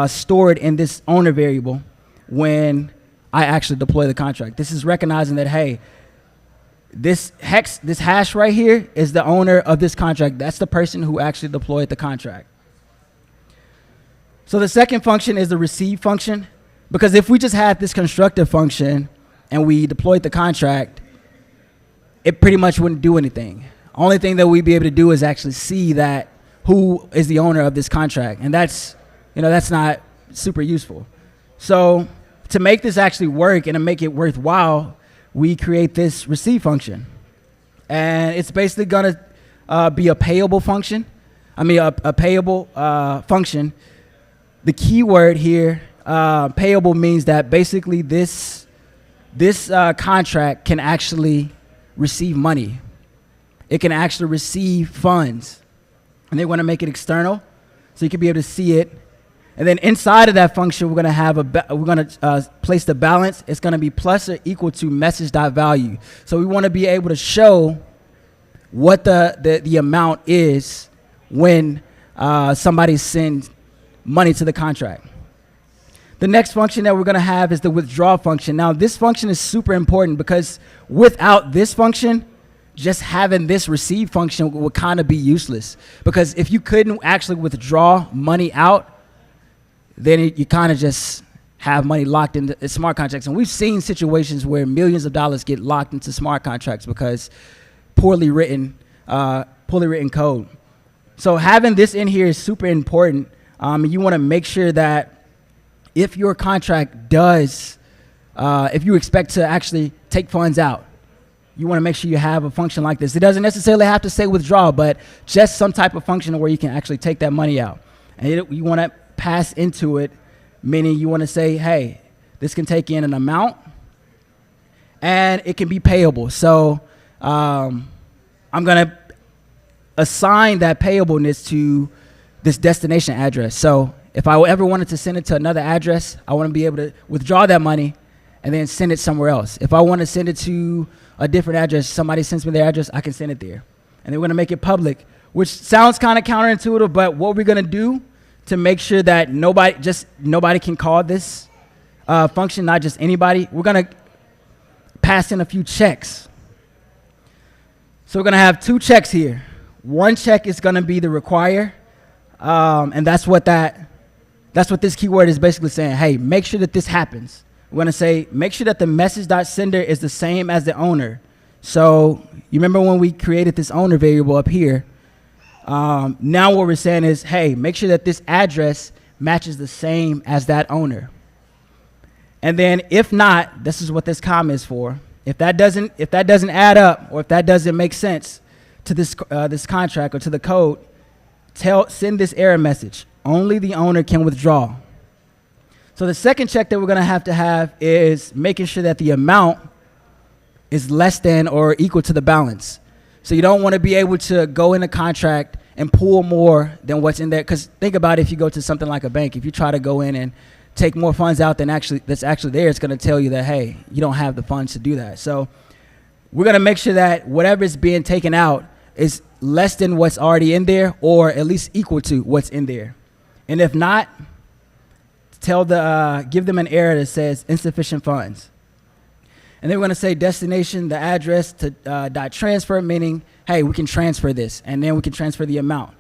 Speaker 15: stored in this owner variable when I actually deploy the contract. This is recognizing that, hey, this hash right here is the owner of this contract. That's the person who actually deployed the contract. So the second function is the receive function, because if we just had this constructor function and we deployed the contract, it pretty much wouldn't do anything. Only thing that we'd be able to do is actually see that who is the owner of this contract, and that's not super useful. So to make this actually work and to make it worthwhile, we create this receive function. And it's basically going to be a payable function. A payable function. The key word here, payable, means that basically this contract can actually receive money. It can actually receive funds. And they want to make it external, so you can be able to see it. And then inside of that function, we're going to place the balance. It's going to be plus or equal to message.value. So we want to be able to show what the amount is when somebody sends money to the contract. The next function that we're going to have is the withdraw function. Now, this function is super important because without this function, just having this receive function would kind of be useless. Because if you couldn't actually withdraw money out, then you kind of just have money locked into smart contracts. And we've seen situations where millions of dollars get locked into smart contracts because poorly written code. So having this in here is super important. You want to make sure that if your contract does, if you expect to actually take funds out, you want to make sure you have a function like this. It doesn't necessarily have to say withdraw, but just some type of function where you can actually take that money out. And you want to pass into it, meaning you want to say, hey, this can take in an amount, and it can be payable. So I'm going to assign that payableness to this destination address. So if I ever wanted to send it to another address, I want to be able to withdraw that money and then send it somewhere else. If I want to send it to a different address, somebody sends me their address, I can send it there. And then we're going to make it public, which sounds kind of counterintuitive, but what we're going to do to make sure that nobody can call this function, not just anybody, we're going to pass in a few checks. So we're going to have two checks here. One check is going to be the require, and that's what this keyword is basically saying. Hey, make sure that this happens. We're going to say, make sure that the message.sender is the same as the owner. So you remember when we created this owner variable up here? Now what we're saying is, hey, make sure that this address matches the same as that owner. And then if not, this is what this comma is for. If that doesn't add up, or if that doesn't make sense to this contract or to the code, send this error message. Only the owner can withdraw. So the second check that we're going to have is making sure that the amount is less than or equal to the balance. So you don't want to be able to go in a contract and pull more than what's in there. Because think about it, if you go to something like a bank, if you try to go in and take more funds out than that's actually there, it's going to tell you that, hey, you don't have the funds to do that. So we're going to make sure that whatever is being taken out is less than what's already in there, or at least equal to what's in there. And if not, give them an error that says insufficient funds. And then we're going to say destination, the address to dot transfer, meaning, hey, we can transfer this, and then we can transfer the amount.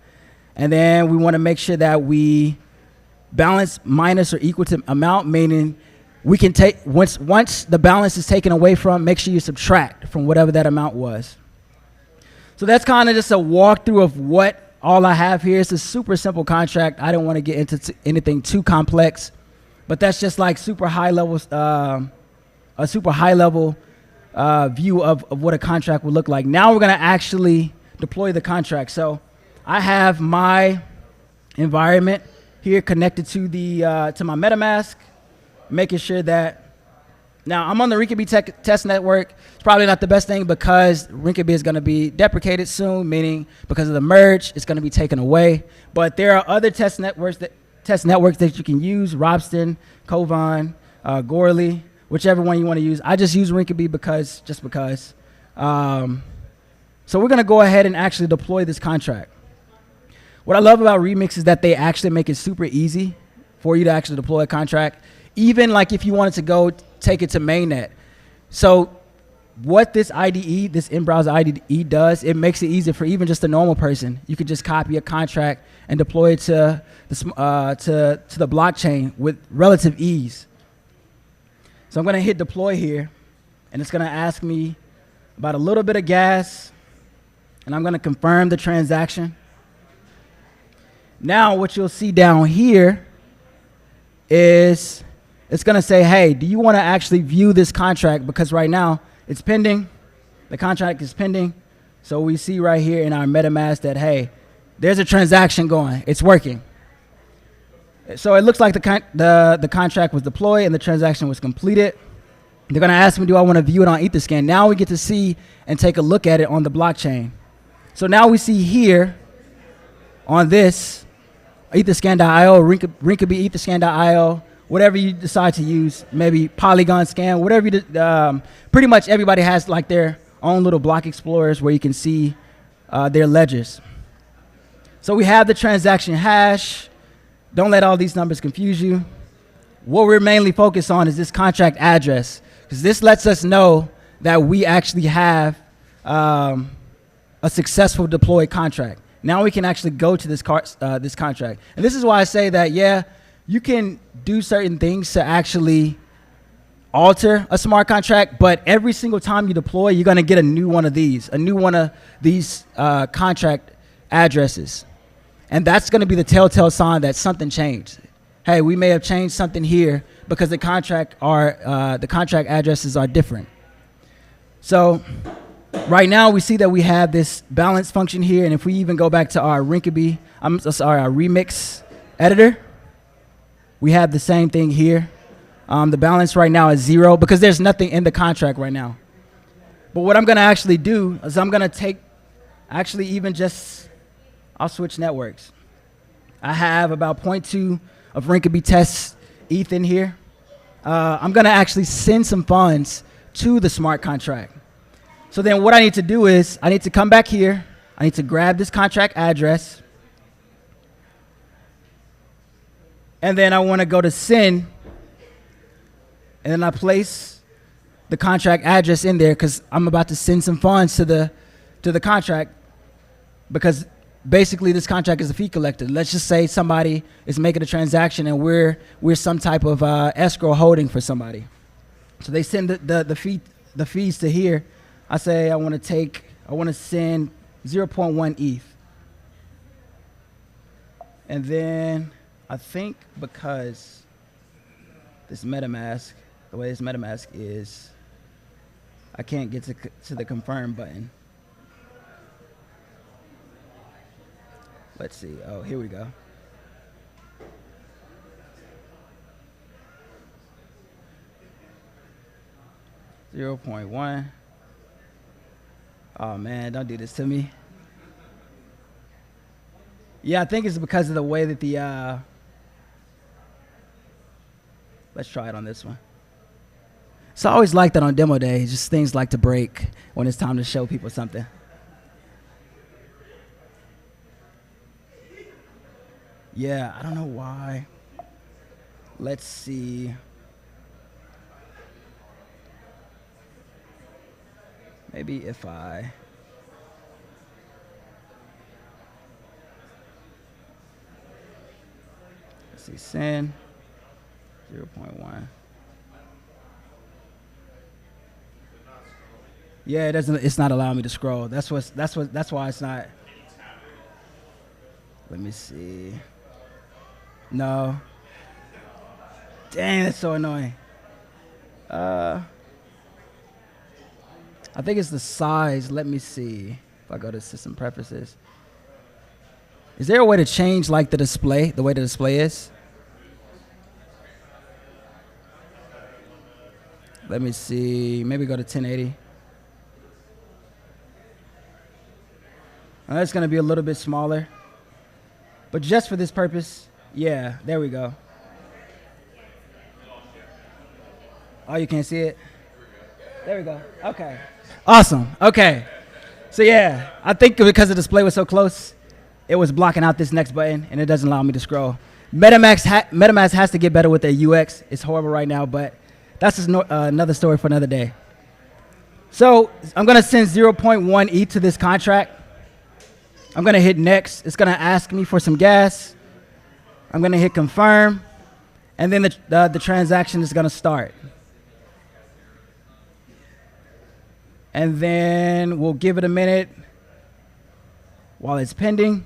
Speaker 15: And then we want to make sure that we balance minus or equal to amount, meaning we can take, once the balance is taken away from, make sure you subtract from whatever that amount was. So that's kind of just a walkthrough of what all I have here. It's a super simple contract. I don't want to get into anything too complex, but that's just like super high level, a super high level view of what a contract would look like. Now we're going to actually deploy the contract. So I have my environment here connected to my MetaMask, making sure that now I'm on the Rinkeby test network. It's probably not the best thing because Rinkeby is going to be deprecated soon, meaning because of the merge, it's going to be taken away. But there are other test networks that you can use: Robston, Kovan, Gorley, whichever one you want to use. I just use Rinkeby because. So we're going to go ahead and actually deploy this contract. What I love about Remix is that they actually make it super easy for you to actually deploy a contract, even like if you wanted to go take it to mainnet. So what this IDE, this in-browser IDE does, it makes it easier for even just a normal person. You could just copy a contract and deploy it to the blockchain with relative ease. So I'm going to hit deploy here, and it's going to ask me about a little bit of gas, and I'm going to confirm the transaction. Now what you'll see down here is it's going to say, hey, do you want to actually view this contract? Because right now it's pending. The contract is pending. So we see right here in our MetaMask that, hey, there's a transaction going. It's working. So it looks like the contract was deployed and the transaction was completed. They're going to ask me, do I want to view it on Etherscan? Now we get to see and take a look at it on the blockchain. So now we see here on this, Etherscan.io, Rinkeby Etherscan.io, whatever you decide to use, maybe Polygon Scan, whatever you pretty much everybody has like their own little block explorers where you can see their ledgers. So we have the transaction hash. Don't let all these numbers confuse you. What we're mainly focused on is this contract address, because this lets us know that we actually have a successful deployed contract. Now we can actually go to this contract. And this is why I say that, yeah, you can do certain things to actually alter a smart contract, but every single time you deploy, you're going to get a new one of these contract addresses. And that's going to be the telltale sign that something changed. Hey, we may have changed something here because the contract addresses are different. So right now we see that we have this balance function here, and if we even go back to our our remix editor, we have the same thing here. The balance right now is 0 because there's nothing in the contract right now. But what I'm going to actually do is I'm going to I'll switch networks. I have about 0.2 of Rinkeby test ETH in here. I'm going to actually send some funds to the smart contract. So then what I need to do is I need to come back here. I need to grab this contract address. And then I want to go to send. And then I place the contract address in there because I'm about to send some funds to the contract, because basically this contract is a fee collector. Let's just say somebody is making a transaction and we're some type of escrow holding for somebody. So they send the fees to here. I say I want to send 0.1 ETH. And then I think because this MetaMask, the way this MetaMask is, I can't get to the confirm button. Let's see. Oh, here we go. $0.1. Oh man, don't do this to me. Yeah, I think it's because of the way that the let's try it on this one. So I always like that on demo day, just things like to break when it's time to show people something. Yeah, I don't know why. Let's see. Maybe if I... Let's see, send 0.1. Yeah, it's not allowing me to scroll. That's why it's not. Let me see. No. Dang, that's so annoying. I think it's the size. Let me see. If I go to system preferences. Is there a way to change like the display, the way the display is? Let me see. Maybe go to 1080. That's going to be a little bit smaller. But just for this purpose, yeah, there we go. Oh, you can't see it? There we go. Okay. Awesome. Okay. So yeah, I think because the display was so close, it was blocking out this next button, and it doesn't allow me to scroll. MetaMask has to get better with their UX. It's horrible right now, but that's just another story for another day. So I'm going to send 0.1 ETH to this contract. I'm going to hit next. It's going to ask me for some gas. I'm going to hit confirm. And then the transaction is going to start. And then we'll give it a minute while it's pending.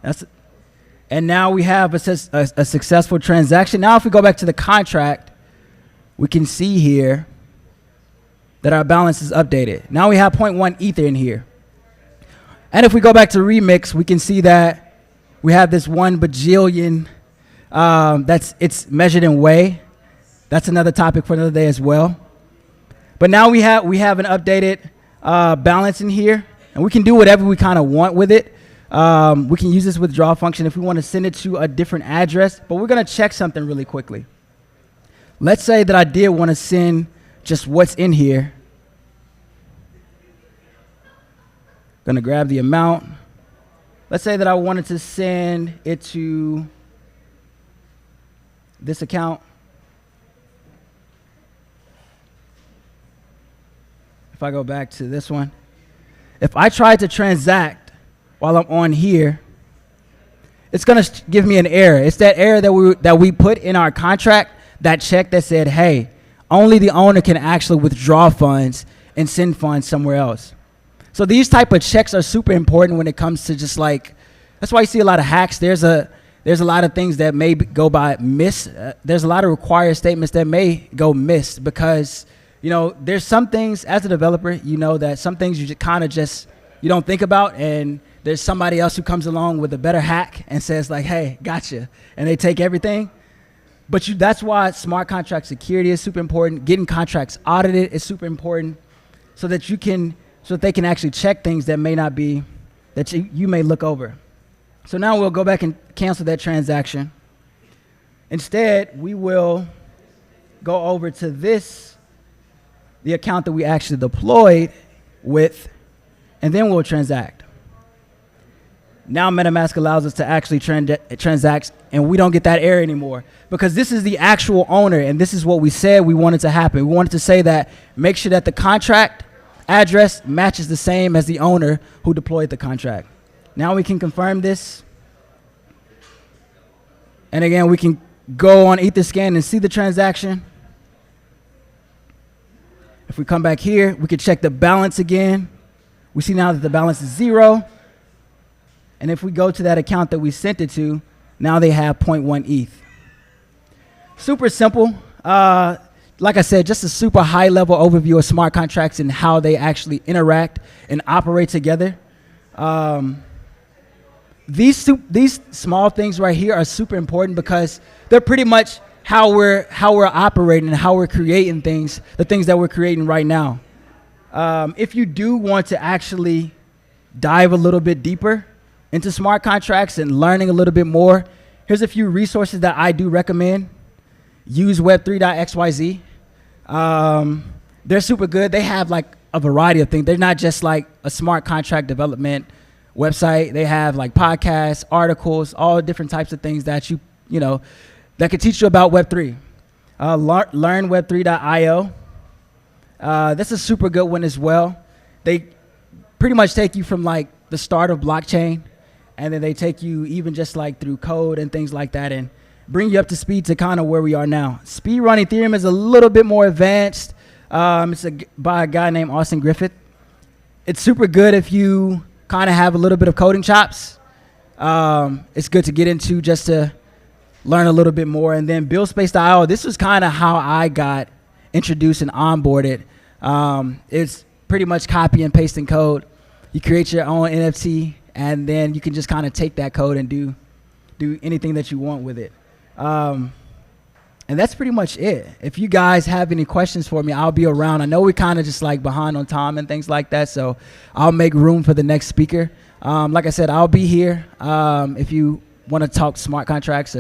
Speaker 15: That's, and now we have a successful transaction. Now if we go back to the contract, we can see here that our balance is updated. Now we have 0.1 Ether in here. And if we go back to Remix, we can see that we have this 1 bajillion, it's measured in Way. That's another topic for another day as well. But now we have an updated balance in here, and we can do whatever we kind of want with it. We can use this withdrawal function if we want to send it to a different address, but we're going to check something really quickly. Let's say that I did want to send just what's in here. Going to grab the amount. Let's say that I wanted to send it to this account. If I go back to this one, if I try to transact while I'm on here, it's going to give me an error. It's that error that we put in our contract, that check that said, hey, only the owner can actually withdraw funds and send funds somewhere else. So these type of checks are super important when it comes to just like, that's why you see a lot of hacks. There's a lot of things that may go by miss. There's a lot of required statements that may go missed because, you know, there's some things as a developer, you know, that some things you just kind of you don't think about, and there's somebody else who comes along with a better hack and says like, hey, gotcha. And they take everything. But that's why smart contract security is super important. Getting contracts audited is super important so that they can actually check things that may not be, that you may look over. So now we'll go back and cancel that transaction. Instead, we will go over to the account that we actually deployed with, and then we'll transact. Now MetaMask allows us to actually transact, and we don't get that error anymore because this is the actual owner, and this is what we said we wanted to happen. We wanted to say that make sure that the contract address matches the same as the owner who deployed the contract. Now we can confirm this. And again, we can go on Etherscan and see the transaction. If we come back here, we can check the balance again. We see now that the balance is 0. And if we go to that account that we sent it to, now they have 0.1 ETH. Super simple. Like I said, just a super high level overview of smart contracts and how they actually interact and operate together. These small things right here are super important because they're pretty much how we're operating and how we're creating things, the things that we're creating right now. If you do want to actually dive a little bit deeper into smart contracts and learning a little bit more, here's a few resources that I do recommend. Use web3.xyz. They're super good. They have like a variety of things. They're not just like a smart contract development website. They have like podcasts, articles, all different types of things that that can teach you about Web3. Learnweb3.io. That's a super good one as well. They pretty much take you from like the start of blockchain, and then they take you even just like through code and things like that and bring you up to speed to kind of where we are now. Speedrun Ethereum is a little bit more advanced. It's by a guy named Austin Griffith. It's super good if you kind of have a little bit of coding chops. It's good to get into just to learn a little bit more. And then BuildSpace.io, this was kind of how I got introduced and onboarded. It's pretty much copy and pasting code. You create your own NFT, and then you can just kind of take that code and do anything that you want with it. And that's pretty much it. If you guys have any questions for me, I'll be around. I know we're kind of just like behind on time and things like that, so I'll make room for the next speaker. Like I said, I'll be here if you want to talk smart contracts.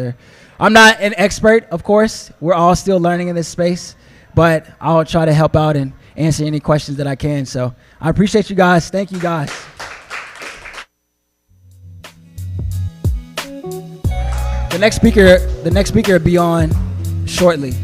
Speaker 15: I'm not an expert, of course. We're all still learning in this space, but I'll try to help out and answer any questions that I can. So I appreciate you guys. Thank you guys. The next speaker will be on shortly.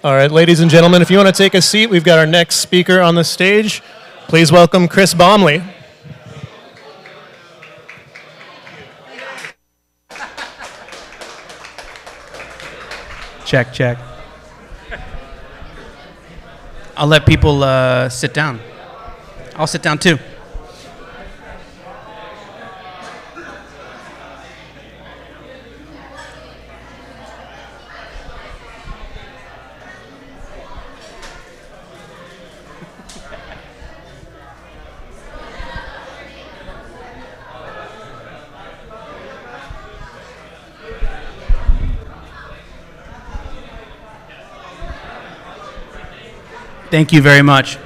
Speaker 10: All right, ladies and gentlemen, if you want to take a seat, we've got our next speaker on the stage. Please welcome Chris Baumley.
Speaker 16: Check, check. I'll let people sit down. I'll sit down too. Thank you very much.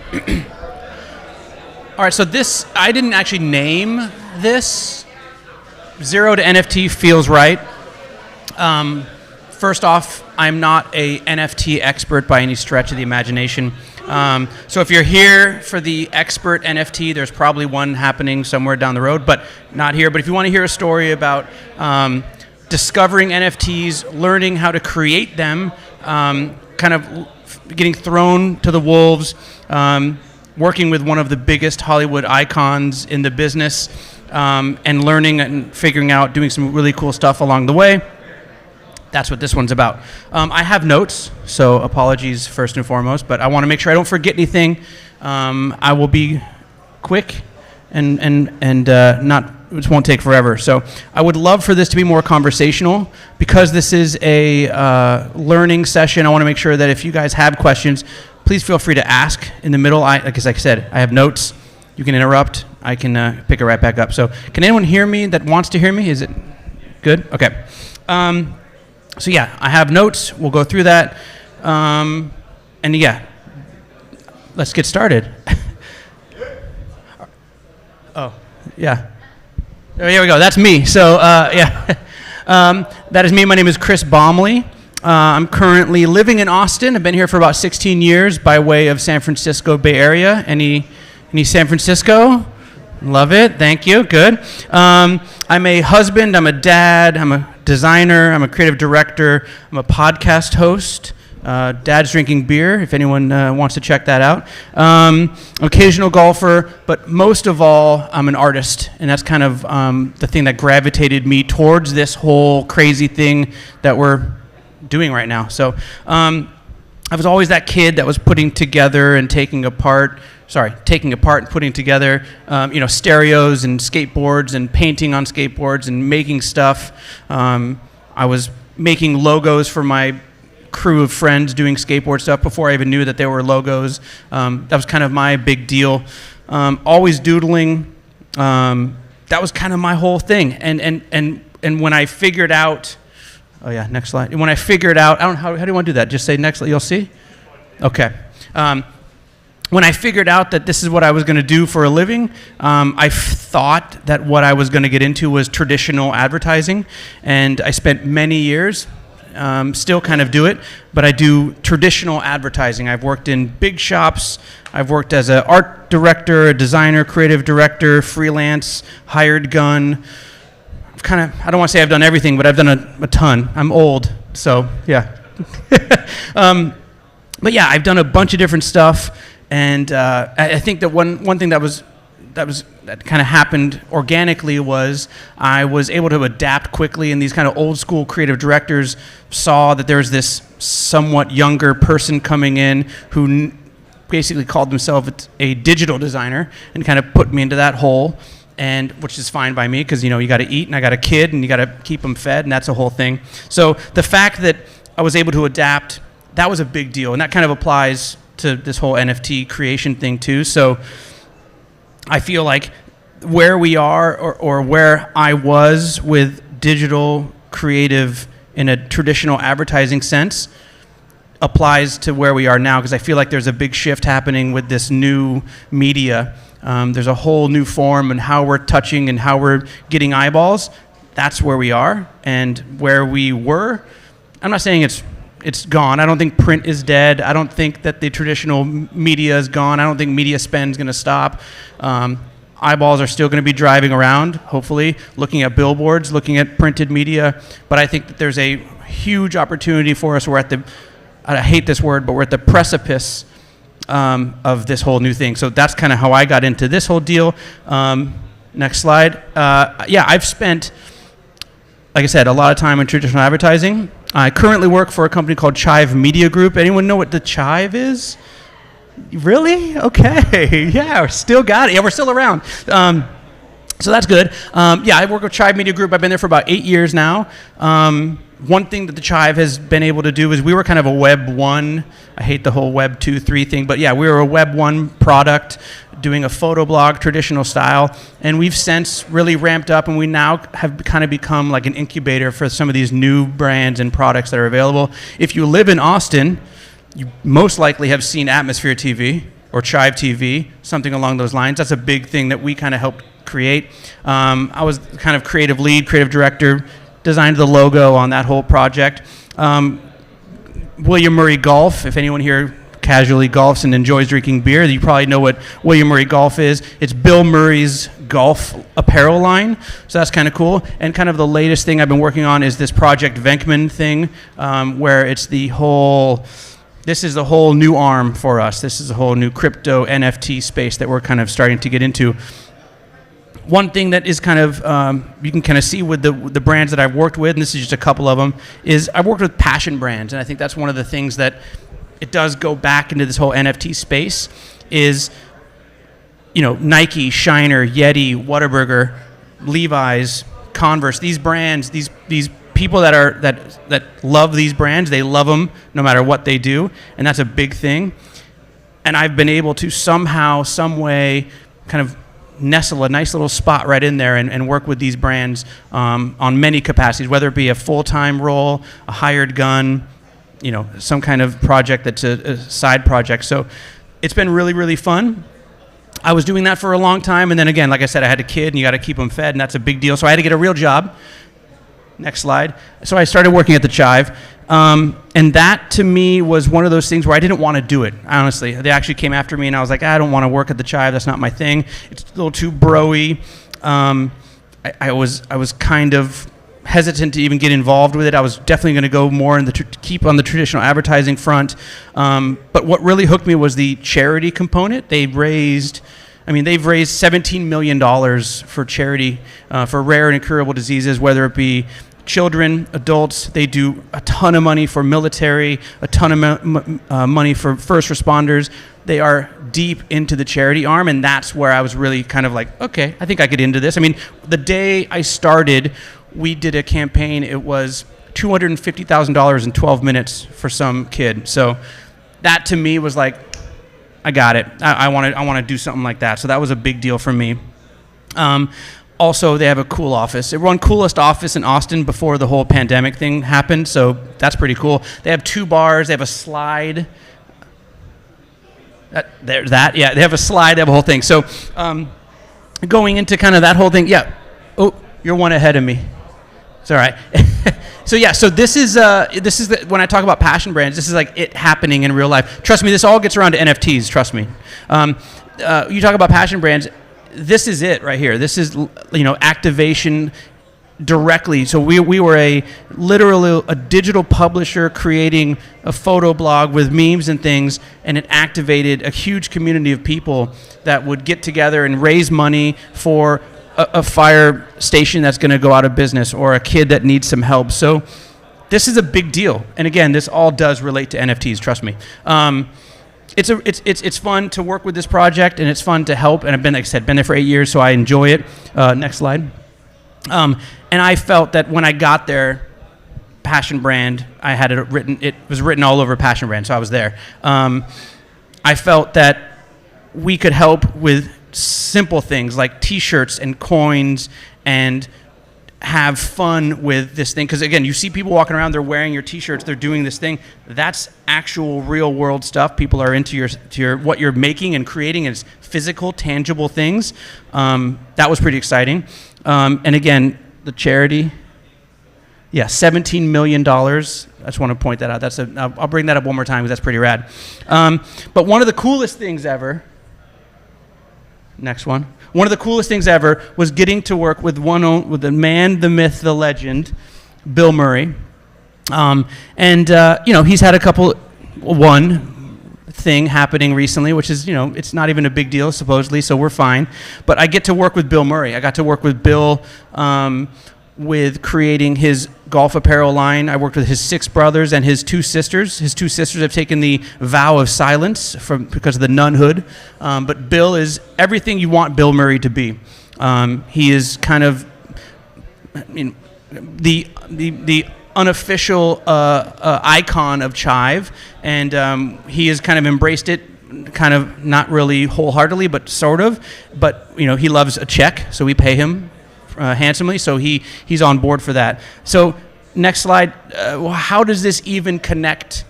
Speaker 16: All right, so this, I didn't actually name this. Zero to NFT feels right. First off, I'm not a NFT expert by any stretch of the imagination. So if you're here for the expert NFT, there's probably one happening somewhere down the road, but not here. But if you want to hear a story about discovering NFTs, learning how to create them, kind of getting thrown to the wolves, working with one of the biggest Hollywood icons in the business, and learning and figuring out, doing some really cool stuff along the way. That's what this one's about. I have notes, so apologies first and foremost, but I want to make sure I don't forget anything. I will be quick and not, it won't take forever. So I would love for this to be more conversational. Because this is a learning session, I want to make sure that if you guys have questions, please feel free to ask in the middle. Like I said, I have notes. You can interrupt. I can pick it right back up. So can anyone hear me that wants to hear me? Is it good? Okay. So yeah, I have notes. We'll go through that. And yeah, let's get started. Oh, yeah. Oh, here we go. That's me. So yeah, that is me. My name is Chris Baumley. I'm currently living in Austin. I've been here for about 16 years by way of San Francisco Bay Area. Any San Francisco? Love it. Thank you. Good. I'm a husband. I'm a dad. I'm a designer. I'm a creative director. I'm a podcast host. Dad's Drinking Beer, if anyone wants to check that out. Occasional golfer, but most of all, I'm an artist. And that's kind of the thing that gravitated me towards this whole crazy thing that we're doing right now. So I was always that kid that was putting together and taking apart and putting together, stereos and skateboards and painting on skateboards and making stuff. I was making logos for my crew of friends doing skateboard stuff before I even knew that they were logos. That was kind of my big deal. Always doodling. That was kind of my whole thing. And when I figured out, oh yeah, next slide. When I figured out, I don't know, how do you want to do that? Just say next, you'll see? Okay. When I figured out that this is what I was going to do for a living, I thought that what I was going to get into was traditional advertising. And I spent many years, still kind of do it, but I do traditional advertising. I've worked in big shops. I've worked as an art director, a designer, creative director, freelance, hired gun. I don't want to say I've done everything, but I've done a ton. I'm old, so yeah. But yeah, I've done a bunch of different stuff, and I think that one thing that kind of happened organically was I was able to adapt quickly, and these kind of old school creative directors saw that there's this somewhat younger person coming in who basically called themselves a digital designer, and kind of put me into that hole. And which is fine by me, because you got to eat, and I got a kid, and you got to keep them fed, and that's a whole thing. So the fact that I was able to adapt, that was a big deal, and that kind of applies to this whole NFT creation thing too. So I feel like where we are, or where I was with digital creative in a traditional advertising sense, applies to where we are now, because I feel like there's a big shift happening with this new media. There's a whole new form and how we're touching and how we're getting eyeballs. That's where we are, and where we were. I'm not saying it's gone. I don't think print is dead. I don't think that the traditional media is gone. I don't think media spend is going to stop. Eyeballs are still going to be driving around, hopefully, looking at billboards, looking at printed media. But I think that there's a huge opportunity for us. We're at the, I hate this word, but we're at the precipice of this whole new thing. So that's kind of how I got into this whole deal. Next slide. Yeah, I've spent, like I said, a lot of time in traditional advertising. I currently work for a company called Chive Media Group. Anyone know what the Chive is? Really? Okay. Yeah, we're still got it. Yeah, we're still around. So that's good. Yeah, I work with Chive Media Group. I've been there for about 8 years now. One thing that the Chive has been able to do is we were kind of a Web 1. I hate the whole Web 2, 3 thing, but yeah, we were a Web 1 product doing a photo blog, traditional style, and we've since really ramped up, and we now have kind of become like an incubator for some of these new brands and products that are available. If you live in Austin, you most likely have seen Atmosphere TV or Chive TV, something along those lines. That's a big thing that we kind of helped create. I was kind of creative lead, creative director, designed the logo on that whole project. William Murray Golf, if anyone here casually golfs and enjoys drinking beer, you probably know what William Murray Golf is. It's Bill Murray's golf apparel line, so that's kind of cool. And kind of the latest thing I've been working on is this Project Venkman thing, where it's this is the whole new arm for us. This is a whole new crypto NFT space that we're kind of starting to get into. One thing that is kind of, you can kind of see with the brands that I've worked with, and this is just a couple of them, is I've worked with passion brands, and I think that's one of the things that it does go back into this whole NFT space is, Nike, Shiner, Yeti, Whataburger, Levi's, Converse, these brands, these people that love these brands, they love them no matter what they do, and that's a big thing. And I've been able to somehow, some way, kind of nestle a nice little spot right in there and work with these brands on many capacities, whether it be a full-time role, a hired gun, some kind of project that's a side project. So it's been really, really fun. I was doing that for a long time, and then again, like I said, I had a kid, and you got to keep them fed, and that's a big deal. So I had to get a real job. Next slide. So I started working at the Chive, and that to me was one of those things where I didn't want to do it, honestly. They actually came after me, and I was like, I don't want to work at the Chive. That's not my thing. It's a little too bro-y. I was kind of hesitant to even get involved with it. I was definitely going to go more in keep on the traditional advertising front. But what really hooked me was the charity component. They've raised $17 million for charity for rare and incurable diseases, whether it be children, adults. They do a ton of money for military, a ton of money for first responders. They are deep into the charity arm, and that's where I was really kind of like, okay, I think I get into this. I mean, the day I started, we did a campaign. It was $250,000 in 12 minutes for some kid. So that to me was like, I got it. I want to do something like that. So that was a big deal for me. Also, they have a cool office. They run coolest office in Austin before the whole pandemic thing happened, so that's pretty cool. They have 2 bars. They have a slide. They have a slide. They have a whole thing. So going into kind of that whole thing, yeah. Oh, you're one ahead of me. It's all right. So this is when I talk about passion brands, this is like it happening in real life. Trust me, this all gets around to NFTs. Trust me. You talk about passion brands. This is it right here. This is activation directly. So we were literally a digital publisher creating a photo blog with memes and things, and it activated a huge community of people that would get together and raise money for a fire station that's going to go out of business or a kid that needs some help. So this is a big deal. And again, this all does relate to NFTs. Trust me. It's fun to work with this project, and it's fun to help. And I've been, like I said, been there for 8 years, so I enjoy it. Next slide. And I felt that when I got there, passion brand, I had it written. It was written all over passion brand, so I was there. I felt that we could help with simple things like T-shirts and coins and have fun with this thing, because again, you see people walking around, they're wearing your T-shirts, they're doing this thing. That's actual real world stuff. People are into your what you're making and creating as physical, tangible things. That was pretty exciting. And again, the charity, $17 million. I just want to point that out. I'll bring that up one more time because that's pretty rad. But one of the coolest things ever. Next one. One of the coolest things ever was getting to work with the man, the myth, the legend, Bill Murray. He's had one thing happening recently, which is, it's not even a big deal, supposedly, so we're fine. But I get to work with Bill Murray. I got to work with Bill with creating his golf apparel line. I worked with his 6 brothers and his 2 sisters. His 2 sisters have taken the vow of silence because of the nunhood. But Bill is everything you want Bill Murray to be. He is kind of the unofficial icon of chive, and he has kind of embraced it, kind of not really wholeheartedly, but sort of. But he loves a check, so we pay him handsomely, so he's on board for that. So next slide. How does this even connect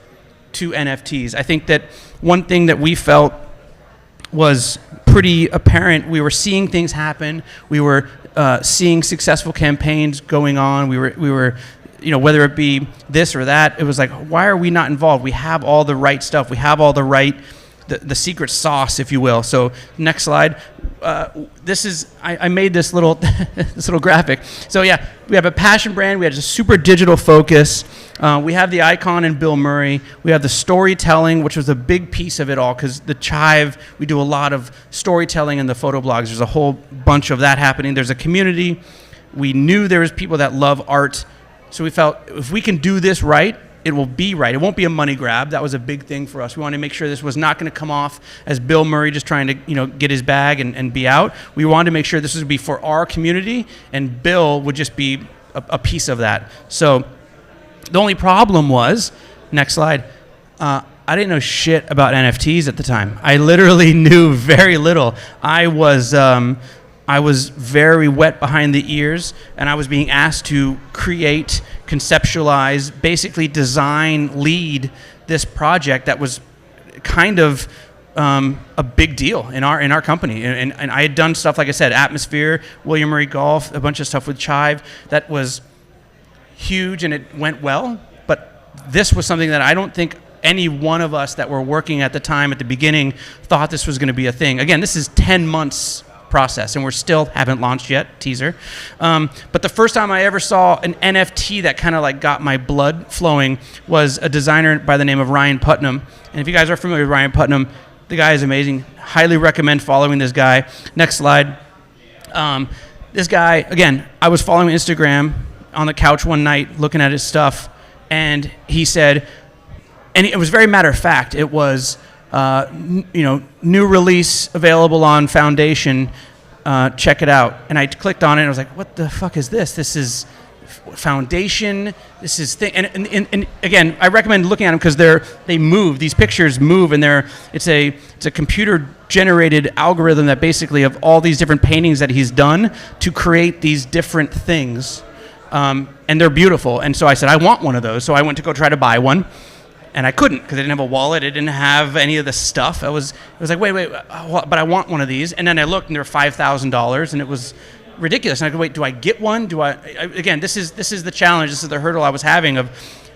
Speaker 16: to NFTs? I think that one thing that we felt was pretty apparent. We were seeing things happen. We were seeing successful campaigns going on. We were whether it be this or that, it was like, why are we not involved? We have all the right stuff. We have all the right, the secret sauce, if you will. So next slide. I made this little this little graphic. So yeah, we have a passion brand. We have a super digital focus. We have the icon in Bill Murray. We have the storytelling, which was a big piece of it all, because the Chive, we do a lot of storytelling in the photo blogs. There's a whole bunch of that happening. There's a community. We knew there was people that love art, so we felt if we can do this right, it will be right. It won't be a money grab. That was a big thing for us. We wanted to make sure this was not going to come off as Bill Murray just trying to get his bag and be out. We wanted to make sure this would be for our community, and Bill would just be a piece of that. So the only problem was, next slide, I didn't know shit about NFTs at the time. I literally knew very little. I was very wet behind the ears, and I was being asked to create, conceptualize, basically design, lead this project that was kind of a big deal in our company. And I had done stuff, like I said, Atmosphere, William Murray Golf, a bunch of stuff with Chive that was huge, and it went well. But this was something that I don't think any one of us that were working at the time at the beginning thought this was going to be a thing. Again, this is 10 months process, and we're still haven't launched yet, teaser. But the first time I ever saw an NFT that kind of like got my blood flowing was a designer by the name of Ryan Putnam. And if you guys are familiar with Ryan Putnam, the guy is amazing. Highly recommend following this guy. Next slide. This guy, again, I was following Instagram on the couch one night looking at his stuff, and he said, and it was very matter of fact, it was new release available on Foundation, check it out. And I clicked on it and I was like, what the fuck is this? This is foundation. This is thing, and again, I recommend looking at them because they move. These pictures move, and it's a computer generated algorithm that basically of all these different paintings that he's done to create these different things, and they're beautiful. And so I said, I want one of those. So I went to go try to buy one. And I couldn't because I didn't have a wallet. I didn't have any of the stuff. It was like, wait, but I want one of these. And then I looked, and they were $5,000, and it was ridiculous. And I go, wait, do I get one? Again, this is the challenge. This is the hurdle I was having of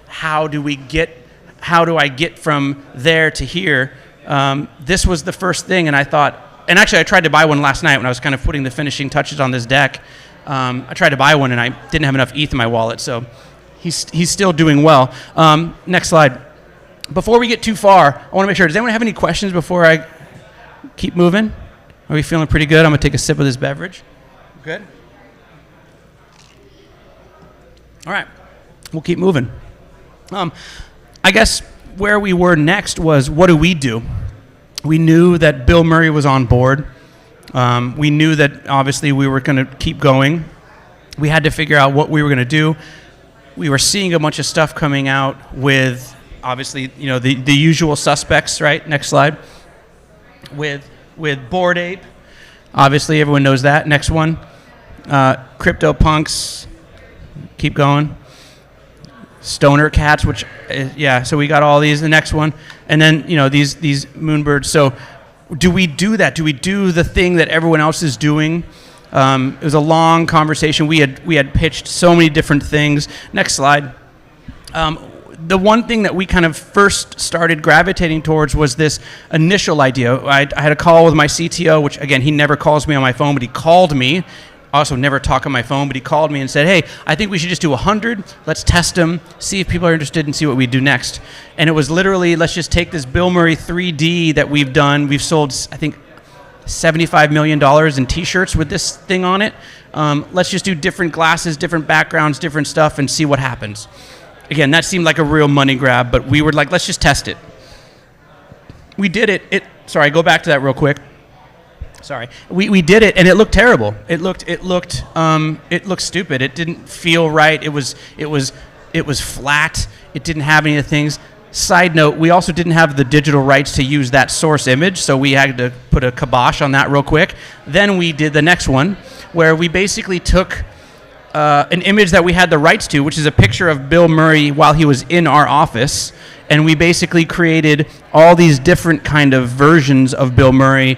Speaker 16: how do I get from there to here? This was the first thing, and I thought, and actually I tried to buy one last night when I was kind of putting the finishing touches on this deck. I tried to buy one, and I didn't have enough ETH in my wallet, so he's still doing well. Next slide. Before we get too far, I want to make sure, does anyone have any questions before I keep moving? Are we feeling pretty good? I'm going to take a sip of this beverage. Good? All right. We'll keep moving. I guess where we were next was, what do? We knew that Bill Murray was on board. We knew that, obviously, we were going to keep going. We had to figure out what we were going to do. We were seeing a bunch of stuff coming out with, obviously, the usual suspects, right? Next slide. With Bored Ape, obviously everyone knows that. Next one. CryptoPunks. Keep going. Stoner Cats, which, so we got all these. The next one. And then, these Moonbirds. So do we do that? Do we do the thing that everyone else is doing? It was a long conversation. We had pitched so many different things. Next slide. The one thing that we kind of first started gravitating towards was this initial idea. I had a call with my CTO, which, again, he never calls me on my phone, but he called me. I also never talk on my phone, but he called me and said, hey, I think we should just do 100. Let's test them, see if people are interested, and see what we do next. And it was literally, let's just take this Bill Murray 3D that we've done. We've sold, I think, $75 million in T-shirts with this thing on it. Let's just do different glasses, different backgrounds, different stuff, and see what happens. Again, that seemed like a real money grab, but we were like, let's just test it. We did it. Sorry, go back to that real quick. Sorry. We did it, and it looked terrible. It looked stupid. It didn't feel right. It was flat. It didn't have any of the things. Side note, we also didn't have the digital rights to use that source image, so we had to put a kibosh on that real quick. Then we did the next one, where we basically took an image that we had the rights to, which is a picture of Bill Murray while he was in our office, and we basically created all these different kind of versions of Bill Murray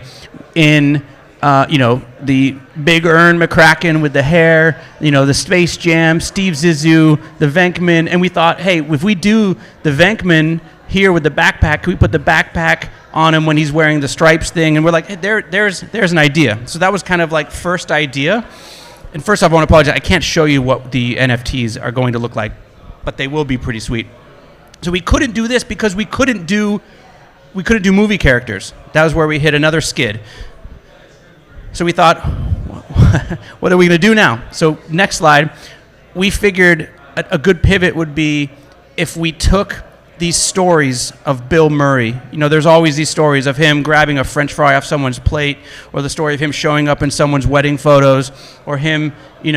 Speaker 16: in, the Big Ern McCracken with the hair, the Space Jam, Steve Zissou, the Venkman, and we thought, hey, if we do the Venkman here with the backpack, can we put the backpack on him when he's wearing the stripes thing? And we're like, hey, there's an idea. So that was kind of like first idea. And first off, I want to apologize. I can't show you what the NFTs are going to look like, but they will be pretty sweet. So we couldn't do this because we couldn't do movie characters. That was where we hit another skid. So we thought, what are we going to do now? So next slide, we figured a good pivot would be if we took these stories of Bill Murray. There's always these stories of him grabbing a French fry off someone's plate, or the story of him showing up in someone's wedding photos, or him, in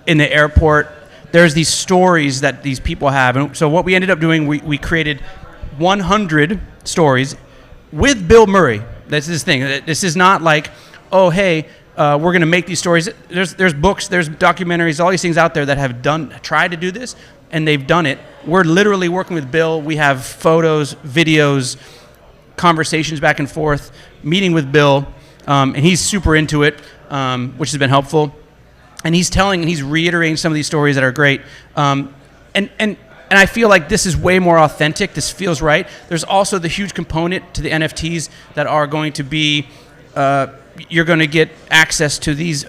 Speaker 16: the airport. There's these stories that these people have. And so what we ended up doing, we created 100 stories with Bill Murray. That's this thing. This is not like, oh, hey, we're going to make these stories. There's books, there's documentaries, all these things out there that have tried to do this, and they've done it. We're literally working with Bill. We have photos, videos, conversations back and forth, meeting with Bill, and he's super into it, which has been helpful. And he's reiterating some of these stories that are great. And I feel like this is way more authentic. This feels right. There's also the huge component to the NFTs that are going to be, you're going to get access to these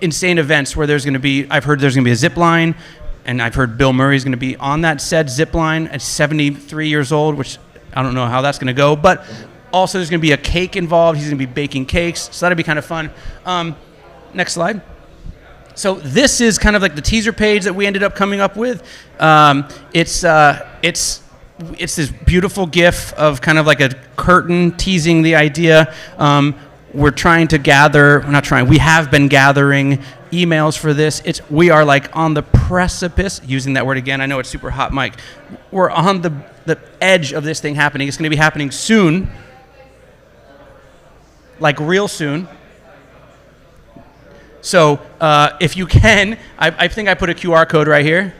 Speaker 16: insane events where I've heard there's going to be a zip line. And I've heard Bill Murray's going to be on that said zip line at 73 years old, which I don't know how that's going to go. But also there's going to be a cake involved. He's going to be baking cakes. So that'll be kind of fun. Next slide. So this is kind of like the teaser page that we ended up coming up with. It's this beautiful GIF of kind of like a curtain teasing the idea. We have been gathering emails for this. We are like on the precipice, using that word again. I know it's super hot, Mike. We're on the edge of this thing happening. It's going to be happening soon, like real soon. So if you can, I think I put a QR code right here.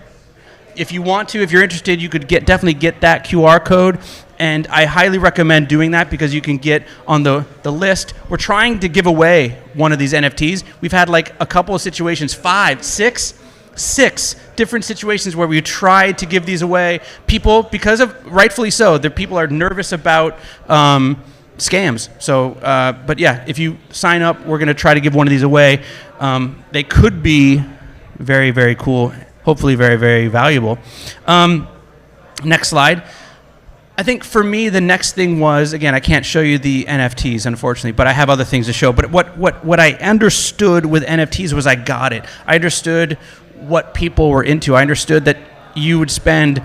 Speaker 16: If you want to, if you're interested, you could definitely get that QR code. And I highly recommend doing that because you can get on the list. We're trying to give away one of these NFTs. We've had like a couple of situations, 5, 6 different situations where we tried to give these away. People, because of, rightfully so, the people are nervous about scams. So, but yeah, if you sign up, we're going to try to give one of these away. They could be very, very cool. Hopefully very, very valuable. Next slide. I think for me, the next thing was, again, I can't show you the NFTs, unfortunately, but I have other things to show. But what I understood with NFTs was I got it. I understood what people were into. I understood that you would spend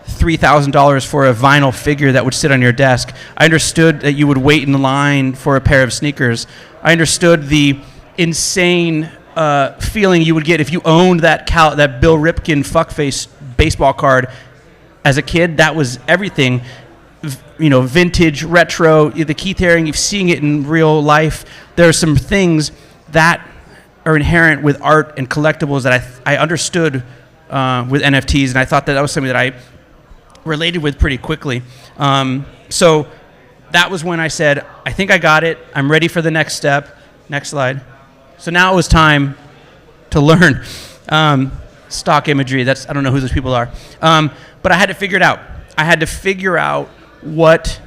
Speaker 16: $3,000 for a vinyl figure that would sit on your desk. I understood that you would wait in line for a pair of sneakers. I understood the insane feeling you would get if you owned that Bill Ripken fuckface baseball card as a kid. That was everything, vintage, retro, the Keith Haring, you've seen it in real life. There are some things that are inherent with art and collectibles that I understood with NFTs, and I thought that was something that I related with pretty quickly. So that was when I said, I think I got it. I'm ready for the next step. Next slide. So now it was time to learn stock imagery. I don't know who those people are. But I had to figure it out. I had to figure out what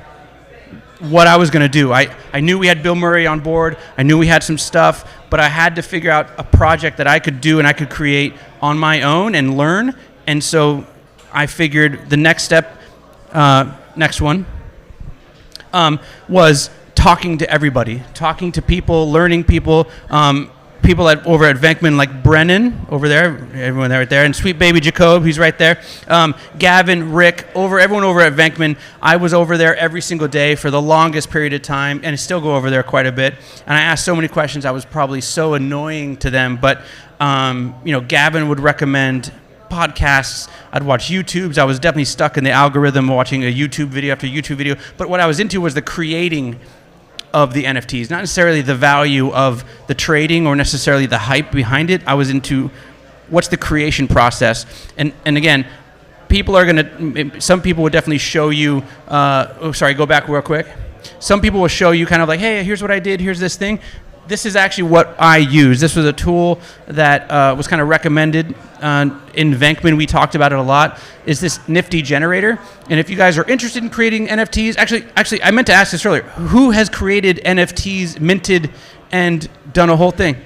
Speaker 16: I was going to do. I knew we had Bill Murray on board. I knew we had some stuff, but I had to figure out a project that I could do and I could create on my own and learn. And so I figured the next step, next one, was talking to everybody, talking to people, learning people, people over at Venkman, like Brennan over there, everyone right there, and sweet baby Jacob, he's right there. Gavin, Rick, everyone over at Venkman. I was over there every single day for the longest period of time, and I still go over there quite a bit. And I asked so many questions, I was probably so annoying to them. But Gavin would recommend podcasts. I'd watch YouTubes. I was definitely stuck in the algorithm watching a YouTube video after YouTube video. But what I was into was the creating of the NFTs, not necessarily the value of the trading or necessarily the hype behind it. I was into what's the creation process. And again, some people would definitely show you, go back real quick. Some people will show you kind of like, hey, here's what I did, here's this thing. This is actually what I use. This was a tool that was kind of recommended in Venkman. We talked about it a lot. Is this nifty generator? And if you guys are interested in creating NFTs, actually, I meant to ask this earlier. Who has created NFTs, minted, and done a whole thing?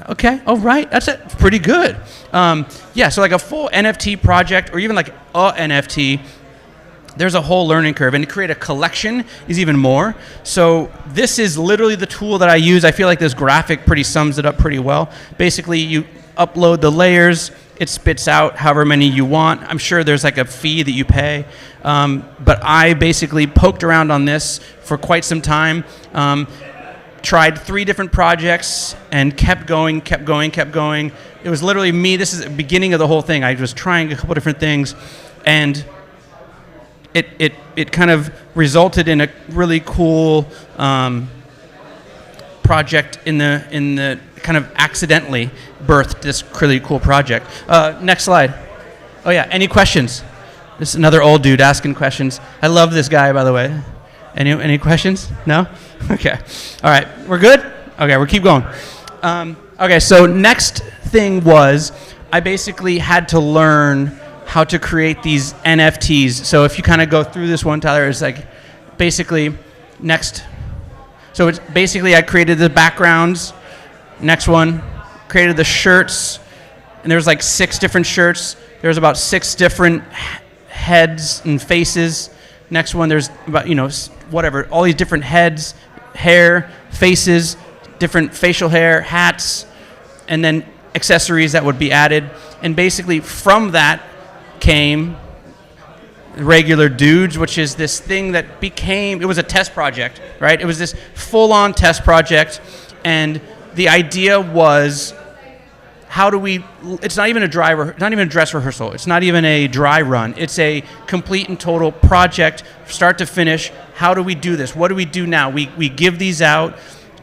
Speaker 16: Okay, all right, that's pretty good. So like a full NFT project, or even like a NFT. There's a whole learning curve, and to create a collection is even more. So this is literally the tool that I use. I feel like this graphic pretty sums it up pretty well. Basically, you upload the layers, it spits out however many you want. I'm sure there's like a fee that you pay, but I basically poked around on this for quite some time, tried 3 different projects, and kept going. It was literally me. This is the beginning of the whole thing. I was trying a couple different things, and it kind of resulted in a really cool project in the kind of accidentally birthed this really cool project. Next slide. Oh yeah, any questions? This is another old dude asking questions. I love this guy, by the way. Any questions? No? Okay. All right, we're good? Okay, we'll keep going. Okay, so next thing was I basically had to learn how to create these NFTs. So if you kind of go through this one, Tyler, it's like basically next. So it's basically I created the backgrounds. Next one, created the shirts. And there's like 6 different shirts. There's about 6 different heads and faces. Next one, there's about, whatever, all these different heads, hair, faces, different facial hair, hats, and then accessories that would be added. And basically from that came regular dudes, which is this thing that it was a test project, right? It was this full-on test project, and the idea was how do we, it's not even a not even a dress rehearsal. It's not even a dry run. It's a complete and total project, start to finish. How do we do this? What do we do now? We give these out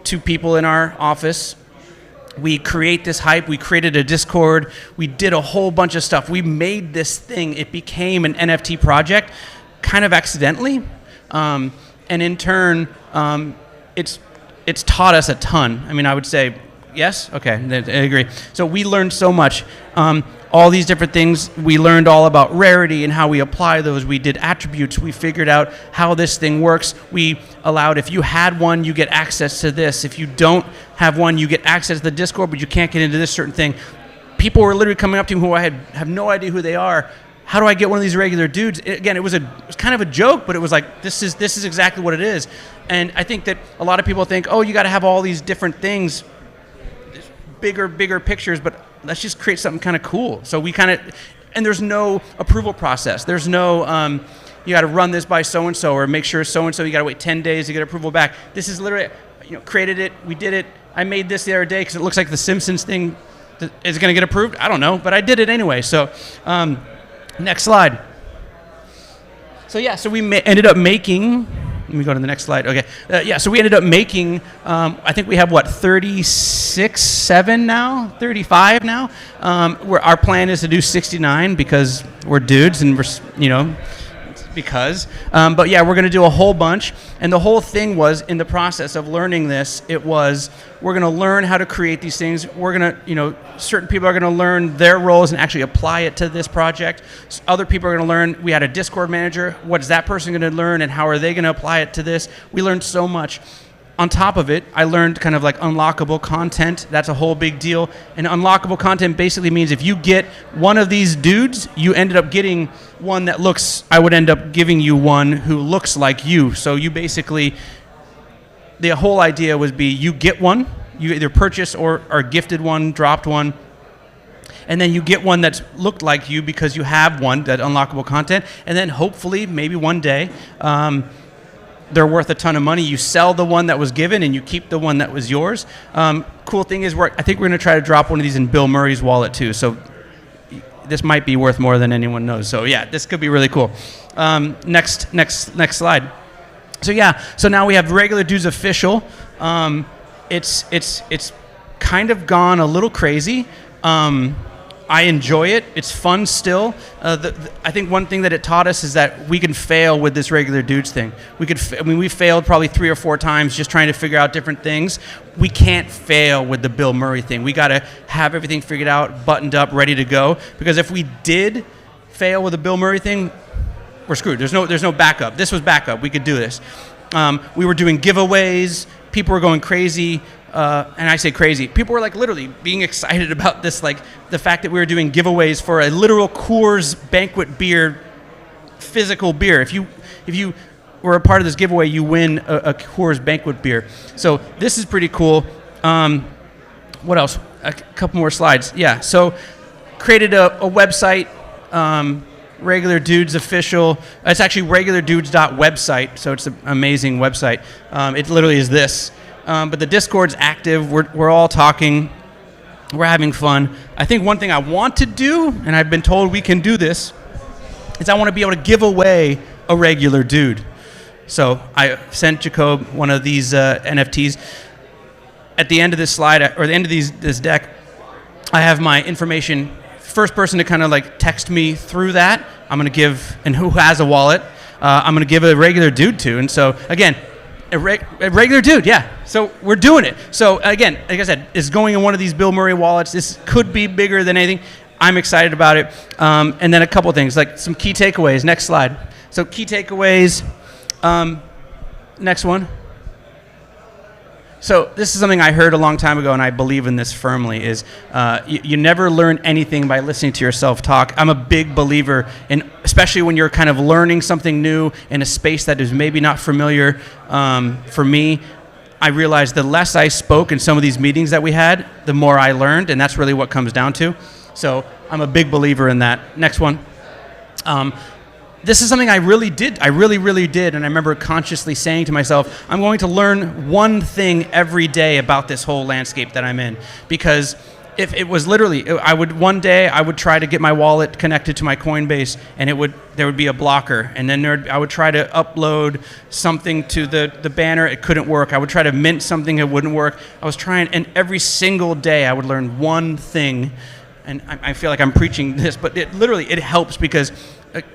Speaker 16: to people in our office. We create this hype. We created a Discord. We did a whole bunch of stuff. We made this thing. It became an NFT project kind of accidentally. And in turn, it's taught us a ton. I mean, I would say, yes? Okay, I agree. So we learned so much. All these different things. We learned all about rarity and how we apply those. We did attributes. We figured out how this thing works. We allowed, if you had one, you get access to this. If you don't have one, you get access to the Discord, but you can't get into this certain thing. People were literally coming up to me who I have no idea who they are. How do I get one of these regular dudes? Again, it was kind of a joke, but it was like, this is exactly what it is. And I think that a lot of people think, oh, you got to have all these different things, bigger pictures, but let's just create something kind of cool. So we kind of, and there's no approval process. There's no, you got to run this by so-and-so or make sure so-and-so, you got to wait 10 days to get approval back. This is literally, created it, we did it. I made this the other day because it looks like the Simpsons thing is going to get approved. I don't know, but I did it anyway. So next slide. So yeah, so we ended up making, let me go to the next slide. Okay. So we ended up making, I think we have 36.7 now, 35 now. Where our plan is to do 69 because we're dudes and we're, because. But yeah, we're going to do a whole bunch. And the whole thing was, in the process of learning this, it was, we're going to learn how to create these things. We're going to, certain people are going to learn their roles and actually apply it to this project. Other people are going to learn, we had a Discord manager. What is that person going to learn and how are they going to apply it to this? We learned so much. On top of it, I learned kind of like unlockable content. That's a whole big deal. And unlockable content basically means if you get one of these dudes, you ended up getting one that looks, I would end up giving you one who looks like you. So you basically, the whole idea was you get one, you either purchase or are gifted one, dropped one, and then you get one that's looked like you because you have one, that unlockable content, and then hopefully, maybe one day, they're worth a ton of money. You sell the one that was given and you keep the one that was yours. Cool thing is, I think we're going to try to drop one of these in Bill Murray's wallet too. So this might be worth more than anyone knows. So yeah, this could be really cool. Next slide. So yeah, so now we have Regular Dudes Official. It's kind of gone a little crazy. I enjoy it. It's fun still. I think one thing that it taught us is that we can fail with this Regular Dudes thing. We failed probably 3 or 4 times just trying to figure out different things. We can't fail with the Bill Murray thing. We got to have everything figured out, buttoned up, ready to go. Because if we did fail with the Bill Murray thing, we're screwed. There's no backup. This was backup. We could do this. We were doing giveaways. People were going crazy. And I say crazy. People were like literally being excited about this, like the fact that we were doing giveaways for a literal Coors banquet beer, physical beer. If you were a part of this giveaway, you win a Coors banquet beer. So this is pretty cool. What else? A couple more slides. Yeah. So created a website, Regular Dudes Official. It's actually regulardudes.website. So it's an amazing website. It literally is this. But the Discord's active. We're all talking. We're having fun. I think one thing I want to do, and I've been told we can do this, is I want to be able to give away a regular dude. So I sent Jacob one of these NFTs. At the end of this slide, or the end of this deck, I have my information. First person to kind of like text me through that, I'm going to give, and who has a wallet, I'm going to give a regular dude to. And so, again, a regular dude, yeah. So we're doing it. So again, like I said, it's going in one of these Bill Murray wallets. This could be bigger than anything. I'm excited about it. And then a couple things, like some key takeaways. Next slide. So key takeaways. Next one. So this is something I heard a long time ago, and I believe in this firmly, is you never learn anything by listening to yourself talk. I'm a big believer in, especially when you're kind of learning something new in a space that is maybe not familiar. For me, I realized the less I spoke in some of these meetings that we had, the more I learned, and that's really what comes down to. So I'm a big believer in that. Next one. This is something I really did. I really did. And I remember consciously saying to myself, I'm going to learn one thing every day about this whole landscape that I'm in. Because if it was literally, I would one day I would try to get my wallet connected to my Coinbase, and there would be a blocker, and then I would try to upload something to the banner, it couldn't work. I would try to mint something, it wouldn't work. I was trying, and every single day I would learn one thing, and I feel like I'm preaching this, but it helps because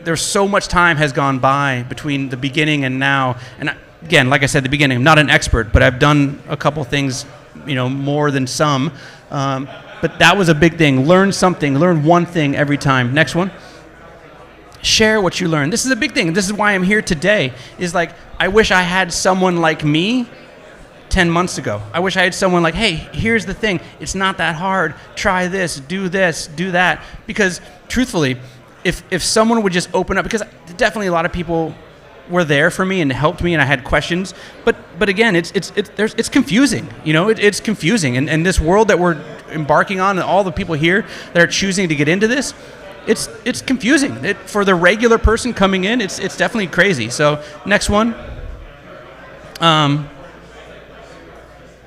Speaker 16: there's so much time has gone by between the beginning and now. And again, like I said at the beginning, I'm not an expert, but I've done a couple things, more than some. But that was a big thing. Learn something. Learn one thing every time. Next one. Share what you learn. This is a big thing. This is why I'm here today. Is like, I wish I had someone like me 10 months ago. I wish I had someone like, hey, here's the thing. It's not that hard. Try this, do that. Because truthfully, if someone would just open up, because definitely a lot of people were there for me and helped me, and I had questions. But again, it's confusing. It's confusing. And this world that we're embarking on, and all the people here that are choosing to get into this, it's confusing. For the regular person coming in, it's definitely crazy. So next one.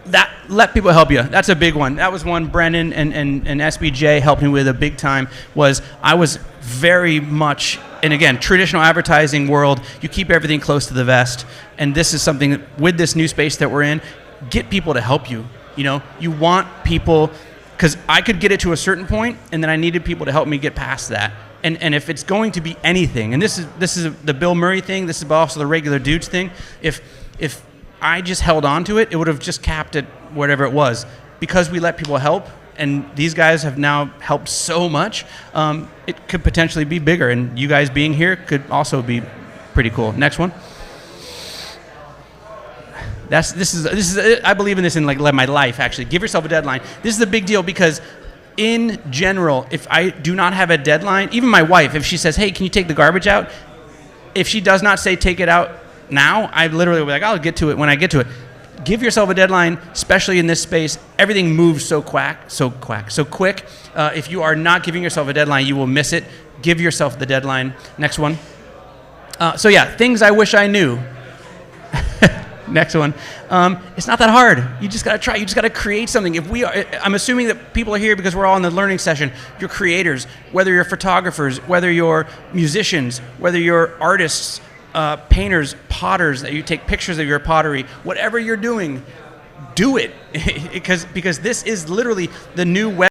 Speaker 16: That let people help you. That's a big one. That was one Brennan and SBJ helped me with a big time. I was very much, and again, traditional advertising world, you keep everything close to the vest. And this is something that, with this new space that we're in, get people to help you. You want people, because I could get it to a certain point, and then I needed people to help me get past that. And if it's going to be anything, and this is the Bill Murray thing, this is also the regular dudes thing. If I just held on to it would have just capped at whatever it was. Because we let people help, and these guys have now helped so much, it could potentially be bigger. And you guys being here could also be pretty cool. Next one. This is I believe in this in like my life, actually. Give yourself a deadline. This is a big deal because in general, if I do not have a deadline, even my wife, if she says, hey, can you take the garbage out? If she does not say take it out now, I literally will be like, I'll get to it when I get to it. Give yourself a deadline, especially in this space. Everything moves so quick. If you are not giving yourself a deadline, you will miss it. Give yourself the deadline. Next one. Things I wish I knew. Next one. It's not that hard. You just got to try. You just got to create something. I'm assuming that people are here because we're all in the learning session. You're creators, whether you're photographers, whether you're musicians, whether you're artists, painters, potters, that you take pictures of your pottery, whatever you're doing, do it. because this is literally the new web.